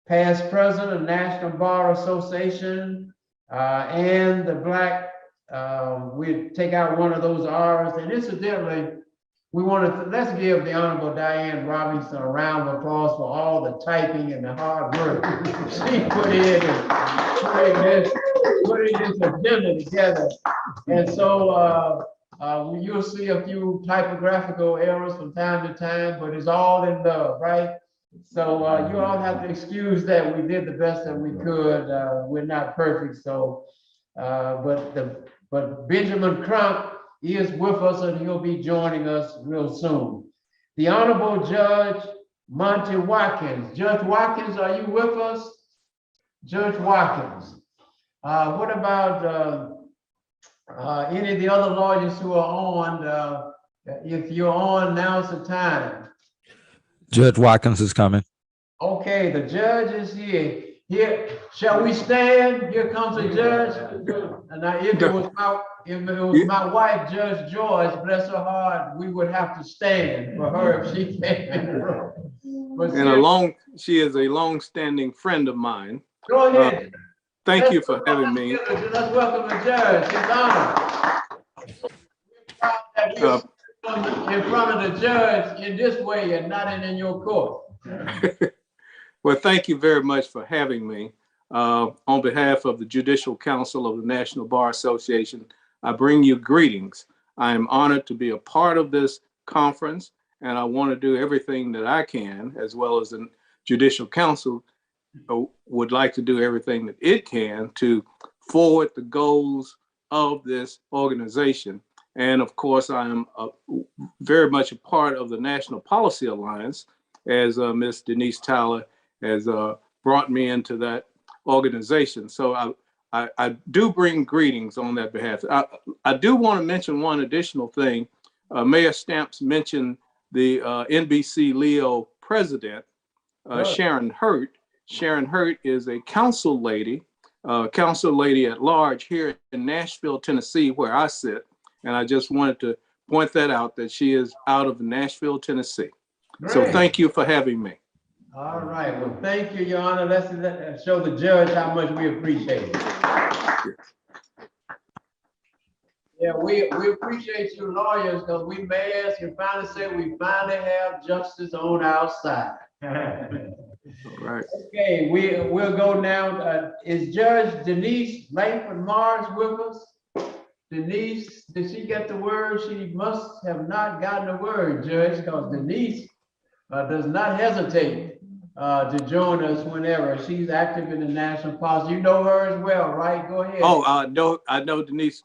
past president of the National Bar Association, and the Black, we take out one of those R's. And incidentally, we want to, let's give the Honorable Diane Robinson a round of applause for all the typing and the hard work she put in and putting this agenda together. And so you'll see a few typographical errors from time to time, but it's all in love, right? So you all have to excuse that. We did the best that we could. We're not perfect, so but Benjamin Crump is with us, and he'll be joining us real soon. The Honorable Judge Monty Watkins. Judge Watkins, are you with us? Judge Watkins. What about any of the other lawyers who are on? If you're on, now's the time. Judge Watkins is coming. Okay, the judge is here. Here, shall we stand? Here comes the judge. And now, if it was my wife, Judge Joyce, bless her heart, we would have to stand for her if she came in the room. But And she is a long-standing friend of mine. Go ahead. Thank you for having me. Let's welcome the judge. His honor. In front of the judge in this way and not in your court. Well, thank you very much for having me. On behalf of the Judicial Council of the National Bar Association, I bring you greetings. I am honored to be a part of this conference, and I want to do everything that I can, as well as the Judicial Council would like to do everything that it can to forward the goals of this organization. And of course, I am very much a part of the National Policy Alliance, as Ms. Denise Tyler has brought me into that organization. So I do bring greetings on that behalf. I do want to mention one additional thing. Mayor Stamps mentioned the NBC Leo president, Sharon Hurt. Sharon Hurt is a council lady at large here in Nashville, Tennessee, where I sit. And I just wanted to point that out, that she is out of Nashville, Tennessee. Great. So thank you for having me. All right, well, thank you, Your Honor. Let's show the judge how much we appreciate it. Yeah, we appreciate you lawyers, because we mayors can finally say we finally have justice on our side. All right. Okay, we'll go now. Is Judge Denise Langford Mars with us? Denise, did she get the word? She must have not gotten the word, Judge, because Denise does not hesitate to join us whenever. She's active in the national policy. You know her as well, right? Go ahead. Oh, I know Denise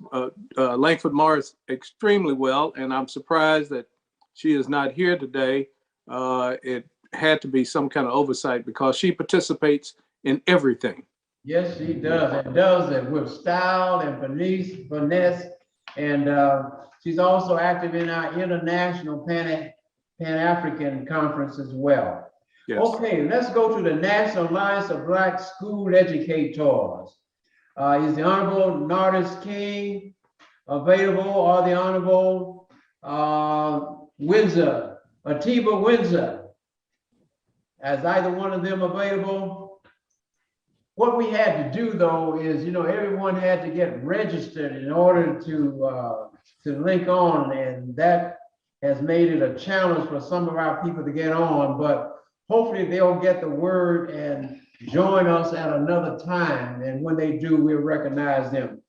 Langford Morris extremely well, and I'm surprised that she is not here today. It had to be some kind of oversight, because she participates in everything. Yes, she does, and does it with style and finesse, and she's also active in our international Pan-African conference as well. Yes. Okay, let's go to the National Alliance of Black School Educators. Is the Honorable Nardis King available, or the Honorable Windsor, Atiba Windsor? Is either one of them available? What we had to do, though, is, everyone had to get registered in order to link on, and that has made it a challenge for some of our people to get on, but hopefully they'll get the word and join us at another time, and when they do, we'll recognize them.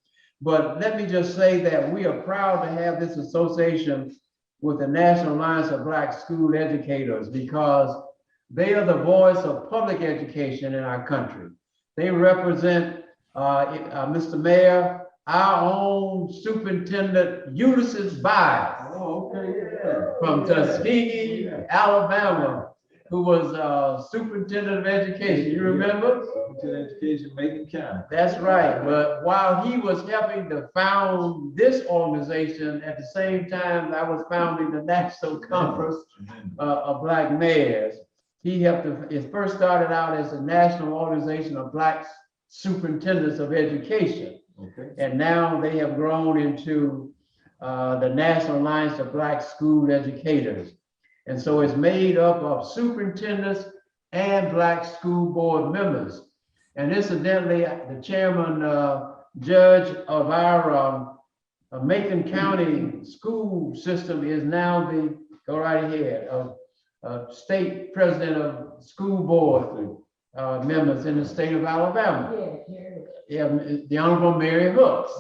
But let me just say that we are proud to have this association with the National Alliance of Black School Educators, because they are the voice of public education in our country. They represent, Mr. Mayor, our own Superintendent Ulysses Biles, from Tuskegee, Alabama, who was Superintendent of Education. You remember? Superintendent of Education, Macon County. That's right. But while he was helping to found this organization, at the same time I was founding the National Conference of Black Mayors. He helped it first started out as a national organization of Black superintendents of education. Okay. And now they have grown into the National Alliance of Black School Educators. And so it's made up of superintendents and Black school board members. And incidentally, the chairman judge of our Macon County school system is now go right ahead, state president of school board members in the state of Alabama. Yeah, the Honorable Mary Hooks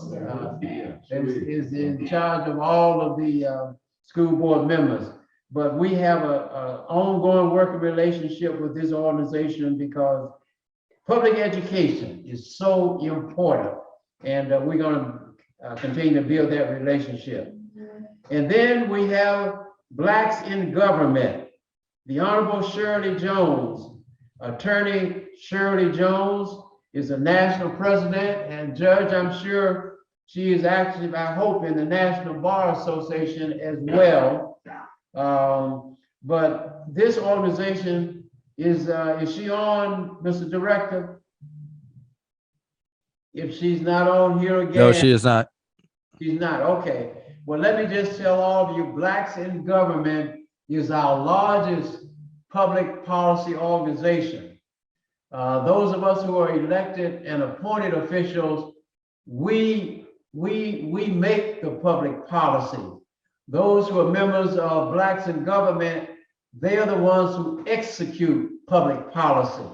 is in charge of all of the school board members. But we have an ongoing working relationship with this organization, because public education is so important, and we're going to continue to build that relationship. And then we have Blacks in Government. The Honorable Shirley Jones, Attorney Shirley Jones, is a national president and judge. I'm sure she is active, I hope, in the National Bar Association as well. But this organization is she on, Mr. Director? If she's not on here again. No, she is not. She's not, okay. Well, let me just tell all of you, Blacks in Government is our largest public policy organization. Those of us who are elected and appointed officials, we make the public policy. Those who are members of Blacks in Government, they are the ones who execute public policy.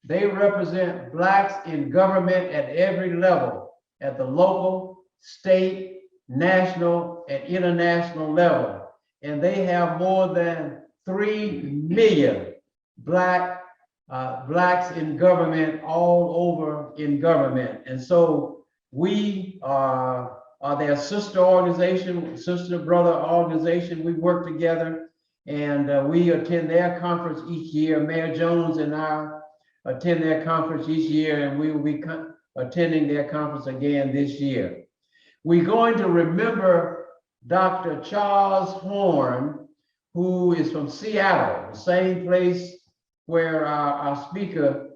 They represent Blacks in government at every level, at the local, state, national, and international level. And they have more than 3 million Blacks in government, all over in government. And so we are their sister organization, sister brother organization. We work together, and we attend their conference each year. Mayor Jones and our attend their conference each year, and we will be attending their conference again this year. We're going to remember Dr. Charles Horn, who is from Seattle, the same place where our speaker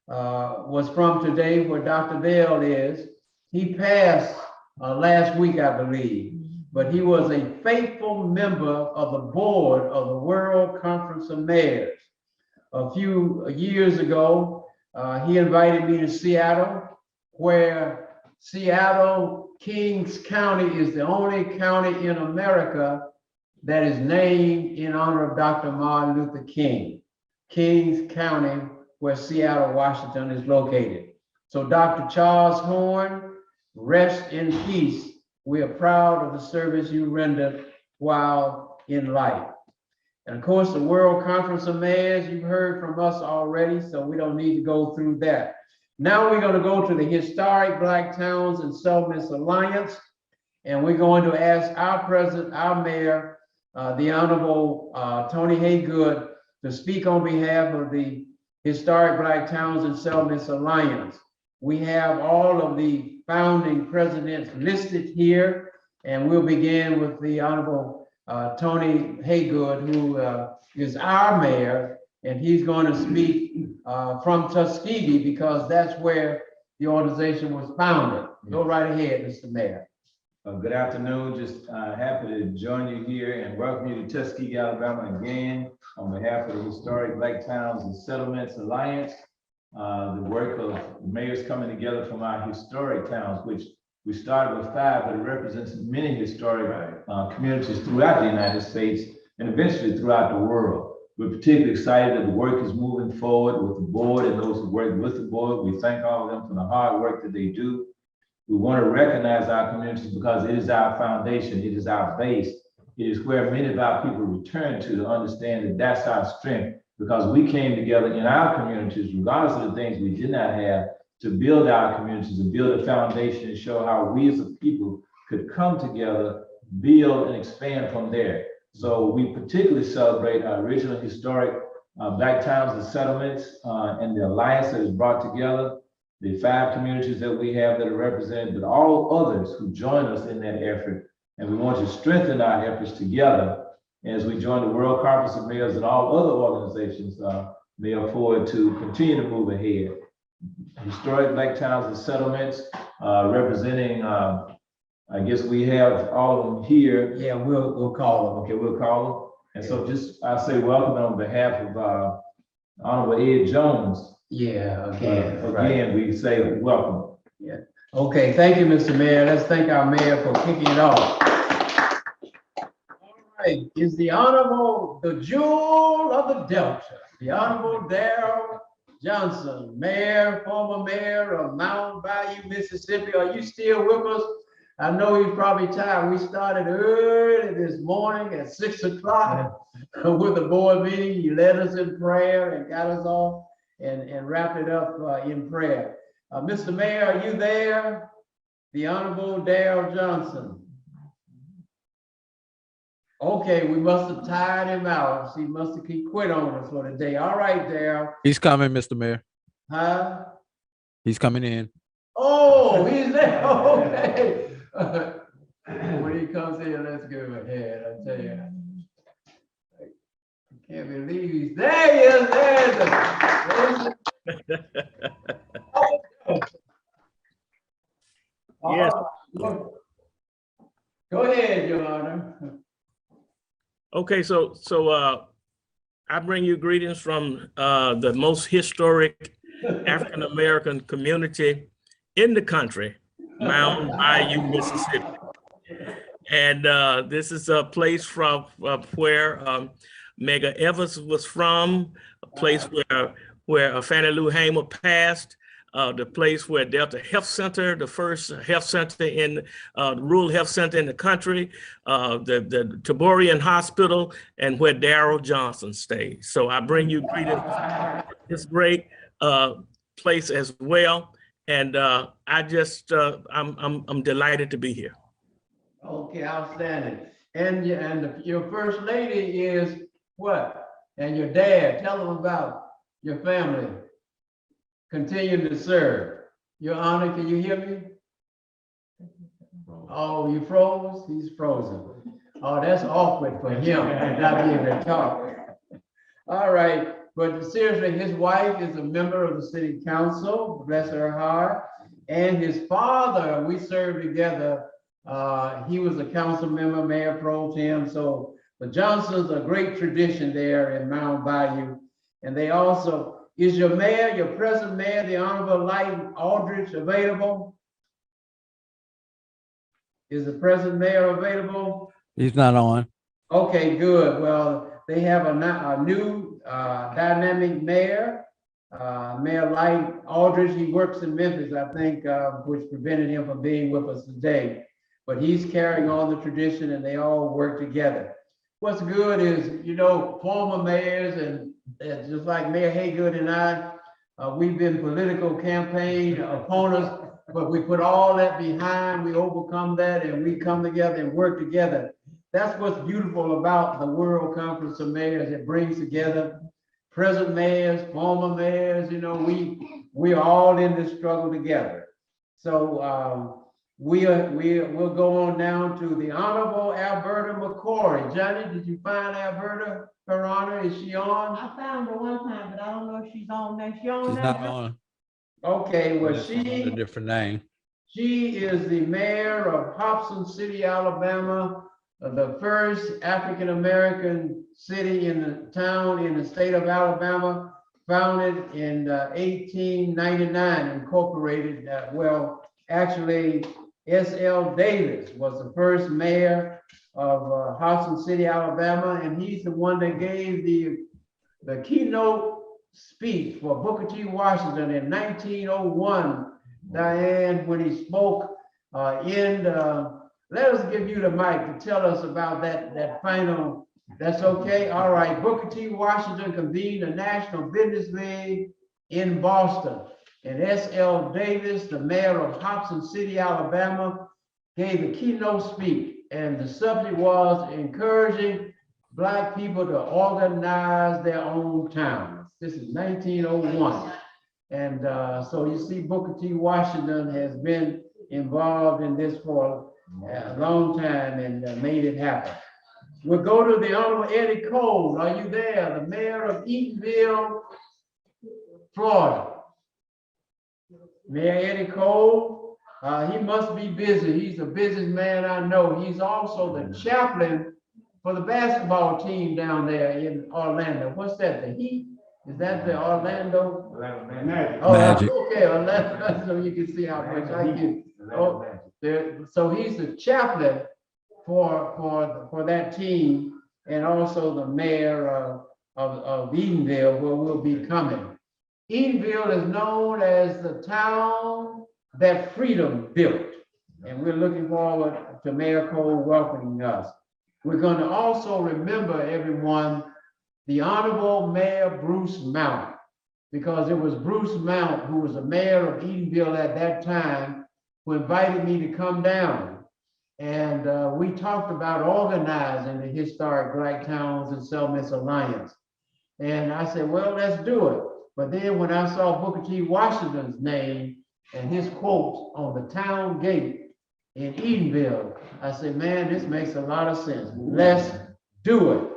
was from today, where Dr. Bell is. He passed last week, I believe, but he was a faithful member of the board of the World Conference of Mayors. A few years ago, he invited me to Seattle, where Seattle Kings County is the only county in America that is named in honor of Dr. Martin Luther King. Kings County, where Seattle, Washington is located. So Dr. Charles Horn, rest in peace. We are proud of the service you rendered while in life. And of course, the World Conference of Mayors, you've heard from us already, so we don't need to go through that. Now we're going to go to the Historic Black Towns and Settlements Alliance, and we're going to ask our president, our mayor, the Honorable Tony Haygood, to speak on behalf of the Historic Black Towns and Settlements Alliance. We have all of the founding presidents listed here, and we'll begin with the Honorable Tony Haygood, who is our mayor, and he's going to speak from Tuskegee because that's where the organization was founded. Go right ahead, Mr. Mayor. Good afternoon. Just happy to join you here and welcome you to Tuskegee, Alabama again on behalf of the Historic Black Towns and Settlements Alliance. The work of mayors coming together from our historic towns, which we started with 5, but it represents many historic communities throughout the United States and eventually throughout the world. We're particularly excited that the work is moving forward with the board and those who work with the board. We thank all of them for the hard work that they do. We want to recognize our communities because it is our foundation, it is our base. It is where many of our people return to understand that that's our strength, because we came together in our communities, regardless of the things we did not have, to build our communities and build a foundation and show how we as a people could come together, build and expand from there. So we particularly celebrate our original historic Black Towns and Settlements and the alliance that is brought together, the 5 communities that we have that are represented, but all others who join us in that effort. And we want to strengthen our efforts together as we join the World Conference of Mayors and all other organizations may afford to continue to move ahead. Historic Black Towns and Settlements representing, I guess we have all of them here. Yeah, we'll call them. Okay, we'll call them. And so just, I say welcome on behalf of Honorable Ed Jones. Yeah, again. Again, we say welcome. Yeah. Okay, thank you, Mr. Mayor. Let's thank our mayor for kicking it off. All right, is the Honorable, the jewel of the Delta, the Honorable Darrell Johnson, mayor, former mayor of Mountain Bayou, Mississippi. Are you still with us? I know he's probably tired. We started early this morning at 6 o'clock with the board meeting. You led us in prayer and got us off and wrapped it up in prayer. Mr. Mayor, are you there? The Honorable Darrell Johnson. Okay, we must have tired him out. He must have quit on us for the day. All right, Darrell. He's coming, Mr. Mayor. Huh? He's coming in. Oh, he's there. Okay. When he comes in, let's go ahead. I tell you, I can't believe he's there. He is there. Yes. Go ahead, Your Honor. Okay, so I bring you greetings from the most historic African American community in the country, Mountain Bayou, Mississippi. And this is a place from where Medgar Evers was from, a place where Fannie Lou Hamer passed, the place where Delta Health Center, the first health center in the rural health center in the country, the Taborian Hospital, and where Darrell Johnson stayed. So I bring you greetings to this great place as well. And I just, I'm delighted to be here. Okay, outstanding. And your first lady is what? And your dad, tell them about your family. continue to serve. Your Honor, can you hear me? Oh, you froze? He's frozen. Oh, that's awkward for him, not being able to talk. All right, but seriously, his wife is a member of the city council, bless her heart. And his father, we served together. He was a council member, Mayor Pro Tem. So the Johnsons, a great tradition there in Mount Bayou. And they also, is your mayor, your present mayor, the Honorable Light Aldrich, available? Is the present mayor available? He's not on. Okay, good. Well, they have a new dynamic mayor, Mayor Light Aldridge. He works in Memphis, I think, which prevented him from being with us today. But he's carrying on the tradition and they all work together. What's good is, you know, former mayors and just like Mayor Haygood and I, we've been political campaign opponents, but we put all that behind, we overcome that, and we come together and work together. That's what's beautiful about the World Conference of Mayors. It brings together present mayors, former mayors, you know, we are all in this struggle together. So we'll go on down to the Honorable Alberta McCory. Johnny, did you find Alberta, Her Honor? Is she on? I found her one time, but I don't know if she's on now. She on She's now? not on. Okay, well, She's under a different name. she is the mayor of Hobson City, Alabama, the first African-American city in the town in the state of Alabama, founded in 1899, incorporated, well, actually, S.L. Davis was the first mayor of Hobson City, Alabama, and he's the one that gave the keynote speech for Booker T. Washington in 1901, Diane, when he spoke let us give you the mic to tell us about that final, that's okay? All right, Booker T. Washington convened the National Business League in Boston. And S.L. Davis, the mayor of Hobson City, Alabama, gave a keynote speech. And the subject was encouraging Black people to organize their own towns. This is 1901. And so you see Booker T. Washington has been involved in this for a long time and made it happen. We'll go to the Honorable Eddie Cole. Are you there? The mayor of Eatonville, Florida. Mayor Eddie Cole, he must be busy. He's a businessman, I know. He's also the chaplain for the basketball team down there in Orlando. What's that, the Heat? Is that the Orlando? Magic. Oh, Magic. okay, Orlando, so you can see how much I get. Oh, so he's the chaplain for that team and also the mayor of Eatonville, where we'll be coming. Eatonville is known as the town that freedom built. And we're looking forward to Mayor Cole welcoming us. We're going to also remember, everyone, the Honorable Mayor Bruce Mount, because it was Bruce Mount, who was the mayor of Eatonville at that time, who invited me to come down. And we talked about organizing the Historic Black Towns and Settlements Alliance. And I said, well, let's do it. But then when I saw Booker T. Washington's name and his quotes on the town gate in Eatonville, I said, man, this makes a lot of sense. Let's do it.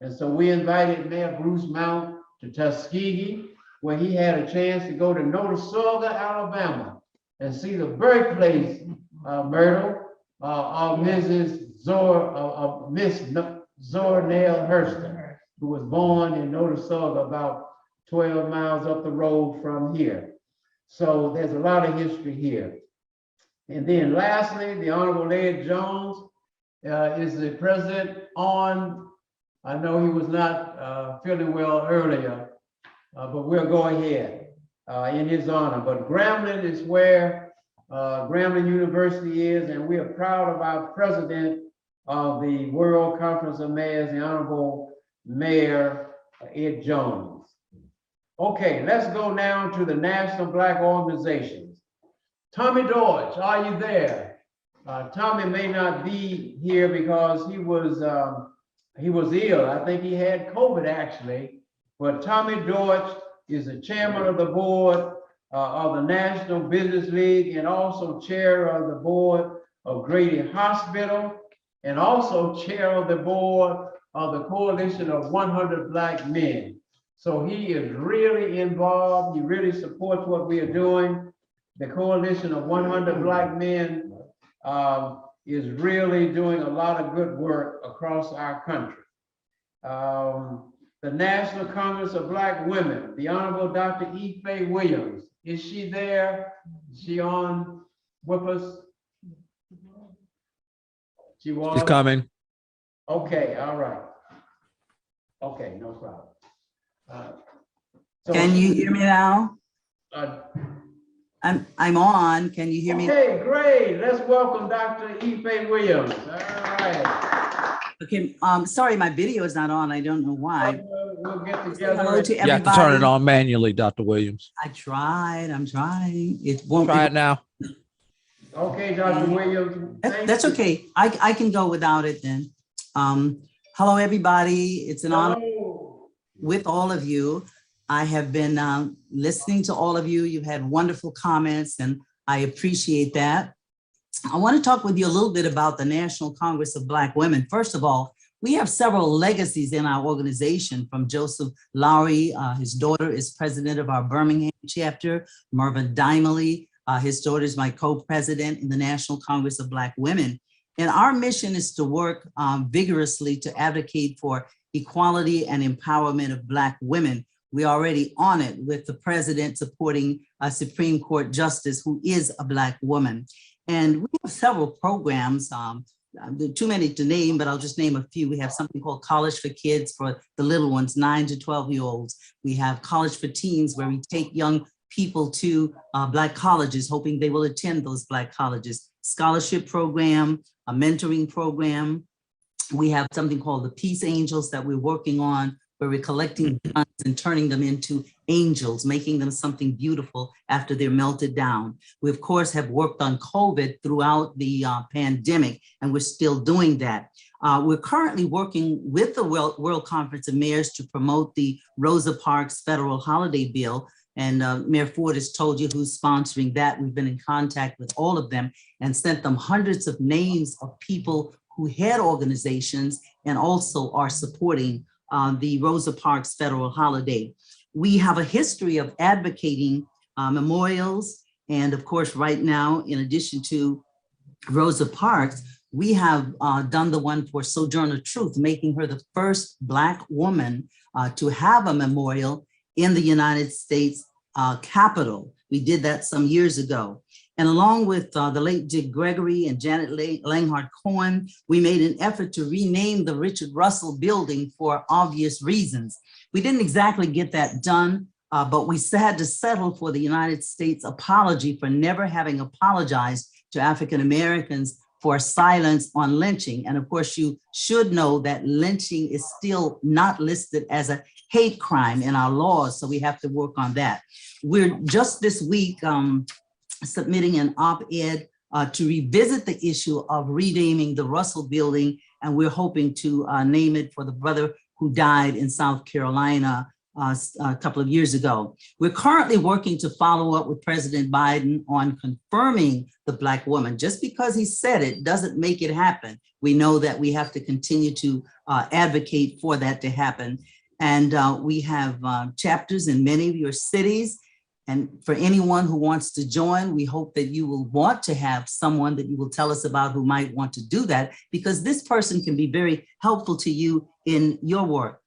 And so we invited Mayor Bruce Mount to Tuskegee, where he had a chance to go to Notasulga, Alabama, and see the birthplace, Myrtle, of Mrs. Zora, Miss Zora Nail Hurston, who was born in Notasulga about 12 miles up the road from here. So there's a lot of history here. And then lastly, the Honorable Ed Jones is the president on, I know he was not feeling well earlier, but we'll go ahead in his honor. But Grambling is where Grambling University is, and we are proud of our president of the World Conference of Mayors, the Honorable Mayor Ed Jones. Okay, let's go now to the National Black Organizations. Tommy Deutsch, are you there? Tommy may not be here because he was ill. I think he had COVID actually, but Tommy Deutsch is the chairman of the board of the National Business League and also chair of the board of Grady Hospital and also chair of the board of the Coalition of 100 Black Men. So he is really involved. He really supports what we are doing. The Coalition of 100 Black Men is really doing a lot of good work across our country. The National Congress of Black Women, the Honorable Dr. Ife Williams. Is she there? Is she on with us? She was? She's coming. Okay, all right. Okay, no problem. Can you hear me now? Uh, I'm on. Can you hear me? Okay, great. Let's welcome Dr. Ife Williams. All right. Okay, sorry, my video is not on. I don't know why. We'll get together. Hello to You have to everybody. turn it on manually, Dr. Williams. I tried. I'm trying. It won't. Try it now. Okay, Dr. Williams. That's okay. I can go without it then. Hello, everybody. It's an honor with all of you. I have been listening to all of you. You've had wonderful comments, and I appreciate that. I want to talk with you a little bit about the National Congress of Black Women. First of all, we have several legacies in our organization, from Joseph Lowry. His daughter is president of our Birmingham chapter. Mervyn Dimely, his daughter is my co-president in the National Congress of Black Women. And our mission is to work vigorously to advocate for equality and empowerment of Black women. We're already on it with the president supporting a Supreme Court justice who is a Black woman. And we have several programs, too many to name, but I'll just name a few. We have something called College for Kids for the little ones, 9 to 12-year-olds. We have College for Teens, where we take young people to Black colleges, hoping they will attend those Black colleges. Scholarship program, a mentoring program. We have something called the Peace Angels that we're working on, where we're collecting guns and turning them into angels, making them something beautiful after they're melted down. We, of course, have worked on COVID throughout the pandemic, and we're still doing that. We're currently working with the World Conference of Mayors to promote the Rosa Parks federal holiday bill. And Mayor Ford has told you who's sponsoring that. We've been in contact with all of them and sent them hundreds of names of people who head organizations and also are supporting the Rosa Parks federal holiday. We have a history of advocating memorials. And of course, right now, in addition to Rosa Parks, we have done the one for Sojourner Truth, making her the first Black woman to have a memorial in the United States Capitol. We did that some years ago. And along with the late Dick Gregory and Janet Langhart Cohen, we made an effort to rename the Richard Russell Building for obvious reasons. We didn't exactly get that done, but we had to settle for the United States apology for never having apologized to African Americans for silence on lynching. And of course, you should know that lynching is still not listed as a hate crime in our laws, so we have to work on that. We're just this week submitting an op-ed to revisit the issue of renaming the Russell Building, and we're hoping to name it for the brother who died in South Carolina a couple of years ago. We're currently working to follow up with President Biden on confirming the Black woman. Just because he said it doesn't make it happen. We know that we have to continue to advocate for that to happen. And we have chapters in many of your cities. And for anyone who wants to join, we hope that you will want to have someone that you will tell us about who might want to do that, because this person can be very helpful to you in your work.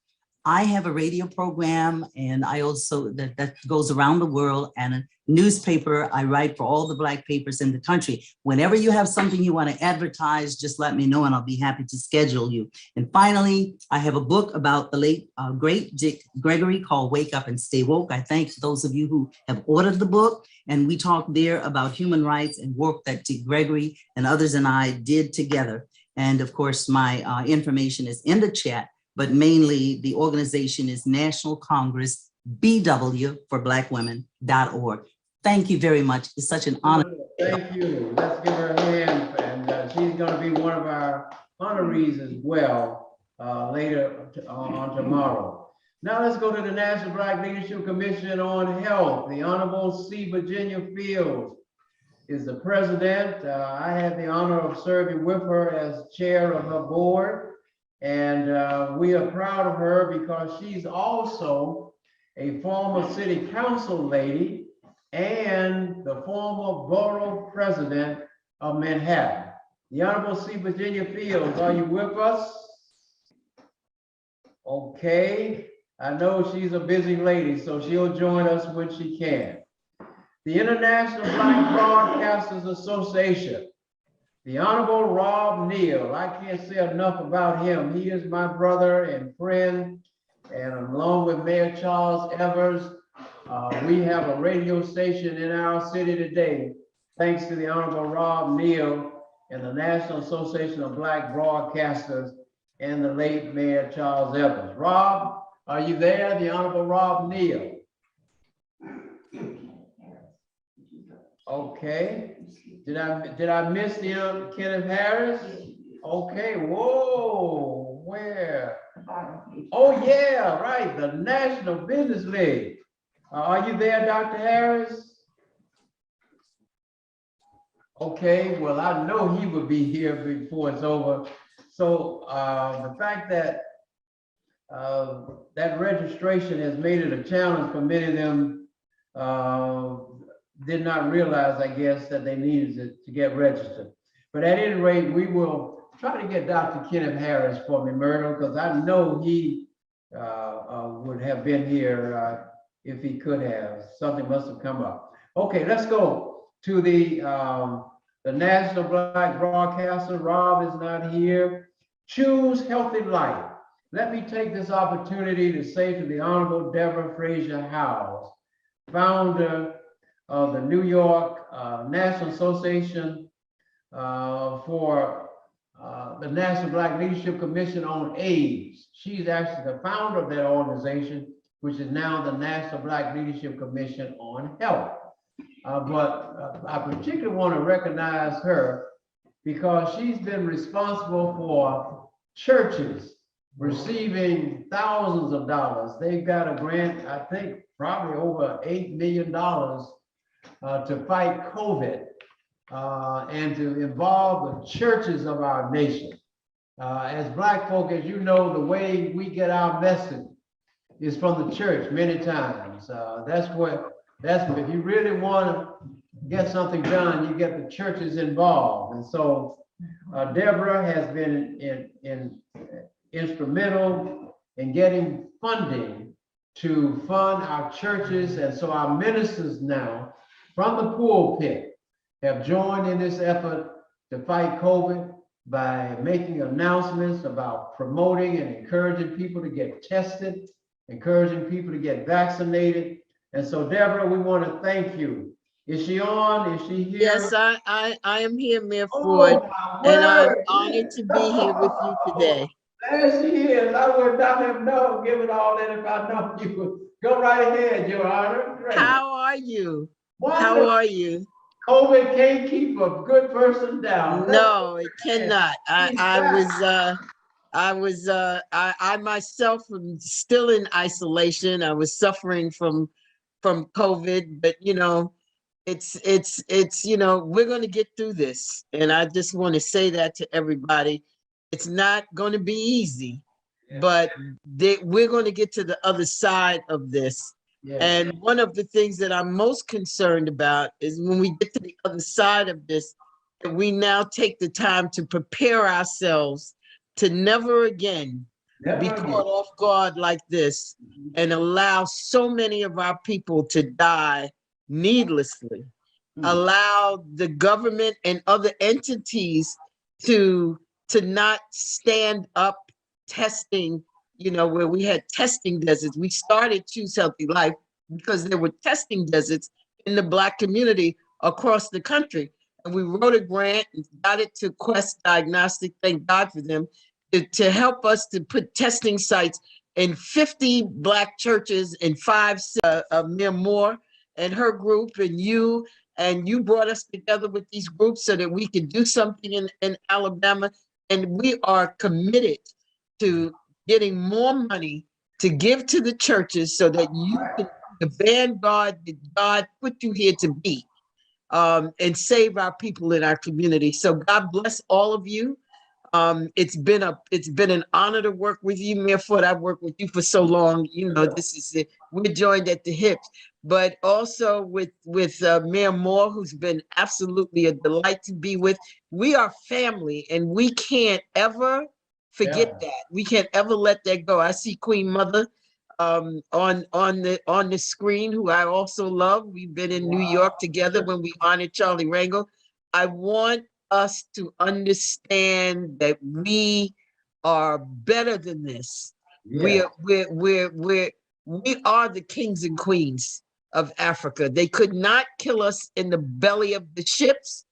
I have a radio program, and I also that goes around the world, and a newspaper. I write for all the Black papers in the country. Whenever you have something you want to advertise, just let me know and I'll be happy to schedule you. And finally, I have a book about the late great Dick Gregory called Wake Up and Stay Woke. I thank those of you who have ordered the book, and we talk there about human rights and work that Dick Gregory and others and I did together. And of course, my information is in the chat, but mainly the organization is National Congress BW for Black Women.org. Thank you very much. It's such an honor. Thank you. Let's give her a hand. And she's going to be one of our honorees as well later on tomorrow. Now let's go to the National Black Leadership Commission on Health. The Honorable C. Virginia Fields is the president. I had the honor of serving with her as chair of her board. And we are proud of her because she's also a former city council lady and the former borough president of Manhattan. The Honorable C. Virginia Fields, are you with us? Okay, I know she's a busy lady, so she'll join us when she can. The International Black Broadcasters Association, the Honorable Rob Neal. I can't say enough about him. He is my brother and friend, and along with Mayor Charles Evers, we have a radio station in our city today, thanks to the Honorable Rob Neal and the National Association of Black Broadcasters and the late Mayor Charles Evers. Rob, are you there? The Honorable Rob Neal. Okay. Did I miss the Kenneth Harris? Okay. Whoa. Where? Oh yeah, right. The National Business League. Are you there, Dr. Harris? Okay. Well, I know he would be here before it's over. So the fact that that registration has made it a challenge for many of them did not realize, I guess, that they needed to get registered. But at any rate, we will try to get Dr. Kenneth Harris for me, Myrtle, because I know he would have been here if he could have. Something must have come up. Okay, let's go to the National Black Broadcaster. Rob is not here. Choose Healthy Life. Let me take this opportunity to say to the Honorable Deborah Frazier Howes, founder of the New York National Association for the National Black Leadership Commission on AIDS. She's actually the founder of that organization, which is now the National Black Leadership Commission on Health. But I particularly want to recognize her because she's been responsible for churches receiving thousands of dollars. They've got a grant, I think, probably over $8 million to fight COVID and to involve the churches of our nation. As Black folk, as you know, the way we get our message is from the church many times. That's if you really want to get something done, you get the churches involved. And so Deborah has been instrumental in getting funding to fund our churches. And so our ministers now from the pulpit have joined in this effort to fight COVID by making announcements about promoting and encouraging people to get tested, encouraging people to get vaccinated. And so Deborah, we want to thank you. Is she on? Is she here? Yes, I am here, Mayor Ford, and I'm honored to be here with you today. There she is. I would not have known, given all that, if I know you would. Go right ahead, Your Honor. Great. How are you? Wonderful. How are you? COVID can't keep a good person down. No, it cannot. I myself am still in isolation. I was suffering from COVID, but you know, it's you know, we're going to get through this, and I just want to say that to everybody. It's not going to be easy, but we're going to get to the other side of this. And one of the things that I'm most concerned about is when we get to the other side of this, that we now take the time to prepare ourselves to never again be caught off guard like this and allow so many of our people to die needlessly. Allow the government and other entities to not stand up testing, you know, where we had testing deserts. We started Choose Healthy Life because there were testing deserts in the Black community across the country. And we wrote a grant and got it to Quest Diagnostic, thank God for them, to help us to put testing sites in 50 Black churches in 5 Mayor Moore and her group and you brought us together with these groups so that we could do something in Alabama. And we are committed to getting more money to give to the churches so that you can be the vanguard that God put you here to be, and save our people in our community. So God bless all of you. It's been an honor to work with you, Mayor Ford. I've worked with you for so long. You know, this is it. We're joined at the hips, but also with Mayor Moore, who's been absolutely a delight to be with. We are family, and we can't ever forget that. We can't ever let that go. I see Queen Mother on the screen, who I also love. We've been in New York together when we honored Charlie Rangel. I want us to understand that we are better than this. Yeah. We are the kings and queens of Africa. They could not kill us in the belly of the ships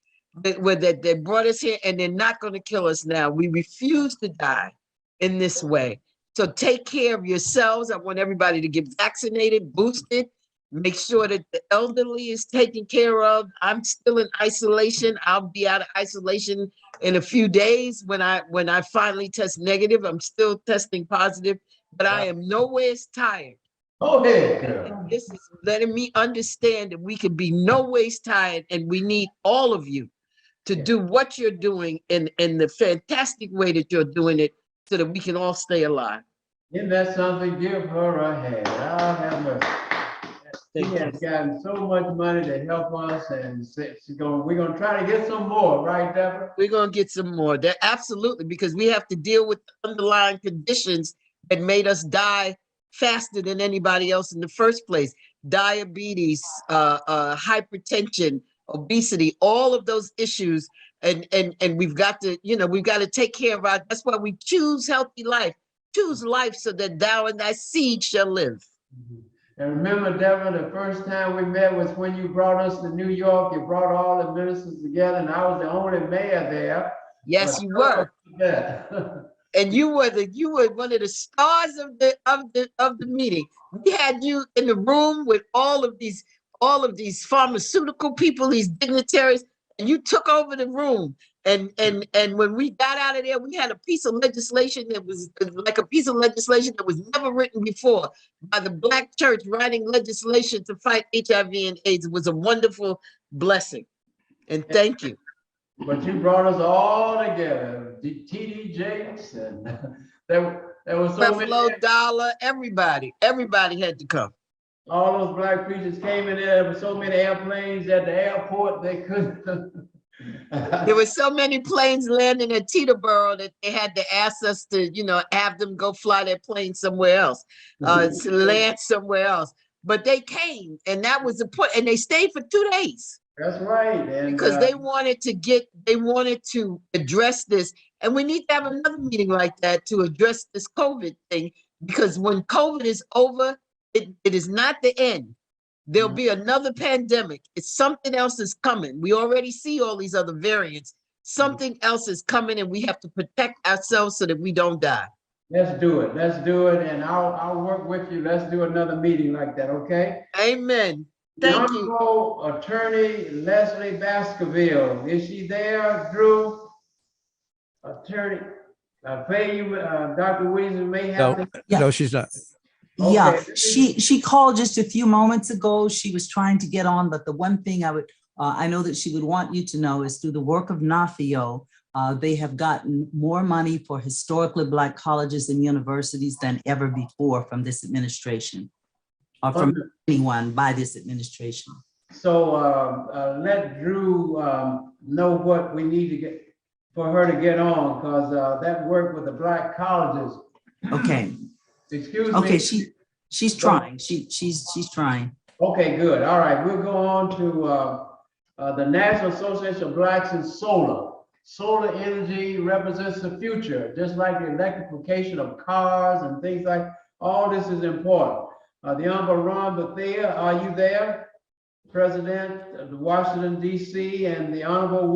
that they brought us here, and they're not going to kill us now. We refuse to die in this way. So take care of yourselves. I want everybody to get vaccinated, boosted. Make sure that the elderly is taken care of. I'm still in isolation. I'll be out of isolation in a few days when I finally test negative. I'm still testing positive, but I am nowhere tired. Okay, and this is letting me understand that we can be nowhere tired, and we need all of you to do what you're doing in the fantastic way that you're doing it, so that we can all stay alive. Isn't that something? Give her a hand. I'll have her. She has gotten so much money to help us, and we're gonna try to get some more, right, Deborah? We're gonna get some more. That absolutely, because we have to deal with the underlying conditions that made us die faster than anybody else in the first place. Diabetes, hypertension, obesity, all of those issues, and we've got to take care of our. That's why we choose healthy life. Choose life so that thou and thy seed shall live. And remember, Deborah, the first time we met was when you brought us to New York. You brought all the ministers together, and I was the only mayor there. Yes, you were. And you were one of the stars of the meeting. We had you in the room with all of these pharmaceutical people, these dignitaries, and you took over the room. And when we got out of there, we had a piece of legislation that was like a piece of legislation that was never written before by the Black church, writing legislation to fight HIV and AIDS. It was a wonderful blessing. And thank you. But you brought us all together. T.D. Jakes, and there was so Buffalo many. Dollar, everybody had to come. All those Black preachers came in there. There were so many airplanes at the airport, they couldn't. There were so many planes landing at Teterboro that they had to ask us to, have them go fly their plane somewhere else, to land somewhere else. But they came, and that was the point. And they stayed for 2 days. That's right. And, because they wanted to address this. And we need to have another meeting like that to address this COVID thing, because when COVID is over, it is not the end. There'll be another pandemic. It's something else is coming. We already see all these other variants. Something else is coming, and we have to protect ourselves so that we don't die. Let's do it. Let's do it. And I'll work with you. Let's do another meeting like that, okay? Amen. Thank you. Honorable Attorney Leslie Baskerville. Is she there, Drew? Attorney, Dr. Williams may have to. No, she's not. Yeah, Okay. she called just a few moments ago. She was trying to get on, but the one thing I know that she would want you to know is through the work of NAFIO, they have gotten more money for historically Black colleges and universities than ever before from this administration, or from anyone by this administration. So let Drew know what we need to get for her to get on, because that work with the Black colleges. Okay. Excuse me. Okay, she's trying. She's trying. Okay, good. All right, we'll go on to the National Association of Blacks in Solar. Solar energy represents the future, just like the electrification of cars and things like. All this is important. The Honorable Ron Bethea, are you there? President of Washington, D.C., and the Honorable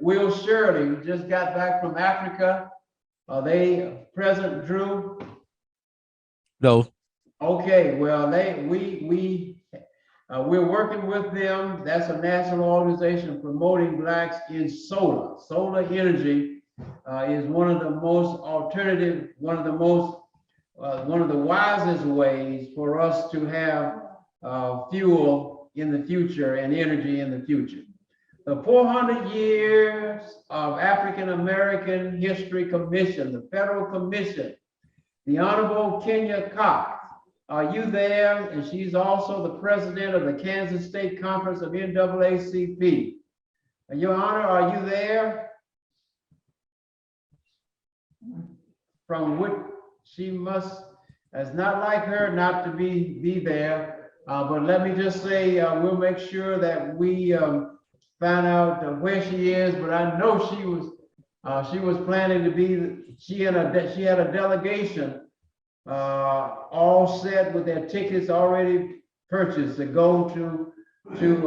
Will Shirley, who just got back from Africa. Are they present, Drew? No. Okay, well, we're working with them. That's a national organization promoting Blacks in solar. Solar energy is one of the most alternative, one of the most one of the wisest ways for us to have fuel in the future and energy in the future. The 400 years of African American History Commission, the Federal Commission, the Honorable Kenya Cox. Are you there? And she's also the president of the Kansas State Conference of NAACP. Your Honor, are you there? From what she must, it's not like her not to be there. But let me just say, we'll make sure that we find out where she is. But I know she was planning to be. She had a delegation all set with their tickets already purchased to go to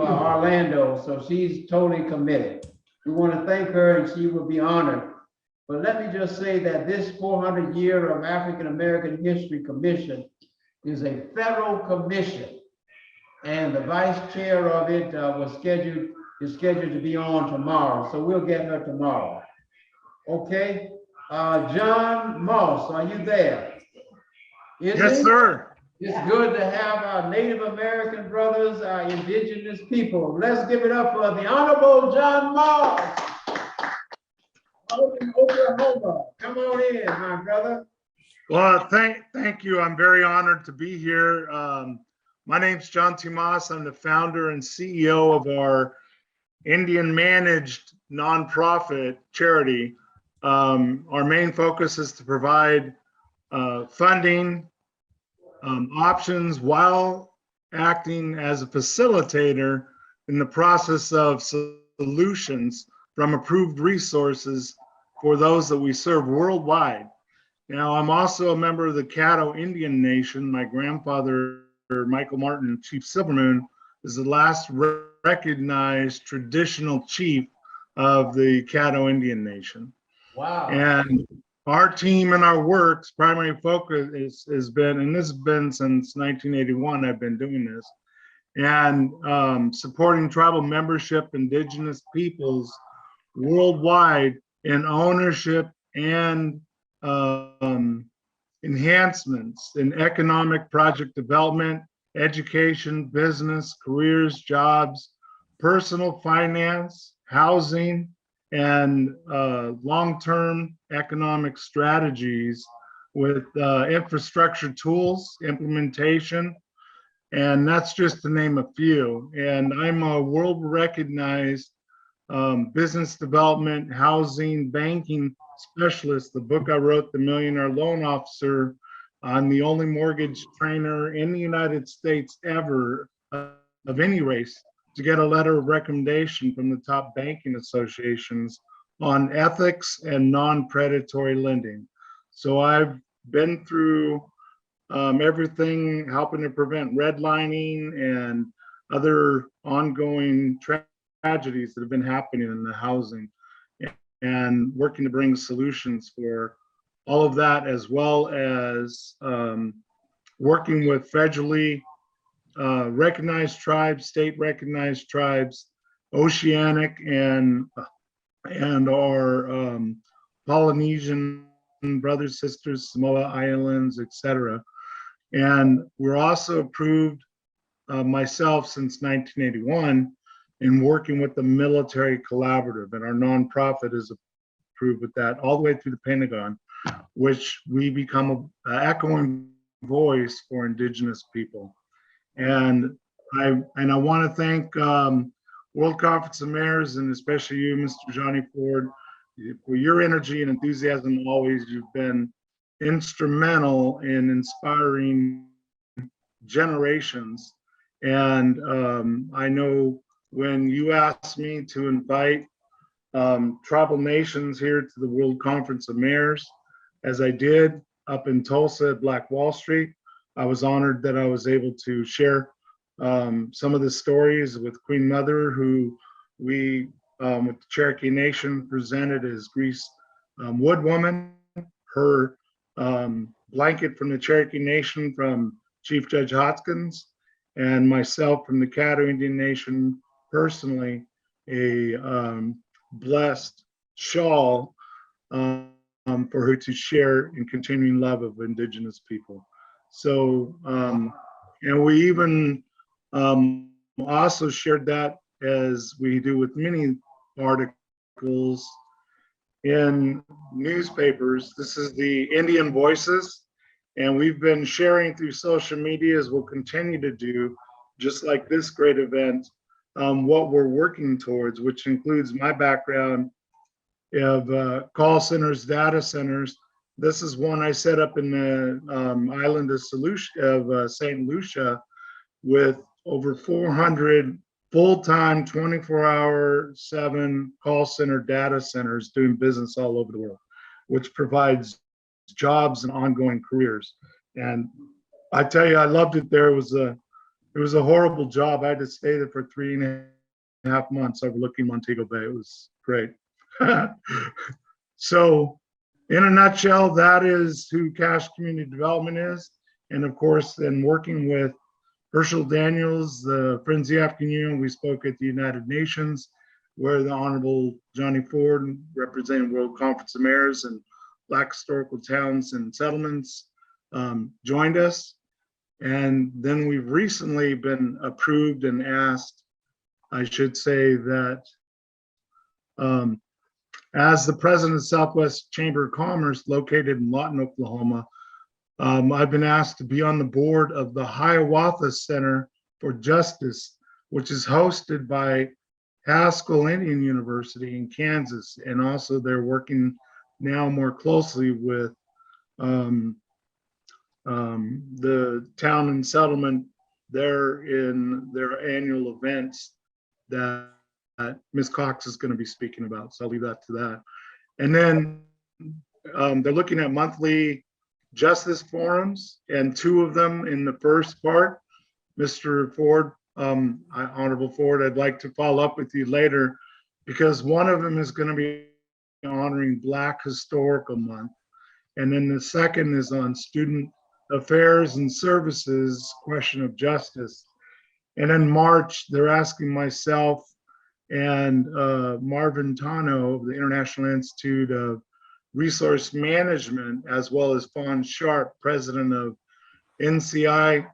Orlando. So she's totally committed. We want to thank her, and she will be honored. But let me just say that this 400 year of African American History Commission is a federal commission, and the vice chair of it is scheduled to be on tomorrow. So we'll get her tomorrow. Okay, John Moss, are you there? Yes, sir. It's good to have our Native American brothers, our indigenous people. Let's give it up for the Honorable John Moss. Oklahoma. Come on in, my brother. Well, thank you. I'm very honored to be here. My name's John T. Moss. I'm the founder and CEO of our Indian managed nonprofit charity. Our main focus is to provide funding options while acting as a facilitator in the process of solutions from approved resources for those that we serve worldwide. Now, I'm also a member of the Caddo Indian Nation. My grandfather, Michael Martin, Chief Silvermoon, is the last recognized traditional chief of the Caddo Indian Nation. Wow. And our team and our work's primary focus has been, and this has been since 1981, I've been doing this, and supporting tribal membership, indigenous peoples worldwide in ownership and enhancements in economic project development, education, business, careers, jobs, personal finance, housing, and long-term economic strategies with infrastructure tools, implementation, and that's just to name a few. And I'm a world-recognized business development, housing, banking specialist. The book I wrote, The Millionaire Loan Officer, I'm the only mortgage trainer in the United States ever of any race to get a letter of recommendation from the top banking associations on ethics and non-predatory lending. So I've been through everything, helping to prevent redlining and other ongoing tragedies that have been happening in the housing, and working to bring solutions for all of that, as well as working with federally recognized tribes, state recognized tribes, oceanic and our Polynesian brothers, sisters, Samoa Islands, etc. And we're also approved myself since 1981 in working with the Military Collaborative, and our nonprofit is approved with that all the way through the Pentagon, which we become an echoing voice for indigenous people. And I want to thank World Conference of Mayors, and especially you, Mr. Johnny Ford, for your energy and enthusiasm always. You've been instrumental in inspiring generations. And I know when you asked me to invite tribal nations here to the World Conference of Mayors, as I did up in Tulsa at Black Wall Street, I was honored that I was able to share some of the stories with Queen Mother, who we, with the Cherokee Nation, presented as Grease Wood Woman, her blanket from the Cherokee Nation from Chief Judge Hoskins, and myself from the Caddo Indian Nation, personally, a blessed shawl for her to share in continuing love of Indigenous people. So, and we even also shared that, as we do with many articles in newspapers. This is the Indian Voices, and we've been sharing through social media, as we'll continue to do, just like this great event, what we're working towards, which includes my background of call centers, data centers. This is one I set up in the island of St. Lucia, with over 400 full-time 24/7 call center data centers doing business all over the world, which provides jobs and ongoing careers. And I tell you, I loved it there. It was a horrible job. I had to stay there for 3.5 months overlooking Montego Bay. It was great. So in a nutshell, that is who Cash Community Development is. And of course, then working with Herschel Daniels, the Friends of the African Union, we spoke at the United Nations, where the Honorable Johnny Ford, representing World Conference of Mayors and Black Historical Towns and Settlements, joined us. And then we've recently been approved and asked, I should say, that as the president of Southwest Chamber of Commerce, located in Lawton, Oklahoma, I've been asked to be on the board of the Hiawatha Center for Justice, which is hosted by Haskell Indian University in Kansas. And also they're working now more closely with the town and settlement there in their annual events that Ms. Cox is going to be speaking about. So I'll leave that to that. And then they're looking at monthly justice forums, and 2 of them in the first part. Mr. Ford, Honorable Ford, I'd like to follow up with you later, because one of them is going to be honoring Black Historical Month. And then the second is on student affairs and services, question of justice. And in March, they're asking myself and Marvin Tano of the International Institute of Resource Management, as well as Fawn Sharp, president of NCAI,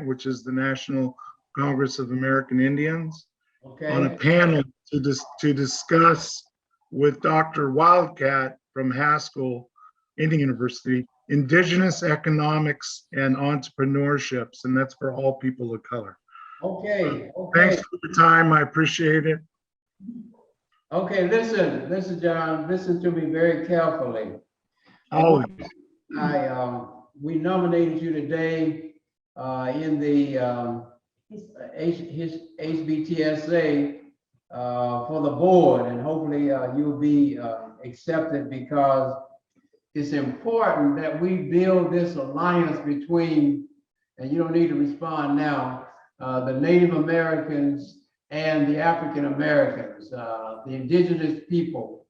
which is the National Congress of American Indians, on a panel to discuss with Dr. Wildcat from Haskell Indian University, Indigenous economics and entrepreneurships, and that's for all people of color. Okay. Thanks for your time. I appreciate it. Okay, listen, John, listen to me very carefully. Always. We nominated you today in the Hbtsa for the board, and hopefully you'll be accepted, because it's important that we build this alliance between, and you don't need to respond now, the Native Americans and the African Americans, the indigenous people.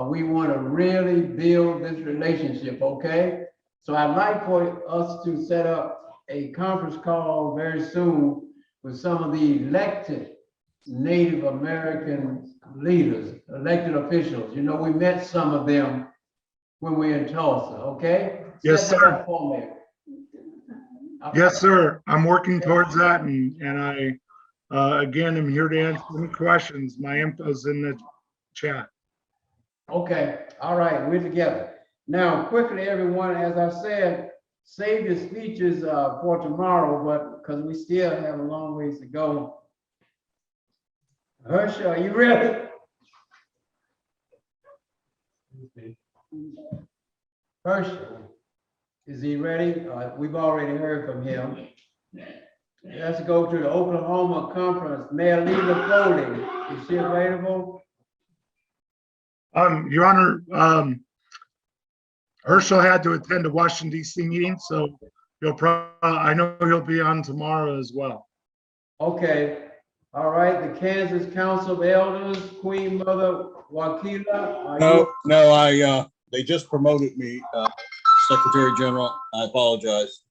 We want to really build this relationship, okay? So I'd like for us to set up a conference call very soon with some of the elected Native American leaders, elected officials. You know, we met some of them when we were in Tulsa, okay? Yes, Set that sir. up for me. Yes, sir. I'm working towards that, and I, again, I'm here to answer any questions. My info's in the chat. Okay, all right, we're together. Now, quickly, everyone, as I said, save your speeches for tomorrow, but because we still have a long ways to go. Herschel, are you ready? Herschel, is he ready? We've already heard from him. Let's go to the Oklahoma Conference. Mayor Lila Foley, is she available? Your Honor, Herschel had to attend a Washington D.C. meeting, so I know he'll be on tomorrow as well. Okay, all right, the Kansas Council of Elders, Queen Mother Wakila. No, they just promoted me, Secretary General. I apologize.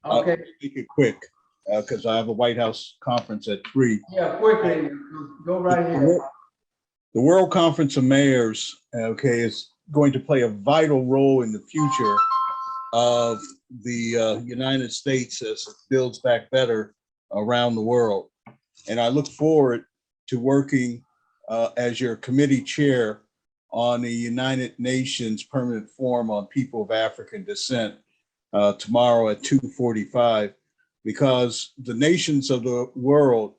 Okay. I'll make it quick, because I have a White House conference at 3. Yeah, quickly, go right ahead. The World Conference of Mayors, okay, is going to play a vital role in the future of the United States as it builds back better around the world. And I look forward to working as your committee chair on the United Nations Permanent Forum on People of African Descent tomorrow at 2:45, because the nations of the world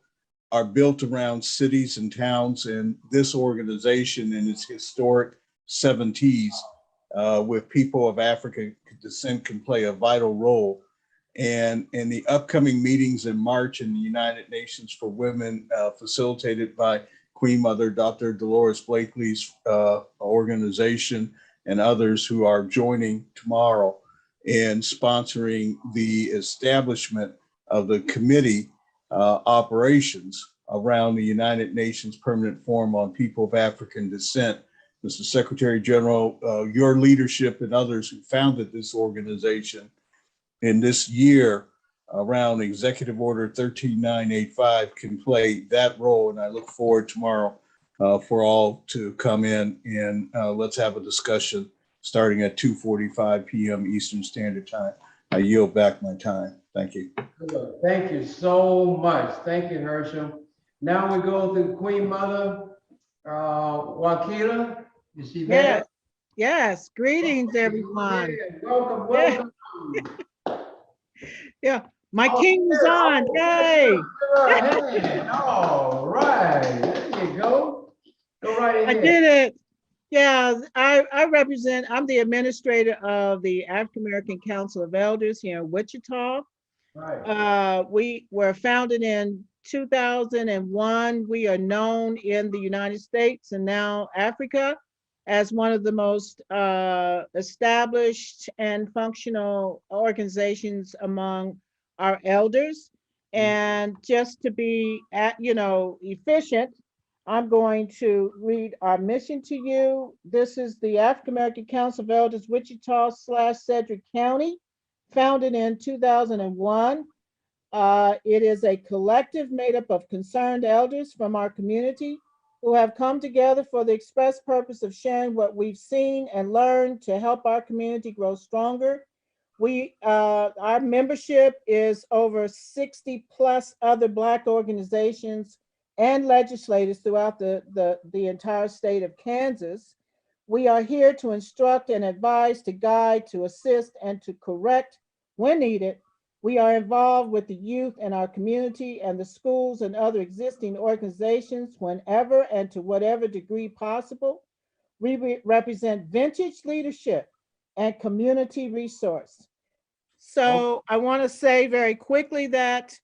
are built around cities and towns, and this organization in its historic 70s with people of African descent can play a vital role. And in the upcoming meetings in March in the United Nations for Women, facilitated by Queen Mother Dr. Dolores Blakely's organization and others who are joining tomorrow in sponsoring the establishment of the committee operations around the United Nations Permanent Forum on People of African Descent. Mr. Secretary General, your leadership and others who founded this organization in this year around Executive Order 13985 can play that role. And I look forward tomorrow for all to come in and let's have a discussion starting at 2:45 p.m. Eastern Standard Time. I yield back my time. Thank you. Good. Thank you so much. Thank you, Herschel. Now we go to Queen Mother, Wakila. Is she there? Yes, yes. Greetings, everyone. Welcome, welcome. Yeah, my king is on. Yay! All right, there you go. Go right ahead. I did it. Yeah, I represent, I'm the administrator of the African American Council of Elders here in Wichita. Right. We were founded in 2001. We are known in the United States and now Africa as one of the most established and functional organizations among our elders. And just to be efficient, I'm going to read our mission to you. This is the African American Council of Elders, Wichita/Sedgwick County, founded in 2001. It is a collective made up of concerned elders from our community who have come together for the express purpose of sharing what we've seen and learned to help our community grow stronger. Our membership is over 60 plus other Black organizations and legislators throughout the entire state of Kansas. We are here to instruct and advise, to guide, to assist, and to correct when needed. We are involved with the youth in our community and the schools and other existing organizations whenever and to whatever degree possible. We represent vintage leadership and community resource. So I want to say very quickly that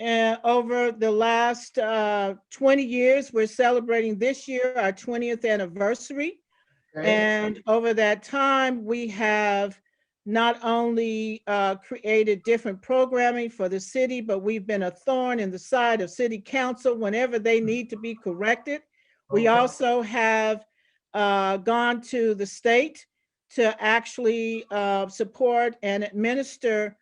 over the last 20 years, we're celebrating this year our 20th anniversary. Okay. And over that time, we have not only created different programming for the city, but we've been a thorn in the side of city council whenever they need to be corrected. We also have gone to the state to actually support and administer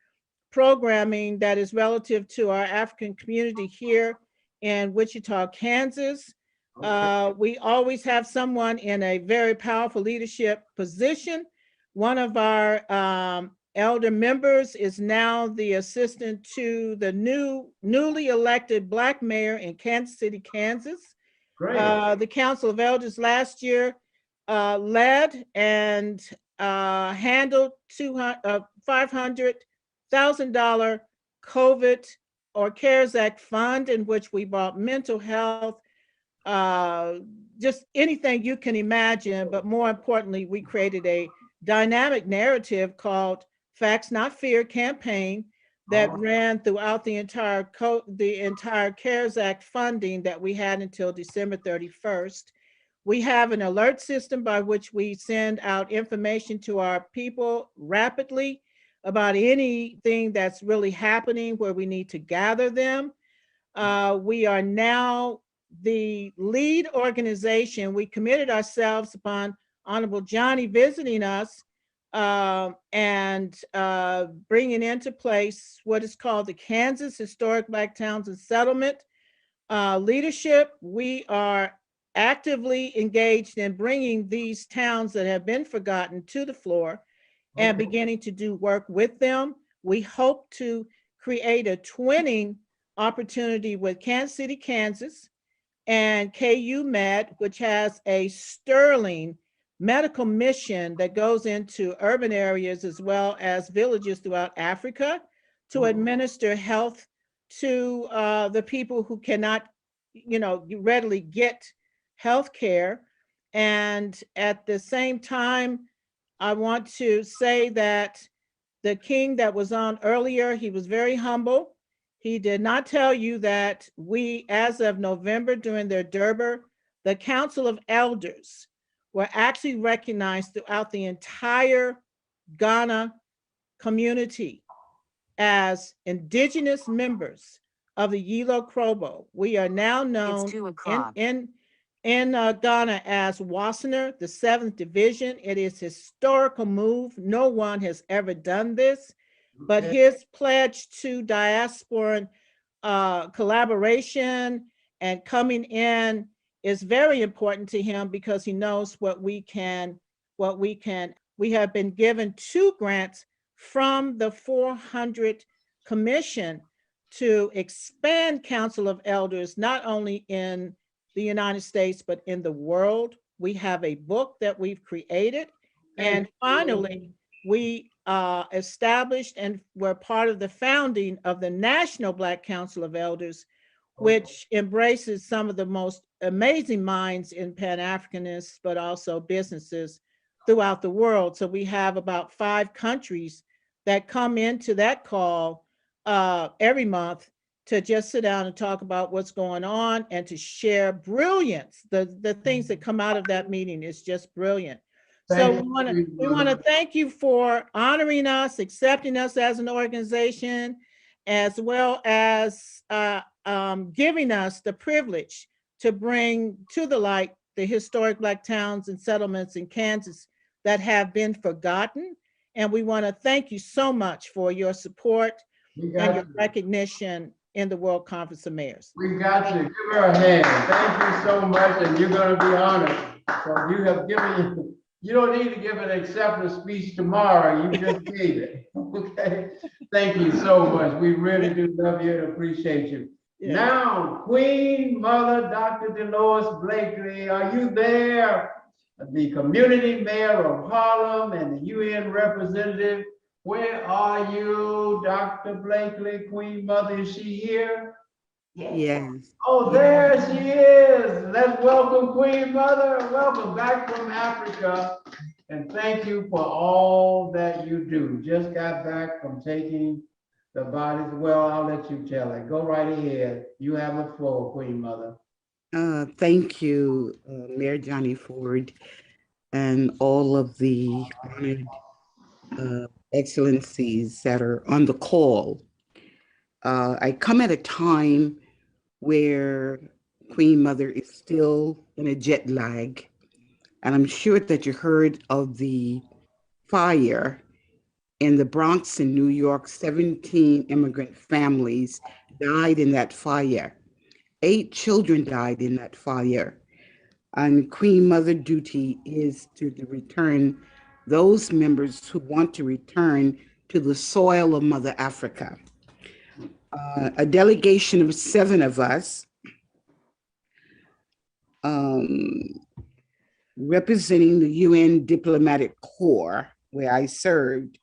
programming that is relative to our African community here in Wichita, Kansas. We always have someone in a very powerful leadership position. One of our elder members is now the assistant to the newly elected Black mayor in Kansas City, Kansas. The Council of Elders last year led and handled $500,000 COVID or CARES Act fund in which we bought mental health, just anything you can imagine. But more importantly, we created a dynamic narrative called Facts Not Fear campaign that ran throughout the entire CARES Act funding that we had until December 31st. We have an alert system by which we send out information to our people rapidly about anything that's really happening where we need to gather them. We are now the lead organization. We committed ourselves upon Honorable Johnny visiting us and bringing into place what is called the Kansas Historic Black Towns and Settlement leadership. We are actively engaged in bringing these towns that have been forgotten to the floor and beginning to do work with them. We hope to create a twinning opportunity with Kansas City, Kansas, and KU Med, which has a sterling medical mission that goes into urban areas as well as villages throughout Africa to administer health to the people who cannot, readily get health care. And at the same time, I want to say that the king that was on earlier, he was very humble. He did not tell you that we, as of November during their Durbar, the Council of Elders were actually recognized throughout the entire Ghana community as indigenous members of the Yilo Krobo. We are now known in Ghana as Wassenaar, the 7th Division. It is historical move. No one has ever done this, but his pledge to diasporan collaboration and coming in is very important to him because he knows what we can. We have been given 2 grants from the 400 Commission to expand Council of Elders, not only in the United States, but in the world. We have a book that we've created. And finally, we established and were part of the founding of the National Black Council of Elders, which embraces some of the most amazing minds in Pan-Africanists, but also businesses throughout the world. So we have about 5 countries that come into that call every month to just sit down and talk about what's going on and to share brilliance. The things that come out of that meeting is just brilliant. So we want to thank you for honoring us, accepting us as an organization, as well as giving us the privilege to bring to the light the historic Black towns and settlements in Kansas that have been forgotten. And we want to thank you so much for your support and your recognition in the World Conference of Mayors. We got you. Give her a hand. Thank you so much, and you're going to be honored. So you have given, you don't need to give an acceptance speech tomorrow. You just gave it. Okay. Thank you so much. We really do love you and appreciate you. Yeah. Now, Queen Mother Dr. Dolores Blakely, are you there? The community mayor of Harlem and the UN representative. Where are you, Dr. Blakely? Queen Mother, is she here? Yes. Oh, there she is. Let's welcome Queen Mother. Welcome back from Africa. And thank you for all that you do. Just got back from taking the bodies. Well, I'll let you tell it. Go right ahead. You have the floor, Queen Mother. Thank you, Mayor Johnny Ford, and all of the honored excellencies that are on the call. I come at a time where Queen Mother is still in a jet lag, and I'm sure that you heard of the fire in the Bronx in New York. 17 immigrant families died in that fire. 8 children died in that fire. And Queen Mother duty is to return those members who want to return to the soil of Mother Africa. A delegation of 7 of us, representing the UN Diplomatic Corps, where I served,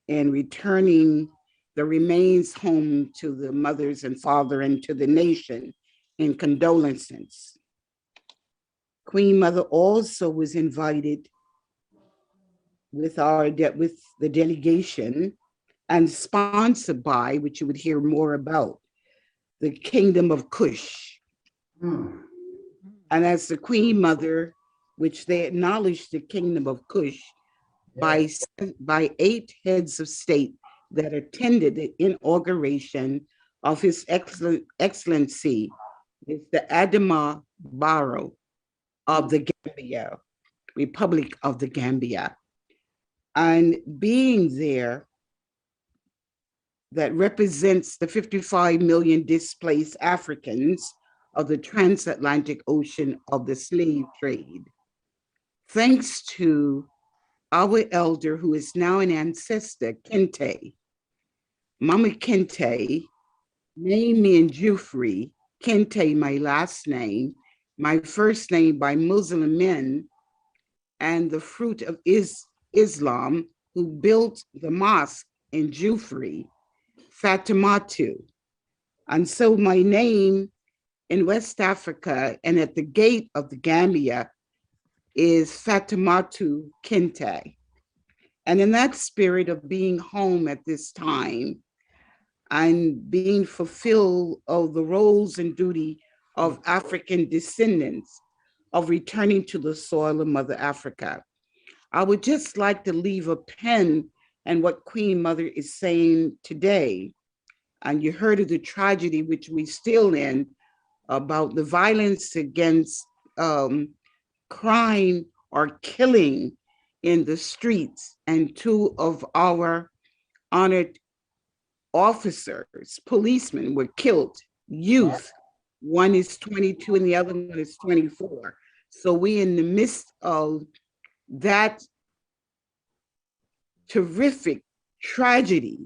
and returning the remains home to the mothers and father and to the nation in condolences. Queen Mother also was invited with the delegation and sponsored by, which you would hear more about, the Kingdom of Kush. And as the Queen Mother, which they acknowledged the Kingdom of Kush by 8 heads of state that attended the inauguration of His Excellency, is the Adama Barrow of the Gambia, Republic of the Gambia. And being there, that represents the 55 million displaced Africans of the transatlantic ocean of the slave trade. Thanks to our elder, who is now an ancestor, Kente. Mama Kente named me in Jufri, Kente, my last name, my first name by Muslim men, and the fruit of Islam, who built the mosque in Jufri, Fatimatu. And so my name in West Africa and at the gate of the Gambia is Fatimatu Kente. And in that spirit of being home at this time and being fulfilled of the roles and duty of African descendants, of returning to the soil of Mother Africa, I would just like to leave a pen and what Queen Mother is saying today. And you heard of the tragedy which we still in about the violence against crime or killing in the streets, and two of our honored officers, policemen, were killed, youth. One is 22 and the other one is 24. So we in the midst of that terrific tragedy,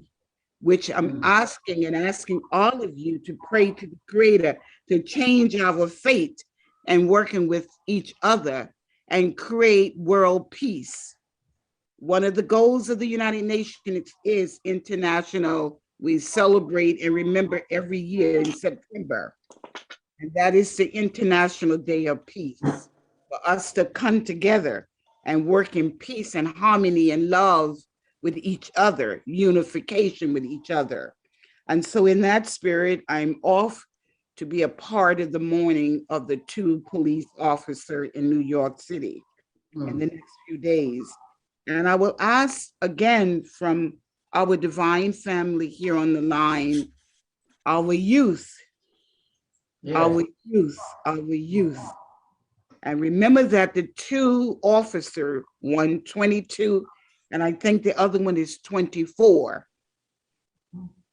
which I'm asking all of you to pray to the Creator to change our fate and working with each other and create world peace. One of the goals of the United Nations is international. We celebrate and remember every year in September, and that is the International Day of Peace, for us to come together and work in peace and harmony and love with each other, unification with each other. And so in that spirit, I'm off to be a part of the mourning of the two police officers in New York City in the next few days. And I will ask again from our divine family here on the line, our youth, our youth. And remember that the two officers, one 22, and I think the other one is 24,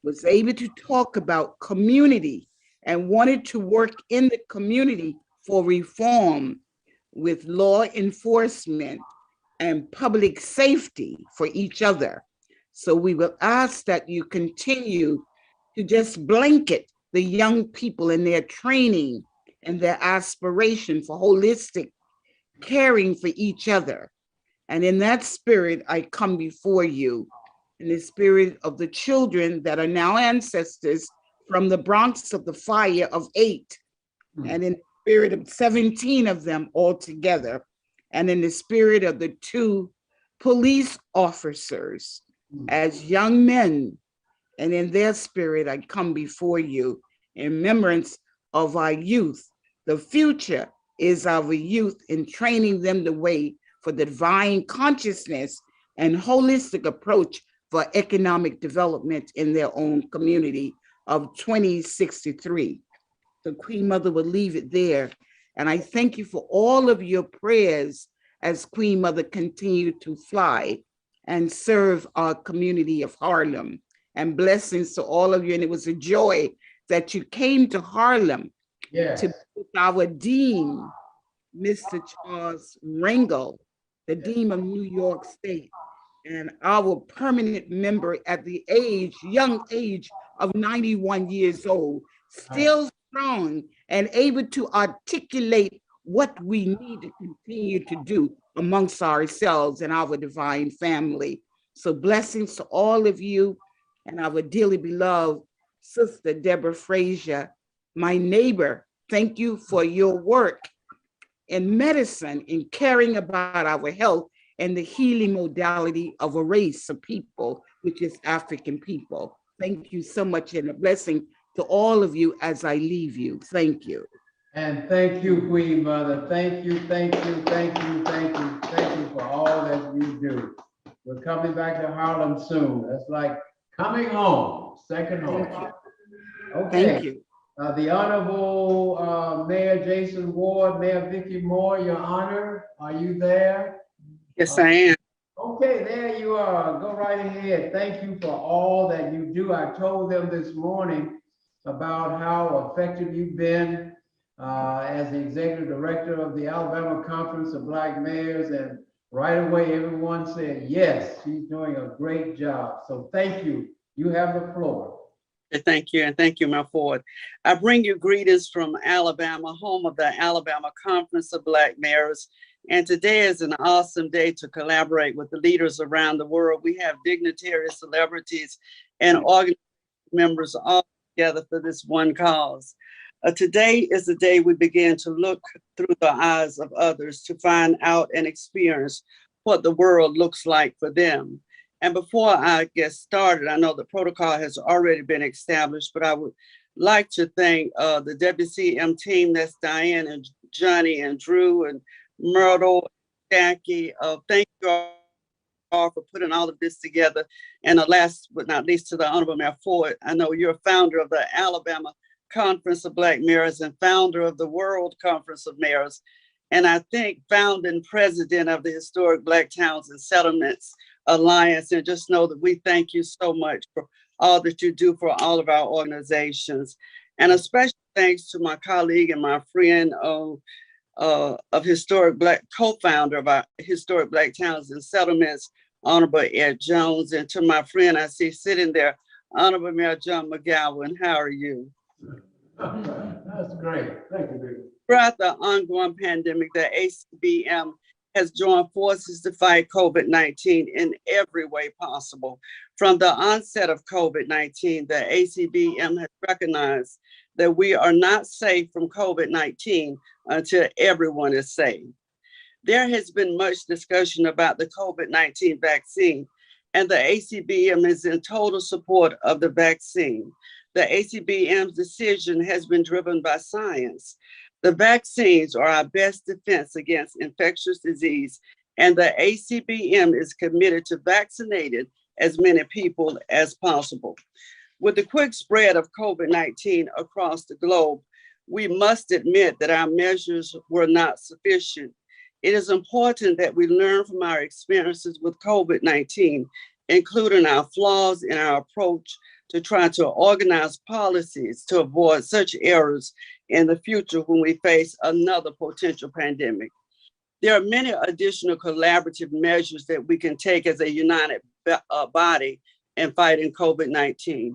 was able to talk about community and wanted to work in the community for reform with law enforcement and public safety for each other. So we will ask that you continue to just blanket the young people in their training and their aspiration for holistic caring for each other. And in that spirit, I come before you in the spirit of the children that are now ancestors from the Bronx of the fire of 8, and in the spirit of 17 of them all together, and in the spirit of the two police officers as young men, and in their spirit, I come before you in remembrance of our youth. The future is our youth, in training them the way for the divine consciousness and holistic approach for economic development in their own community of 2063. The Queen Mother will leave it there. And I thank you for all of your prayers as Queen Mother continued to fly and serve our community of Harlem. And blessings to all of you. And it was a joy that you came to Harlem to be with our Dean, Mr. Charles Rangel, the Dean of New York State, and our permanent member at the young age of 91 years old, still strong and able to articulate what we need to continue to do amongst ourselves and our divine family. So blessings to all of you and our dearly beloved Sister Deborah Frazier, my neighbor. Thank you for your work in medicine, in caring about our health and the healing modality of a race of people, which is African people. Thank you so much, and a blessing to all of you as I leave you. Thank you. And thank you, Queen Mother. Thank you, thank you, thank you, thank you, thank you for all that you do. We're coming back to Harlem soon. That's like coming home, second home. Okay. Thank you. The Honorable Mayor Jason Ward, Mayor Vicky Moore, Your Honor, are you there? Yes, I am. Okay, there you are. Go right ahead. Thank you for all that you do. I told them this morning about how effective you've been as the executive director of the Alabama Conference of Black Mayors, and right away everyone said, yes, she's doing a great job. So thank you. You have the floor. Thank you, and thank you, Mayor Ford. I bring you greetings from Alabama, home of the Alabama Conference of Black Mayors. And today is an awesome day to collaborate with the leaders around the world. We have dignitaries, celebrities, and organization members all together for this one cause. Today is the day we begin to look through the eyes of others to find out and experience what the world looks like for them. And before I get started, I know the protocol has already been established, but I would like to thank the WCM team. That's Diane and Johnny and Drew and Myrtle, Jackie. Thank you all for putting all of this together. And last but not least, to the Honorable Mayor Ford. I know you're a founder of the Alabama Conference of Black Mayors and founder of the World Conference of Mayors. And I think founding president of the Historic Black Towns and Settlements Alliance. And just know that we thank you so much for all that you do for all of our organizations. And a special thanks to my colleague and my friend of Historic Black, co-founder of our Historic Black Towns and Settlements, Honorable Ed Jones, and to my friend I see sitting there, Honorable Mayor John McGowan. How are you? That's great. Thank you, baby. Throughout the ongoing pandemic, the ACBM has joined forces to fight COVID-19 in every way possible. From the onset of COVID-19, the ACBM has recognized that we are not safe from COVID-19 until everyone is safe. There has been much discussion about the COVID-19 vaccine, and the ACBM is in total support of the vaccine. The ACBM's decision has been driven by science. The vaccines are our best defense against infectious disease, and the ACBM is committed to vaccinating as many people as possible. With the quick spread of COVID-19 across the globe, we must admit that our measures were not sufficient. It is important that we learn from our experiences with COVID-19, including our flaws in our approach to try to organize policies to avoid such errors in the future when we face another potential pandemic. There are many additional collaborative measures that we can take as a united body in fighting COVID-19.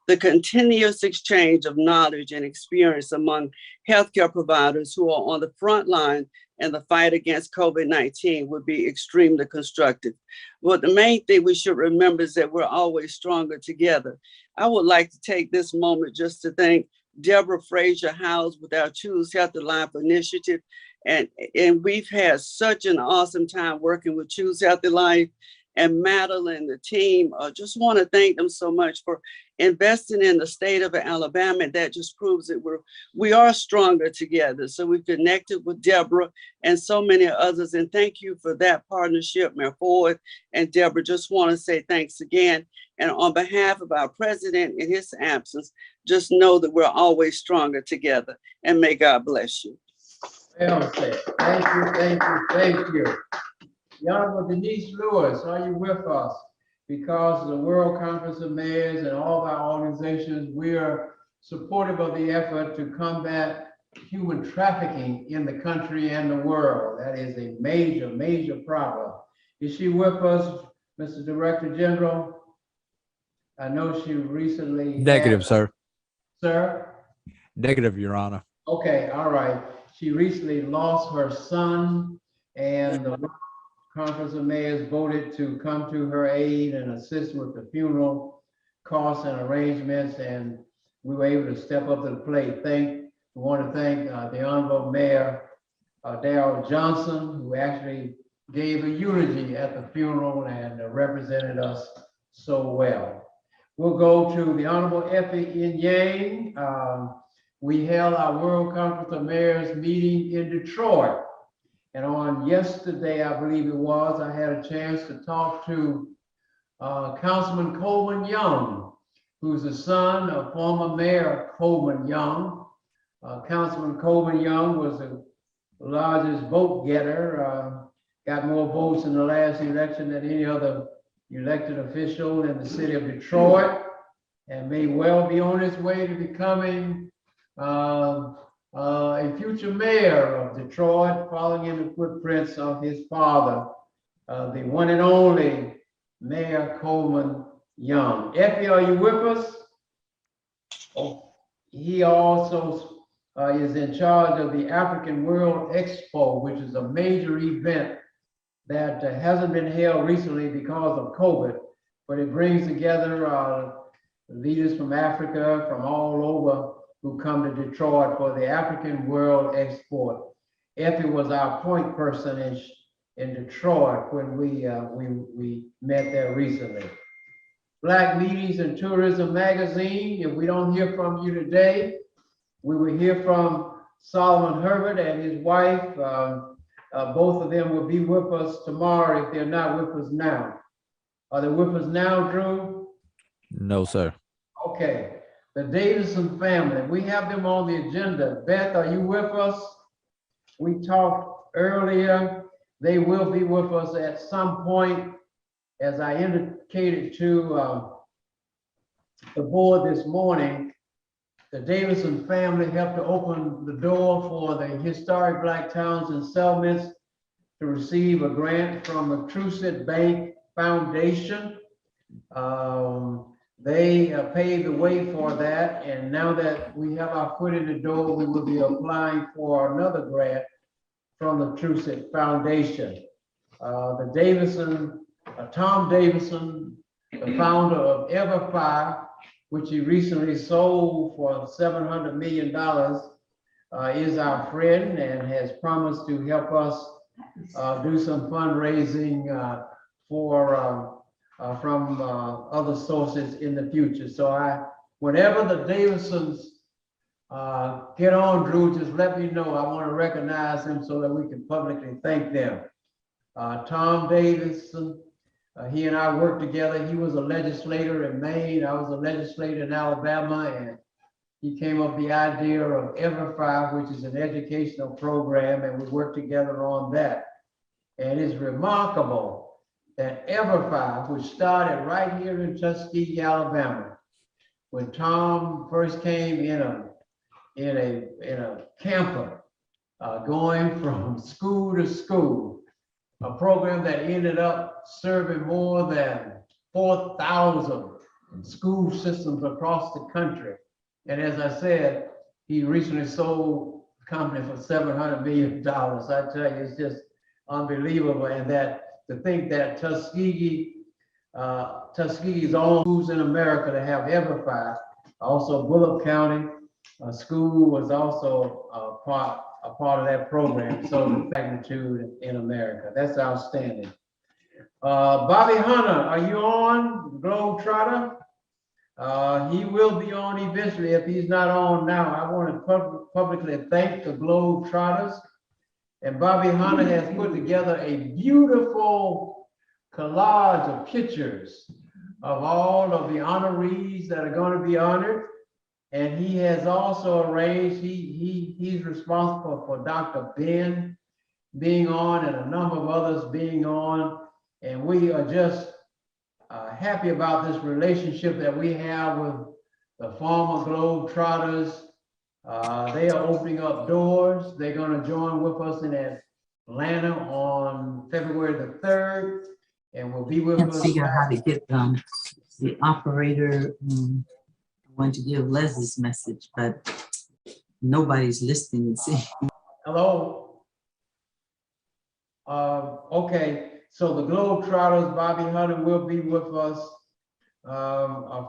The continuous exchange of knowledge and experience among healthcare providers who are on the front line in the fight against COVID-19 would be extremely constructive. But the main thing we should remember is that we're always stronger together. I would like to take this moment just to thank Deborah Frazier House with our Choose Healthy Life initiative. And we've had such an awesome time working with Choose Healthy Life, and Madeline, the team. Just want to thank them so much for investing in the state of Alabama. And that just proves that we are stronger together. So we've connected with Deborah and so many others. And thank you for that partnership, Mayor Ford and Deborah. Just want to say thanks again. And on behalf of our president in his absence, just know that we're always stronger together. And may God bless you. Thank you, thank you, thank you. The Honorable Denise Lewis, are you with us? Because of the World Conference of Mayors and all of our organizations, we are supportive of the effort to combat human trafficking in the country and the world. That is a major, major problem. Is she with us, Mr. Director General? I know she recently— Negative, sir. Sir? Negative, Your Honor. Okay, all right. She recently lost her son, and the Conference of Mayors voted to come to her aid and assist with the funeral costs and arrangements, and we were able to step up to the plate. We want to thank the Honorable Mayor Darrell Johnson, who actually gave a eulogy at the funeral and represented us so well. We'll go to the Honorable Effie Yang. We held our World Conference of Mayors meeting in Detroit. And on yesterday, I believe it was, I had a chance to talk to Councilman Coleman Young, who's the son of former Mayor Coleman Young. Councilman Coleman Young was the largest vote getter, got more votes in the last election than any other elected official in the city of Detroit, and may well be on his way to becoming a future mayor of Detroit, following in the footprints of his father, the one and only Mayor Coleman Young. Effie, are you with us? Oh, he also is in charge of the African World Expo, which is a major event that hasn't been held recently because of COVID, but it brings together leaders from Africa, from all over, who come to Detroit for the African World Expo. Effie was our point person in Detroit when we met there recently. Black Meetings and Tourism Magazine, if we don't hear from you today, we will hear from Solomon Herbert and his wife. Both of them will be with us tomorrow if they're not with us now. Are they with us now, Drew? No, sir. Okay. The Davidson family, we have them on the agenda. Beth, are you with us? We talked earlier. They will be with us at some point. As I indicated to the board this morning, the Davidson family helped to open the door for the Historic Black Towns and Settlements to receive a grant from the Trucet Bank Foundation. They paved the way for that, and now that we have our foot in the door, we will be applying for another grant from the Trucet Foundation. The Davison, Tom Davison, the founder of Everfi, which he recently sold for $700 million, is our friend and has promised to help us do some fundraising from other sources in the future. So whenever the Davisons get on, Drew, just let me know. I want to recognize them so that we can publicly thank them. Tom Davison, he and I worked together. He was a legislator in Maine. I was a legislator in Alabama, and he came up with the idea of Everfi, which is an educational program, and we worked together on that. And it's remarkable that Everfi, which started right here in Tuskegee, Alabama, when Tom first came in a camper, going from school to school, a program that ended up serving more than 4,000 school systems across the country. And as I said, he recently sold the company for $700 million. I tell you, it's just unbelievable. And that to think that Tuskegee's own schools in America to have Everfi, also Bullock County school was also a part of that program. So the magnitude in America, that's outstanding. Bobby Hunter, are you on, Globetrotter? He will be on eventually if he's not on now. I want to publicly thank the Globetrotters. And Bobby Hunter has put together a beautiful collage of pictures of all of the honorees that are going to be honored. And he has also arranged, he's responsible for Dr. Ben being on and a number of others being on. And we are just happy about this relationship that we have with the former Globetrotters. They are opening up doors. They're going to join with us in Atlanta on February the 3rd, and will be with us. Can't figure out how to get the operator. I want to give Leslie's message, but nobody's listening. See? Hello. Okay. So the Globetrotters, Bobby Hunter will be with us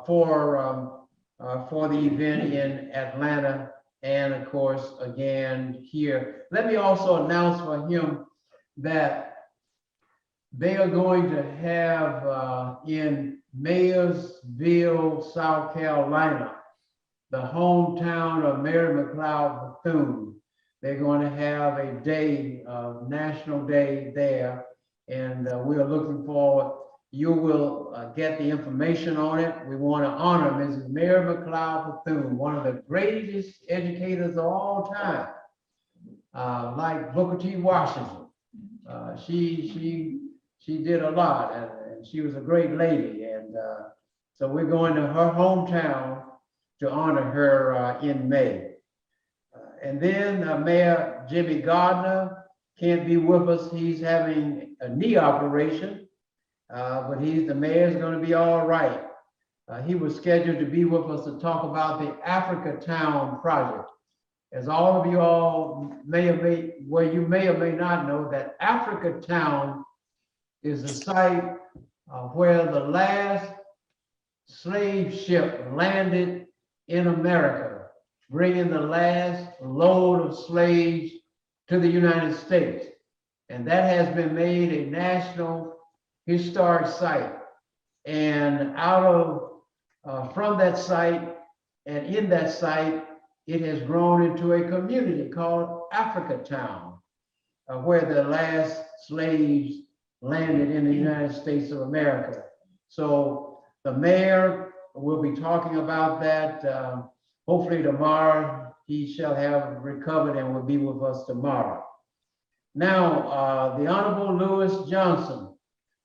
for the event in Atlanta, and of course, again here. Let me also announce for him that they are going to have in Mayersville, South Carolina, the hometown of Mary McLeod Bethune. They're going to have a day, National Day there. And we are looking forward. You will get the information on it. We want to honor Mrs. Mary McLeod Bethune, one of the greatest educators of all time, like Booker T. Washington. She did a lot, and she was a great lady. And so we're going to her hometown to honor her in May. And then Mayor Jimmy Gardner can't be with us. He's having a knee operation, but the mayor's going to be all right. He was scheduled to be with us to talk about the Africa Town project. As all of you all may or may not know, that Africa Town is the site where the last slave ship landed in America, bringing the last load of slaves to the United States. And that has been made a national historic site. And from that site and in that site, it has grown into a community called Africa Town, where the last slaves landed in the United States of America. So the mayor will be talking about that. Hopefully tomorrow he shall have recovered and will be with us tomorrow. Now, the Honorable Lewis Johnson,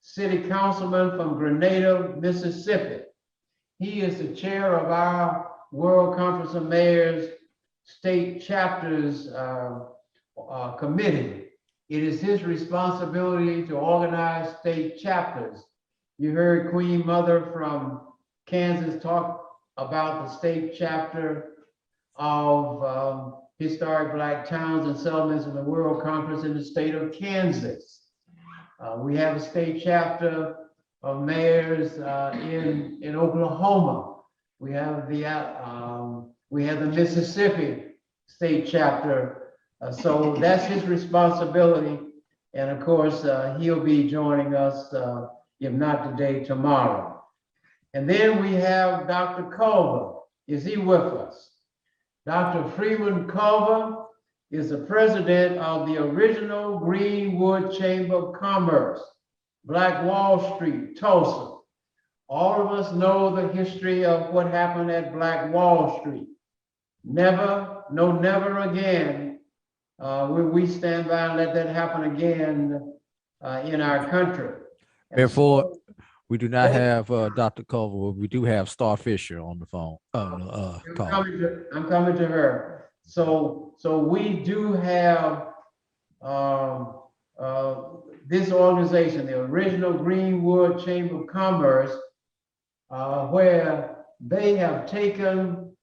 City Councilman from Grenada, Mississippi. He is the chair of our World Conference of Mayors State Chapters Committee. It is his responsibility to organize state chapters. You heard Queen Mother from Kansas talk about the state chapter of Historic Black Towns and Settlements in the World Conference in the state of Kansas. We have a state chapter of mayors in Oklahoma. We have the Mississippi state chapter. So that's his responsibility. And of course, he'll be joining us, if not today, tomorrow. And then we have Dr. Culver. Is he with us? Dr. Freeman Culver is the president of the original Greenwood Chamber of Commerce, Black Wall Street, Tulsa. All of us know the history of what happened at Black Wall Street. Never again will we stand by and let that happen again in our country. Therefore, we do not have Dr. Culver. We do have Star Fisher on the phone. Call. I'm coming to her. So we do have this organization, the original Greenwood Chamber of Commerce, where they have taken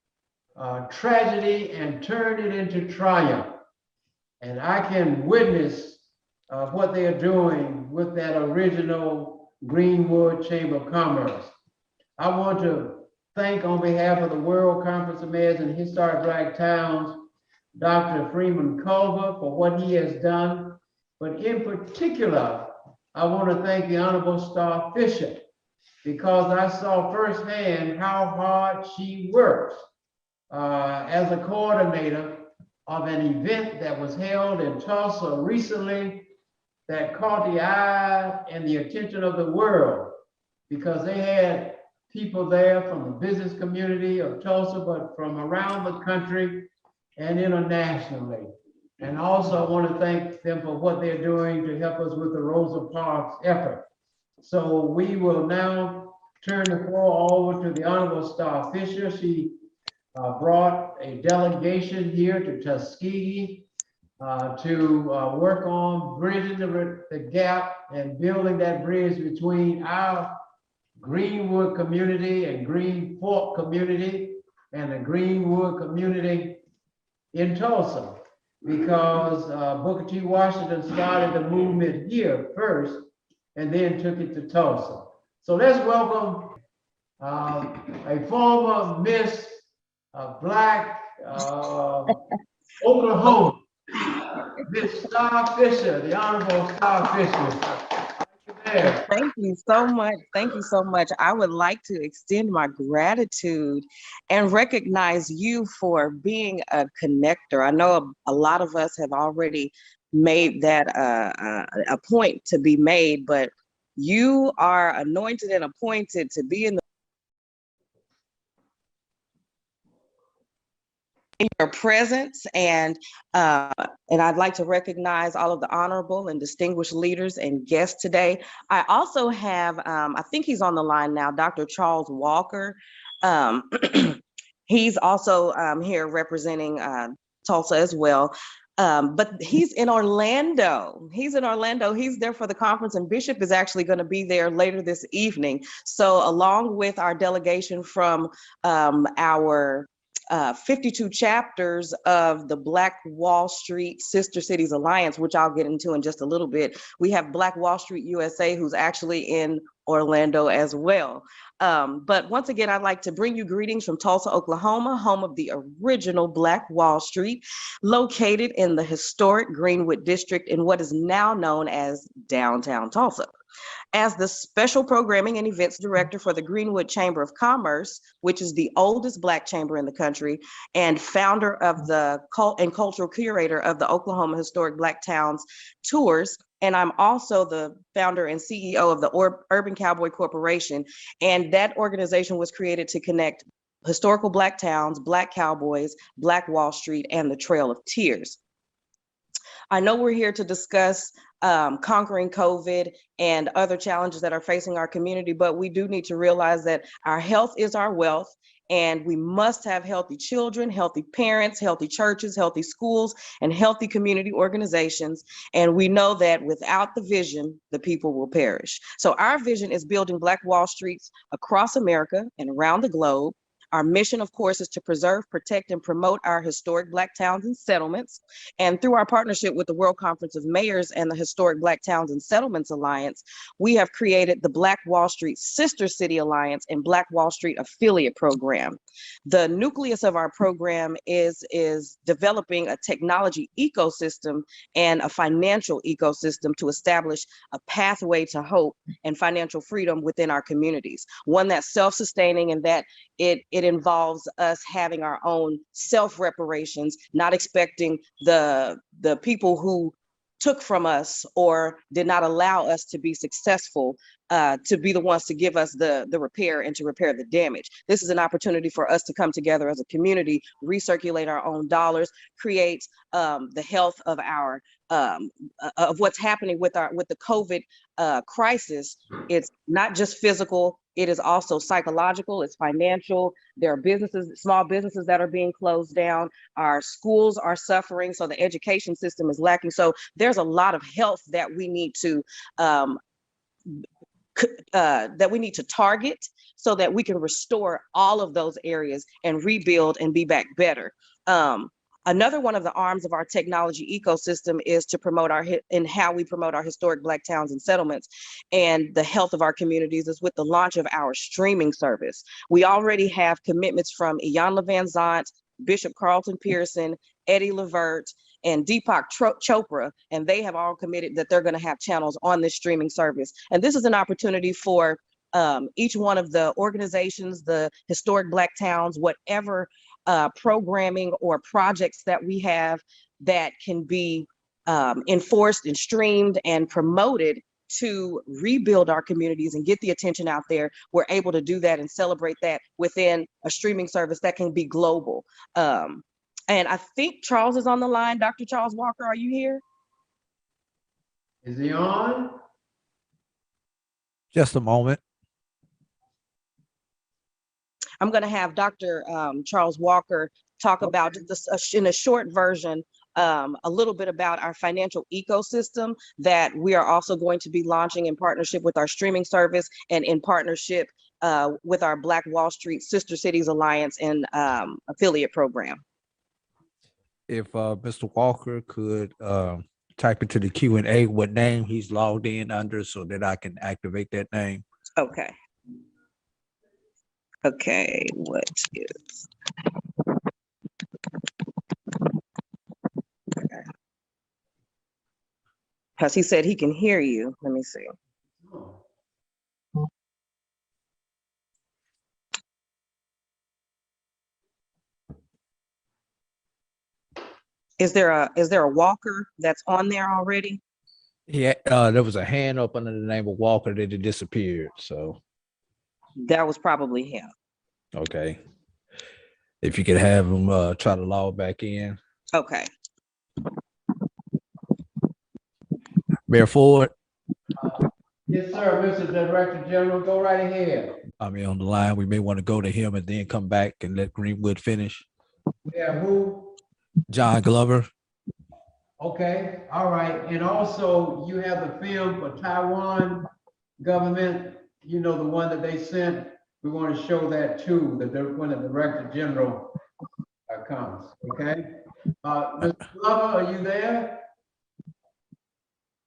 tragedy and turned it into triumph. And I can witness what they are doing with that original Greenwood Chamber of Commerce. I want to thank, on behalf of the World Conference of Mayors and Historic Black Towns, Dr. Freeman Culver for what he has done. But in particular, I want to thank the Honorable Star Fisher, because I saw firsthand how hard she works as a coordinator of an event that was held in Tulsa recently that caught the eye and the attention of the world, because they had people there from the business community of Tulsa, but from around the country and internationally. And also I want to thank them for what they're doing to help us with the Rosa Parks effort. So we will now turn the floor over to the Honorable Star Fisher. She brought a delegation here to Tuskegee to work on bridging the gap and building that bridge between our Greenwood community and Green Fork community and the Greenwood community in Tulsa, because Booker T. Washington started the movement here first and then took it to Tulsa. So let's welcome a former Miss Black Oklahoma, Miss Star Fisher, the Honorable Star Fisher. Thank you so much. Thank you so much. I would like to extend my gratitude and recognize you for being a connector. I know a lot of us have already made that a point to be made, but you are anointed and appointed to be in your presence, and I'd like to recognize all of the honorable and distinguished leaders and guests today. I also have, I think he's on the line now, Dr. Charles Walker. He's also here representing Tulsa as well. But he's in Orlando. He's in Orlando. He's there for the conference, and Bishop is actually going to be there later this evening. So along with our delegation from our 52 chapters of the Black Wall Street Sister Cities Alliance, which I'll get into in just a little bit. We have Black Wall Street USA, who's actually in Orlando as well. But once again, I'd like to bring you greetings from Tulsa, Oklahoma, home of the original Black Wall Street, located in the historic Greenwood District in what is now known as downtown Tulsa. As the special programming and events director for the Greenwood Chamber of Commerce, which is the oldest Black chamber in the country, and founder of the cultural curator of the Oklahoma Historic Black Towns Tours. And I'm also the founder and CEO of the Urban Cowboy Corporation. And that organization was created to connect historical Black towns, Black cowboys, Black Wall Street, and the Trail of Tears. I know we're here to discuss conquering COVID and other challenges that are facing our community, but we do need to realize that our health is our wealth, and we must have healthy children, healthy parents, healthy churches, healthy schools, and healthy community organizations. And we know that without the vision, the people will perish. So our vision is building Black Wall Streets across America and around the globe. Our mission, of course, is to preserve, protect, and promote our historic Black towns and settlements. And through our partnership with the World Conference of Mayors and the Historic Black Towns and Settlements Alliance, we have created the Black Wall Street Sister City Alliance and Black Wall Street Affiliate Program. The nucleus of our program is developing a technology ecosystem and a financial ecosystem to establish a pathway to hope and financial freedom within our communities, one that's self-sustaining and that it involves us having our own self-reparations, not expecting the people who took from us or did not allow us to be successful to be the ones to give us the repair and to repair the damage. This is an opportunity for us to come together as a community, recirculate our own dollars, create the health of our of what's happening with the COVID crisis. It's not just physical, it is also psychological, it's financial. There are businesses, small businesses that are being closed down. Our schools are suffering, so the education system is lacking. So there's a lot of health that we need to target so that we can restore all of those areas and rebuild and be back better. Another one of the arms of our technology ecosystem is to promote how we promote our historic Black towns and settlements and the health of our communities is with the launch of our streaming service. We already have commitments from Iyanla Van Zant, Bishop Carlton Pearson, Eddie Levert, and Deepak Chopra, and they have all committed that they're going to have channels on this streaming service. And this is an opportunity for each one of the organizations, the historic Black towns, whatever programming or projects that we have that can be enforced and streamed and promoted to rebuild our communities and get the attention out there. We're able to do that and celebrate that within a streaming service that can be global. And I think Charles is on the line. Dr. Charles Walker, are you here? Is he on? Just a moment. I'm going to have Dr. Charles Walker talk about just in a short version, a little bit about our financial ecosystem that we are also going to be launching in partnership with our streaming service and in partnership with our Black Wall Street Sister Cities Alliance and affiliate program. If Mr. Walker could type into the Q&A what name he's logged in under so that I can activate that name. Okay. Okay, what is? Okay. Because he said he can hear you. Let me see. Is there a Walker that's on there already? Yeah, there was a hand up under the name of Walker that it disappeared. So that was probably him. Okay. If you could have him try to log back in. Okay. Mayor Ford. Yes, sir, Mr. Director General, go right ahead. I mean, on the line, we may want to go to him and then come back and let Greenwood finish. Yeah, who? John Glover. Okay, all right. And also you have the film for Taiwan government, you know, the one that they sent. We want to show that too, when the Director General comes, okay? Mr. Glover, are you there?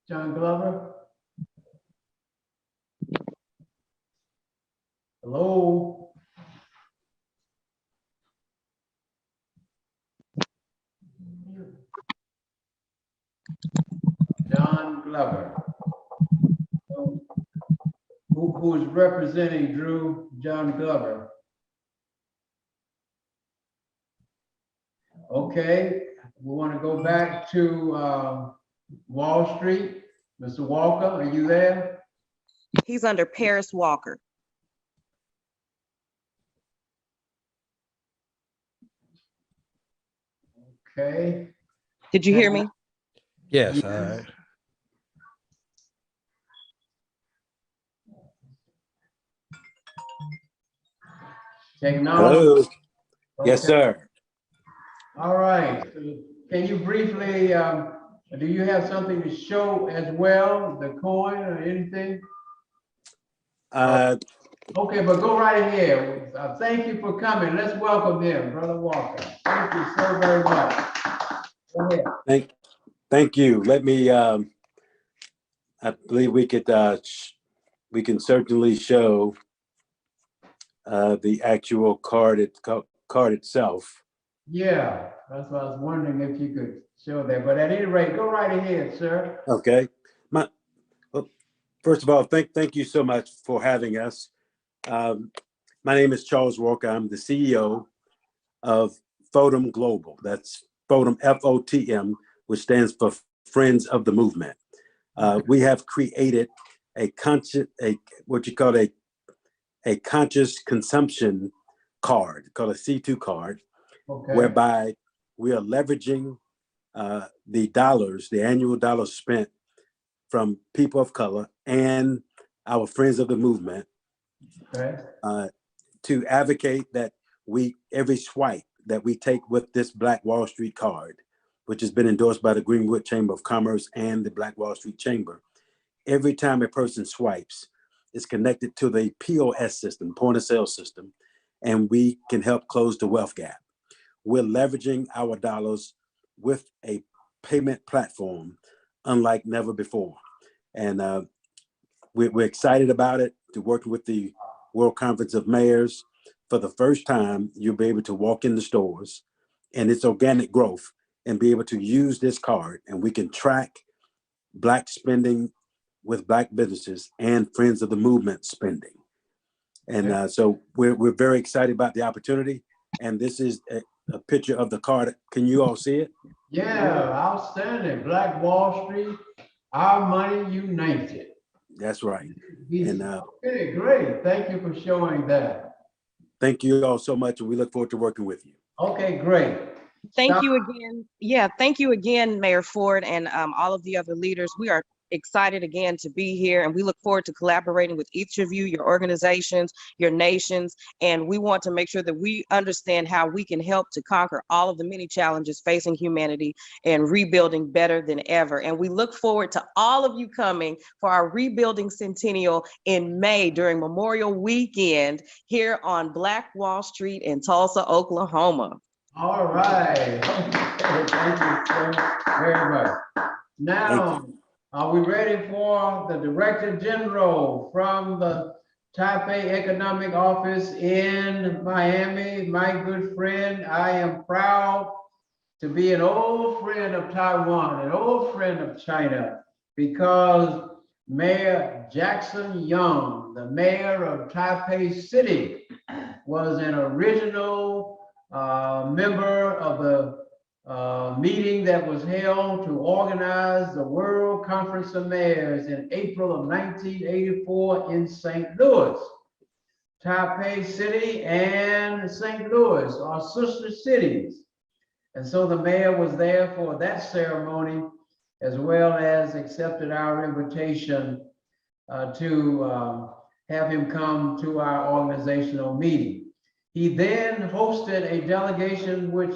John Glover? Hello? John Glover. Who is representing Drew? John Glover. Okay, we want to go back to Wall Street. Mr. Walker, are you there? He's under Paris Walker. Okay. Did you hear me? Yes. Technology. Hello. Yes, Okay. sir. All right. Can you briefly, do you have something to show as well, the coin or anything? Okay, but go right ahead. Thank you for coming. Let's welcome him, Brother Walker. Thank you so very much. Go ahead. Thank you. Let me, I believe we can certainly show the actual card itself. Yeah, that's what I was wondering if you could show that. But at any rate, go right ahead, sir. Okay. First of all, thank you so much for having us. My name is Charles Walker. I'm the CEO of FOTM Global. That's FOTM, FOTM, which stands for Friends of the Movement. We have created a conscious, what you call a conscious consumption card, called a C2 card, okay, whereby we are leveraging the annual dollars spent from people of color and our friends of the movement, okay, to advocate that every swipe that we take with this Black Wall Street card, which has been endorsed by the Greenwood Chamber of Commerce and the Black Wall Street Chamber, every time a person swipes, it's connected to the POS system, point of sale system, and we can help close the wealth gap. We're leveraging our dollars with a payment platform unlike never before. And we're excited about it, to working with the World Conference of Mayors. For the first time, you'll be able to walk in the stores, and it's organic growth, and be able to use this card, and we can track Black spending with Black businesses and Friends of the Movement spending. And so we're very excited about the opportunity. And this is a picture of the card. Can you all see it? Yeah, outstanding. Black Wall Street, our money united. That's right. And okay, great. Thank you for showing that. Thank you all so much, and we look forward to working with you. Okay, great. Thank you again. Yeah, thank you again, Mayor Ford, and all of the other leaders. We are excited again to be here, and we look forward to collaborating with each of you, your organizations, your nations, and we want to make sure that we understand how we can help to conquer all of the many challenges facing humanity and rebuilding better than ever. And we look forward to all of you coming for our Rebuilding Centennial in May during Memorial Weekend here on Black Wall Street in Tulsa, Oklahoma. All right. Thank you so very much. Now, are we ready for the Director General from the Taipei Economic Office in Miami? My good friend, I am proud to be an old friend of Taiwan, an old friend of China, because Mayor Jackson Young, the mayor of Taipei City, was an original member of the meeting that was held to organize the World Conference of Mayors in April of 1984 in St. Louis. Taipei City and St. Louis are sister cities. And so the mayor was there for that ceremony, as well as accepted our invitation to have him come to our organizational meeting. He then hosted a delegation which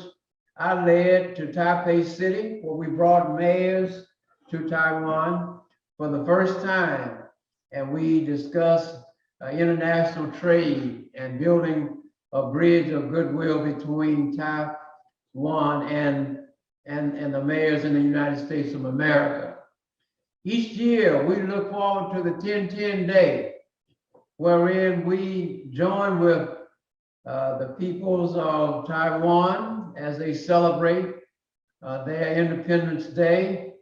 I led to Taipei City, where we brought mayors to Taiwan for the first time. And we discussed international trade and building a bridge of goodwill between Taiwan and the mayors in the United States of America. Each year, we look forward to the 10-10 Day, wherein we join with the peoples of Taiwan as they celebrate their Independence Day.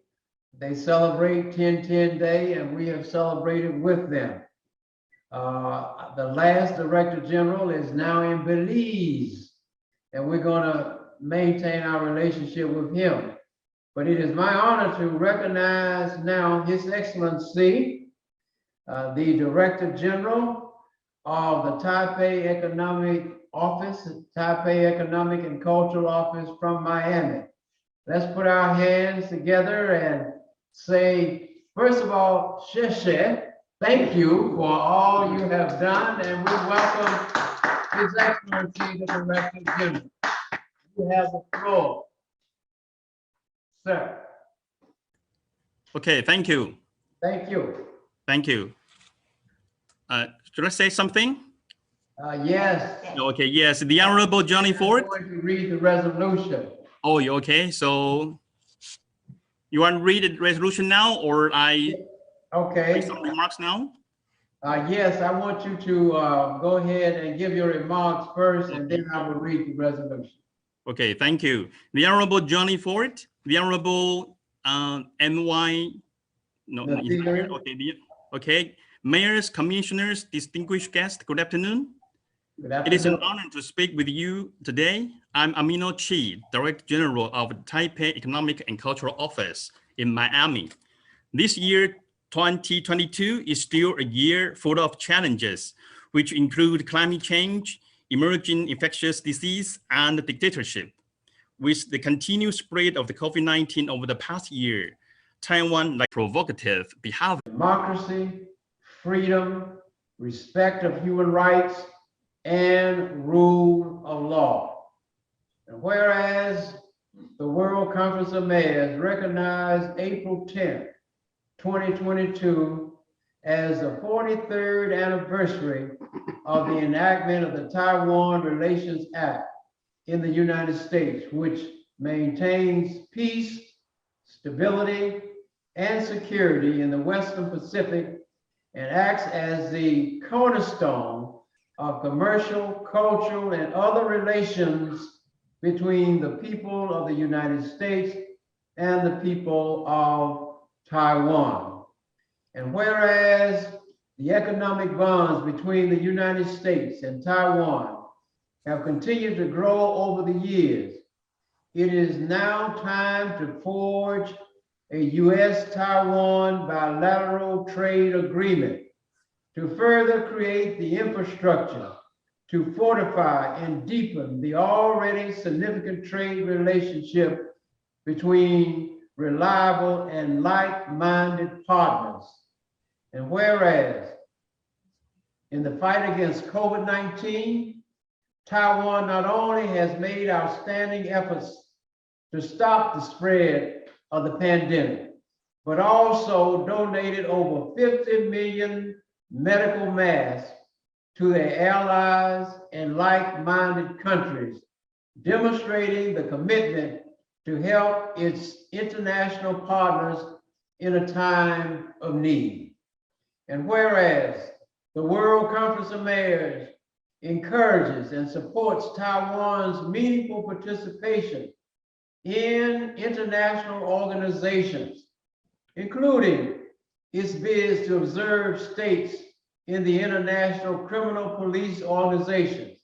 They celebrate 10-10 Day, and we have celebrated with them. The last Director General is now in Belize, and we're going to maintain our relationship with him. But it is my honor to recognize now His Excellency, the Director General of the Taipei Economic Office, Taipei Economic and Cultural Office from Miami. Let's put our hands together and say, first of all, 谢谢. Thank you for all you have done, and we welcome His Excellency, the Director General. You have the floor, sir. Okay, thank you. Thank you. Thank you. Should I say something? Yes. Okay, yes, the Honorable Johnny Ford. I'm going to read the resolution. Oh, okay, so you want to read the resolution now, or I okay. make some remarks now? Yes, I want you to go ahead and give your remarks first, and then I will read the resolution. Okay, thank you. The Honorable Johnny Ford, the Honorable NY, no, okay, mayors, commissioners, distinguished guests, good afternoon. Good afternoon. It is an honor to speak with you today. I'm Amino Chi, Director General of the Taipei Economic and Cultural Office in Miami. This year, 2022, is still a year full of challenges, which include climate change, emerging infectious disease, and dictatorship. With the continued spread of the COVID-19 over the past year, Taiwan, like provocative behavior. Democracy, freedom, respect of human rights, and rule of law. And whereas the World Conference of Mayors recognized April 10th, 2022 as the 43rd anniversary of the enactment of the Taiwan Relations Act in the United States, which maintains peace, stability, and security in the Western Pacific and acts as the cornerstone of commercial, cultural, and other relations between the people of the United States and the people of Taiwan. And whereas the economic bonds between the United States and Taiwan have continued to grow over the years, it is now time to forge a U.S.-Taiwan bilateral trade agreement to further create the infrastructure to fortify and deepen the already significant trade relationship between reliable and like-minded partners. And whereas in the fight against COVID-19, Taiwan not only has made outstanding efforts to stop the spread of the pandemic, but also donated over 50 million medical masks to their allies and like-minded countries, demonstrating the commitment to help its international partners in a time of need. And whereas the World Conference of Mayors encourages and supports Taiwan's meaningful participation in international organizations, including its bids to observe states in the International Criminal Police Organization,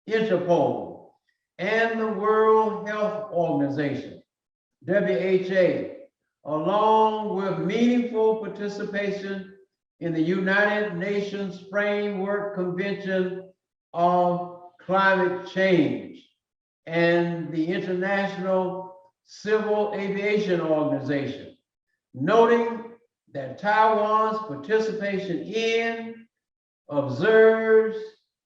Interpol, and the World Health Organization, WHA, along with meaningful participation in the United Nations Framework Convention of Climate Change and the International Civil Aviation Organization, noting that Taiwan's participation in, observes,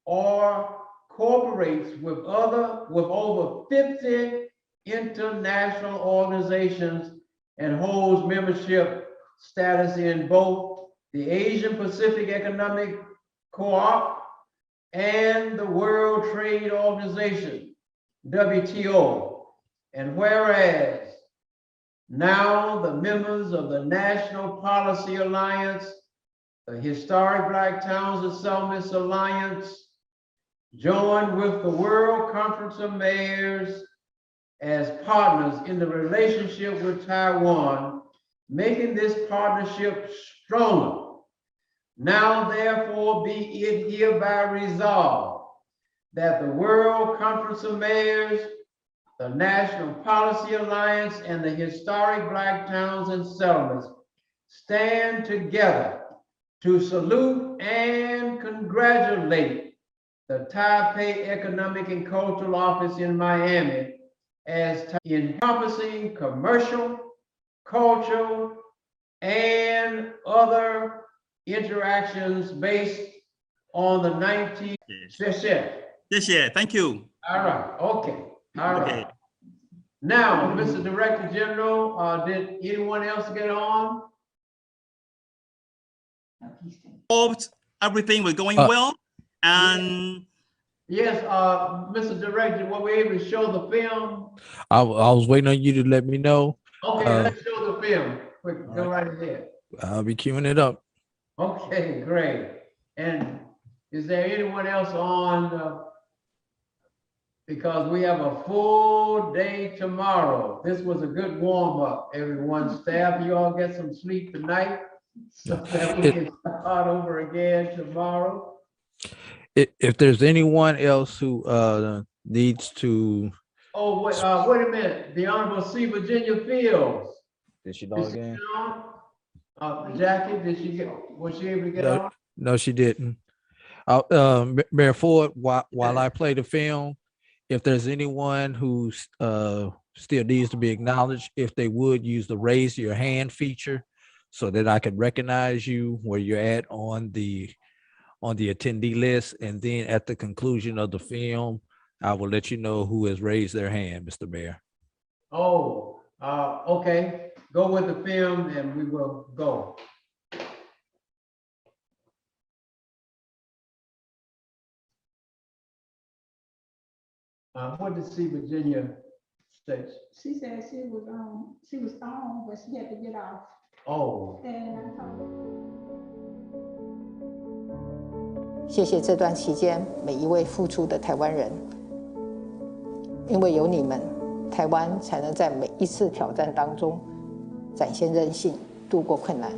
or cooperates with over 50 international organizations and holds membership status in both the Asian Pacific Economic Co-op and the World Trade Organization, WTO. And whereas now the members of the National Policy Alliance, the Historic Black Towns and Settlements Alliance, joined with the World Conference of Mayors as partners in the relationship with Taiwan, making this partnership stronger. Now therefore be it hereby resolved that the World Conference of Mayors, the National Policy Alliance, and the Historic Black Towns and Settlements stand together to salute and congratulate the Taipei Economic and Cultural Office in Miami as encompassing commercial, cultural, and other interactions based on the 19th. Yes, thank you. All right, okay, all right. Okay. Now, Mr. Director General, did anyone else get on? Hope everything was going well. And yes, Mr. Director, were we able to show the film? I was waiting on you to let me know. Okay, let's show the film. Quick, go right ahead. I'll be queuing it up. Okay, great. And is there anyone else on? Because we have a full day tomorrow. This was a good warm up, everyone. Staff, you all get some sleep tonight so that we can start over again tomorrow. If there's anyone else who needs to. Oh, wait a minute. The Honorable C. Virginia Fields. Did she log in? Jackie, was she able to get on? No, she didn't. Mayor Ford, while I play the film, if there's anyone who still needs to be acknowledged, if they would use the raise your hand feature so that I can recognize you where you're at on the attendee list. And then at the conclusion of the film, I will let you know who has raised their hand, Mr. Mayor. Oh, okay. Go with the film and we will go. What did C. Virginia say? She said she was on, but she had to get off. Oh. 谢谢这段期间每一位付出的台湾人，因为有你们，台湾才能在每一次挑战当中展现韧性，度过困难。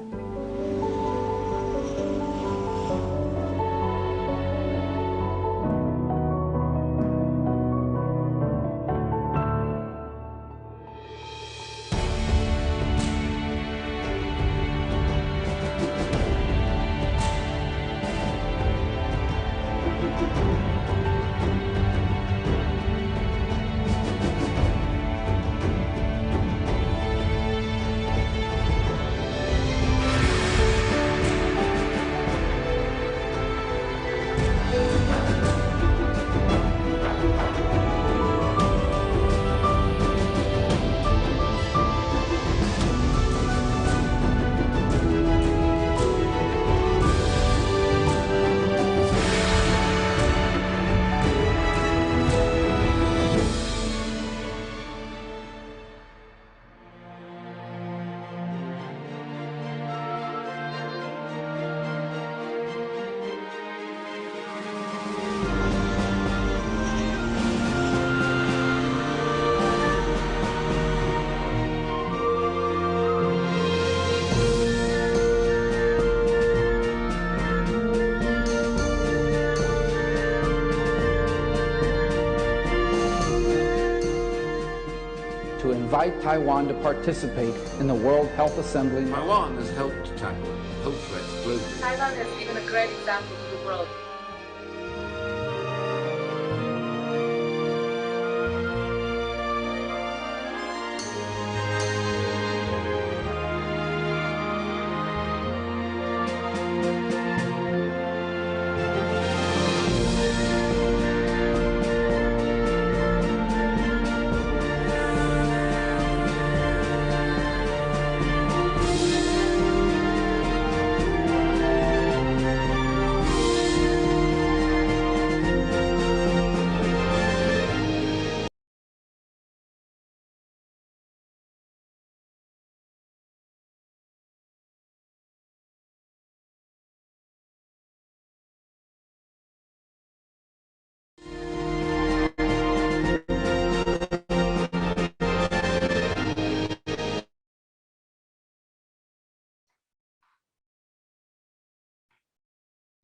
To invite Taiwan to participate in the World Health Assembly. Taiwan has helped to tackle health threats globally. Thailand has given a great example to the world.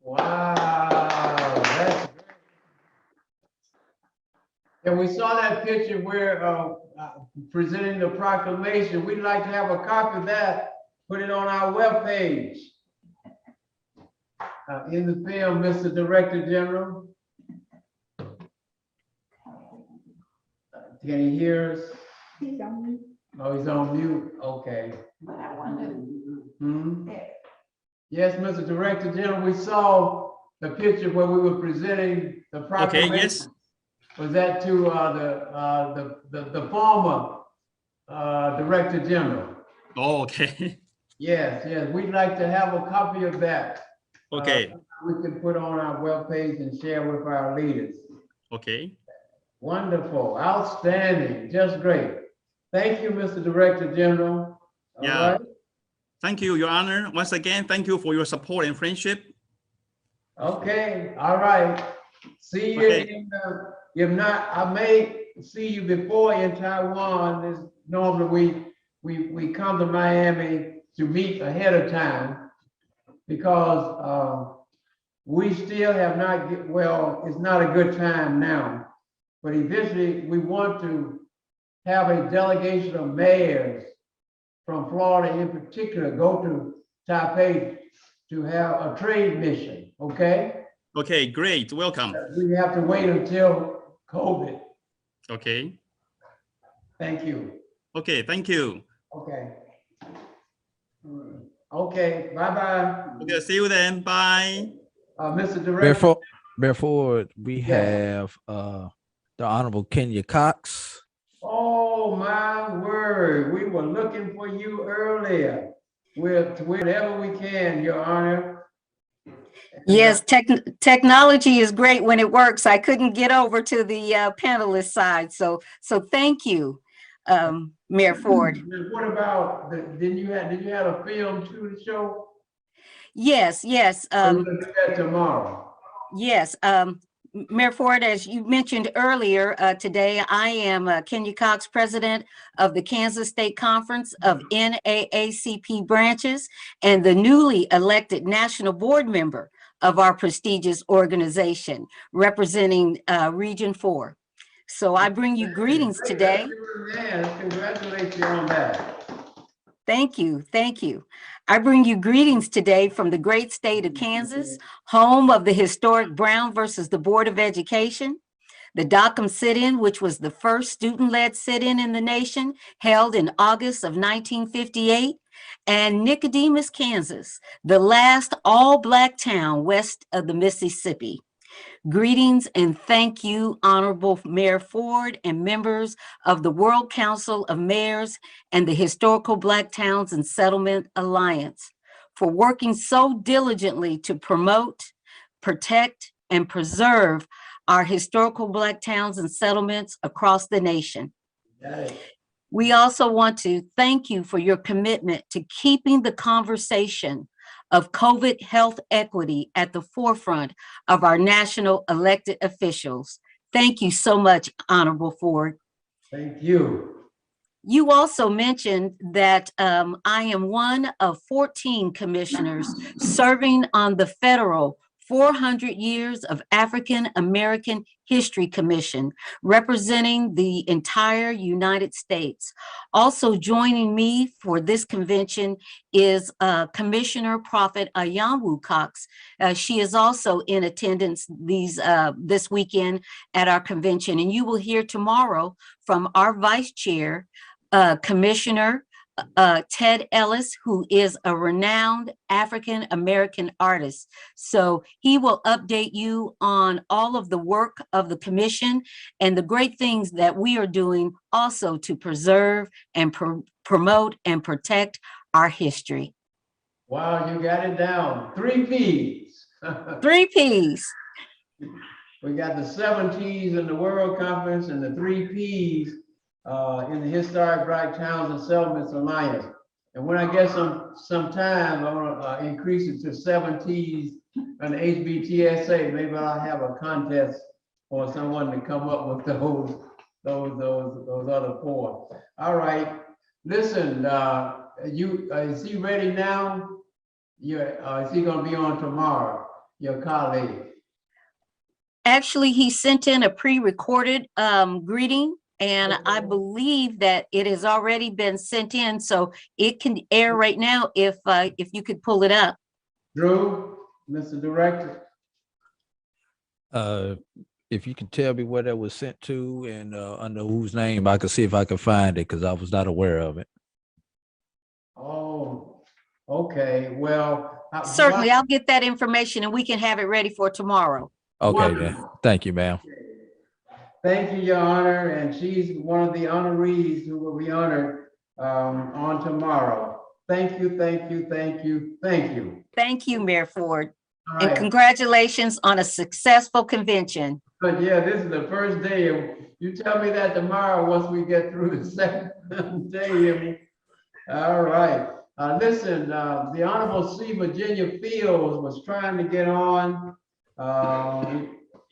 Wow, that's great. And we saw that picture where presenting the proclamation. We'd like to have a copy of that, put it on our webpage. In the film, Mr. Director General. Can he hear us? He's on mute. Oh, he's on mute. Okay. But I wonder. Yes, Mr. Director General, we saw the picture where we were presenting the proclamation. Okay, yes. Was that to the former Director General? Oh, okay. Yes, yes. We'd like to have a copy of that. Okay. We can put on our webpage and share with our leaders. Okay. Wonderful, outstanding, just great. Thank you, Mr. Director General. All Yeah. right. Thank you, Your Honor. Once again, thank you for your support and friendship. Okay, all right. See you in if not, I may see you before in Taiwan. This normally we come to Miami to meet ahead of time because we still have not it's not a good time now, but eventually we want to have a delegation of mayors from Florida in particular go to Taipei to have a trade mission, okay? Okay, great, welcome. We have to wait until COVID. Okay. Thank you. Okay, thank you. Okay. Okay, bye-bye. Okay, see you then, bye. Mr. Director. Before we have the Honorable Kenya Cox. Oh, my word. We were looking for you earlier. Wherever we can, Your Honor. Yes, technology is great when it works. I couldn't get over to the panelist side. So thank you, Mayor Ford. What about, did you have a film to the show? Yes. We're gonna do that tomorrow. Yes. Mayor Ford, as you mentioned earlier today, I am Kenya Cox, president of the Kansas State Conference of NAACP branches and the newly elected national board member of our prestigious organization representing Region 4. So I bring you greetings today. Congratulate you on that. Thank you. I bring you greetings today from the great state of Kansas, home of the historic Brown versus the Board of Education, the Dockham sit-in, which was the first student-led sit-in in the nation, held in August of 1958, and Nicodemus, Kansas, the last all-Black town west of the Mississippi. Greetings and thank you, Honorable Mayor Ford and members of the World Council of Mayors and the Historical Black Towns and Settlement Alliance for working so diligently to promote, protect, and preserve our historical Black towns and settlements across the nation. We also want to thank you for your commitment to keeping the conversation of COVID health equity at the forefront of our national elected officials. Thank you so much, Honorable Ford. Thank you. You also mentioned that I am one of 14 commissioners serving on the federal 400 Years of African American History Commission, representing the entire United States. Also joining me for this convention is Commissioner Prophet Ayanwu Cox. She is also in attendance this weekend at our convention, and you will hear tomorrow from our Vice Chair, Commissioner Ted Ellis, who is a renowned African American artist. So he will update you on all of the work of the commission and the great things that we are doing also to preserve and promote and protect our history. Wow, you got it down. 3 P's. 3 P's. We got the 7 T's in the World Conference and the 3 P's in the Historic Black Towns and Settlements Alliance. And when I get some time, I want to increase it to 7 T's on the Hbtsa. Maybe I'll have a contest for someone to come up with those other 4. All right. Listen, is he ready now? Is he going to be on tomorrow? your colleague? Actually, he sent in a pre-recorded greeting, and I believe that it has already been sent in, so it can air right now if you could pull it up. Drew, Mr. Director? If you can tell me where that was sent to and under whose name, I can see if I can find it because I was not aware of it. Oh, okay, well. Certainly, I'll get that information and we can have it ready for tomorrow. Okay, then. Thank you, ma'am. Thank you, Your Honor, and she's one of the honorees who will be honored on tomorrow. Thank you, thank you, thank you, thank you. Thank you, Mayor Ford. All And right. congratulations on a successful convention. But yeah, this is the first day. You tell me that tomorrow once we get through the second day. All right. Listen, the Honorable C. Virginia Fields was trying to get on.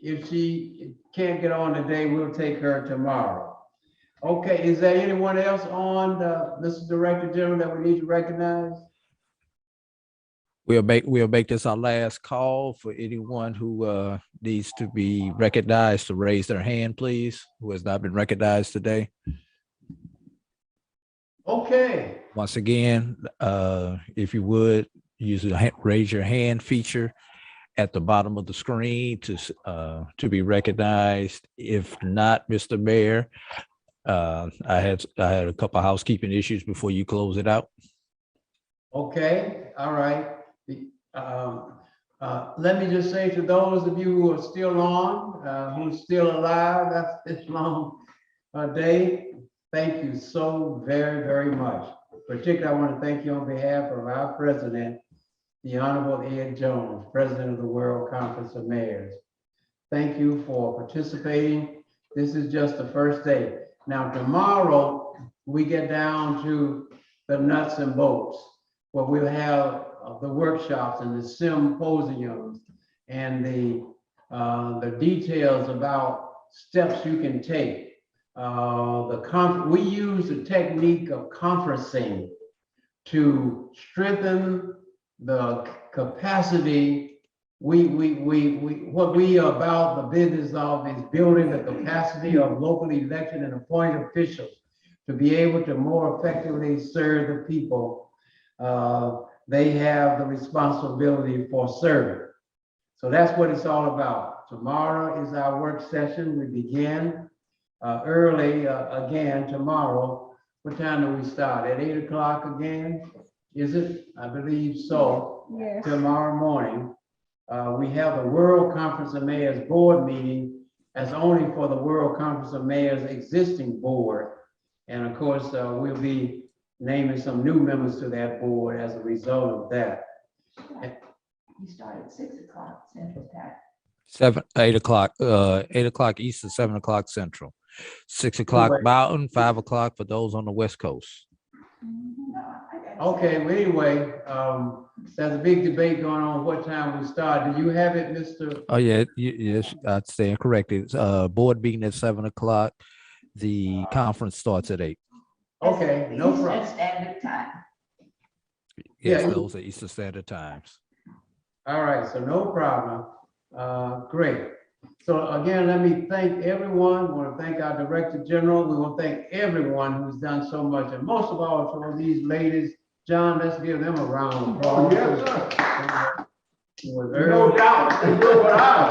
If she can't get on today, we'll take her tomorrow. Okay, is there anyone else on, Mr. Director General, that we need to recognize? We'll make this our last call for anyone who needs to be recognized to raise their hand, please, who has not been recognized today. Okay. Once again, if you would use the raise your hand feature at the bottom of the screen to be recognized. If not, Mr. Mayor, I had a couple of housekeeping issues before you close it out. Okay, all right. Let me just say to those of you who are still on, who's still alive after this long day, thank you so very, very much. Particularly, I want to thank you on behalf of our president, the Honorable Ed Jones, President of the World Conference of Mayors. Thank you for participating. This is just the first day. Now, tomorrow, we get down to the nuts and bolts, where we'll have the workshops and the symposiums and the details about steps you can take. We use the technique of conferencing to strengthen the capacity. What we are about the business of is building the capacity of locally elected and appointed officials to be able to more effectively serve the people they have the responsibility for serving. So that's what it's all about. Tomorrow is our work session. We begin early again tomorrow. What time do we start? At 8 o'clock again? Is it? I believe so. Yes. Tomorrow morning. We have the World Conference of Mayors board meeting as only for the World Conference of Mayors existing board. And of course, we'll be naming some new members to that board as a result of that. You start at 6 o'clock Central Time. 8 o'clock, 8 o'clock Eastern, 7 o'clock Central, 6 o'clock Mountain, 5 o'clock for those on the West Coast. Okay, well, anyway, there's a big debate going on what time we start. Do you have it, Mr.? Oh, yeah, yes, I'd stand corrected. Board meeting at 7 o'clock. The conference starts at 8. Okay, no problem. Eastern Standard Time. Yes, Yeah. those are Eastern Standard Times. All right, so no problem. Great. So again, let me thank everyone. We want to thank our Director General. We want to thank everyone who's done so much, and most of all to these ladies. John, let's give them a round of applause. Yes, sir. No doubt. No doubt.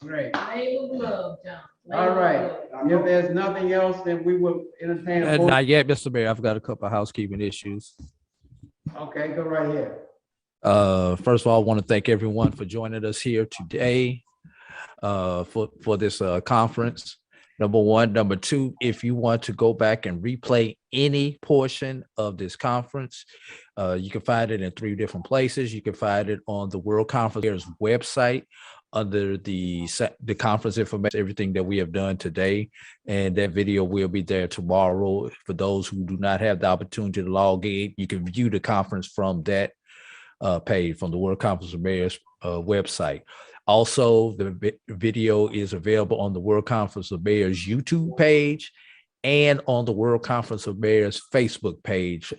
Great. Labor glove, John. All right. If there's nothing else, then we will entertain a vote. Not yet, Mr. Mayor. I've got a couple of housekeeping issues. Okay, go right here. First of all, I want to thank everyone for joining us here today for this conference. Number one. Number two, if you want to go back and replay any portion of this conference, you can find it in 3 different places. You can find it on the World Conference website under the conference information, everything that we have done today. And that video will be there tomorrow. For those who do not have the opportunity to log in, you can view the conference from that page, from the World Conference of Mayors website. Also, the video is available on the World Conference of Mayors YouTube page and on the World Conference of Mayors Facebook page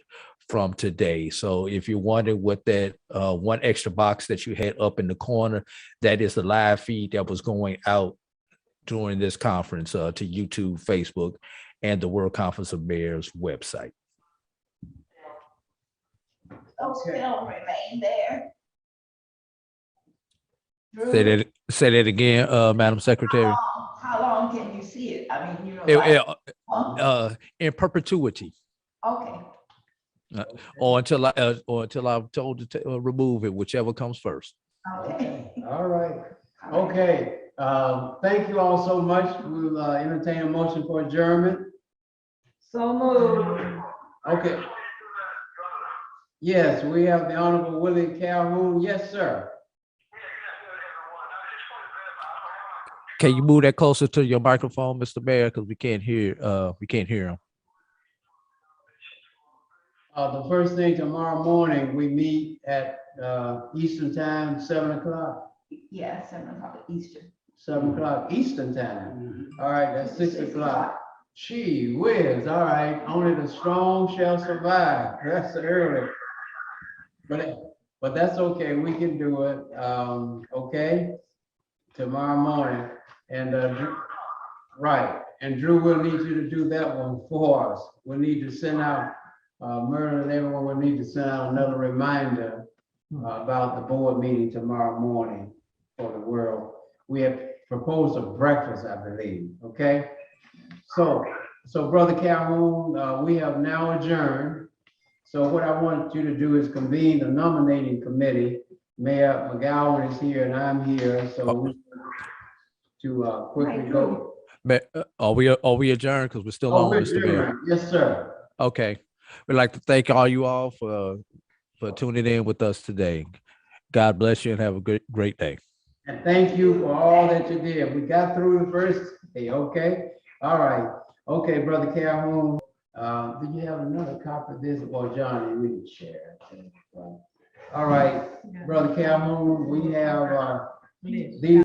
from today. So if you're wondering what that one extra box that you had up in the corner, that is the live feed that was going out during this conference to YouTube, Facebook, and the World Conference of Mayors website. Those still remain there. Say that again, Madam Secretary. How long can you see it? I mean, you know, In perpetuity. okay. Or until I'm told to remove it, whichever comes first. Okay. All right. Okay. Thank you all so much. We'll entertain a motion for adjournment. So moved. Okay. Yes, we have the Honorable Willie Calhoun. Yes, sir. Can you move that closer to your microphone, Mr. Mayor, because we can't hear him. The first thing tomorrow morning, we meet at Eastern Time, 7 o'clock. Yeah, 7 o'clock Eastern. 7 o'clock Eastern Time. All right, that's 6 o'clock. Gee whiz, all right, only the strong shall survive. That's early. But that's okay, we can do it, okay? Tomorrow morning, and right, and Drew will need you to do that one for us. We'll need to send out, Merlin and everyone will need to send out another reminder about the board meeting tomorrow morning for the world. We have proposed a breakfast, I believe, okay? So Brother Calhoun, we have now adjourned. So what I want you to do is convene the nominating committee. Mayor McGowan is here and I'm here, so we to quickly go. Are we adjourned? Because we're still on, Mr. Mayor. Yes, sir. Okay. We'd like to thank all you all for tuning in with us today. God bless you and have a great day. And thank you for all that you did. We got through the first day, okay? All right. Okay, Brother Calhoun. Did you have another copy of this? Well, Johnny, we can share. All right, Brother Calhoun, we have these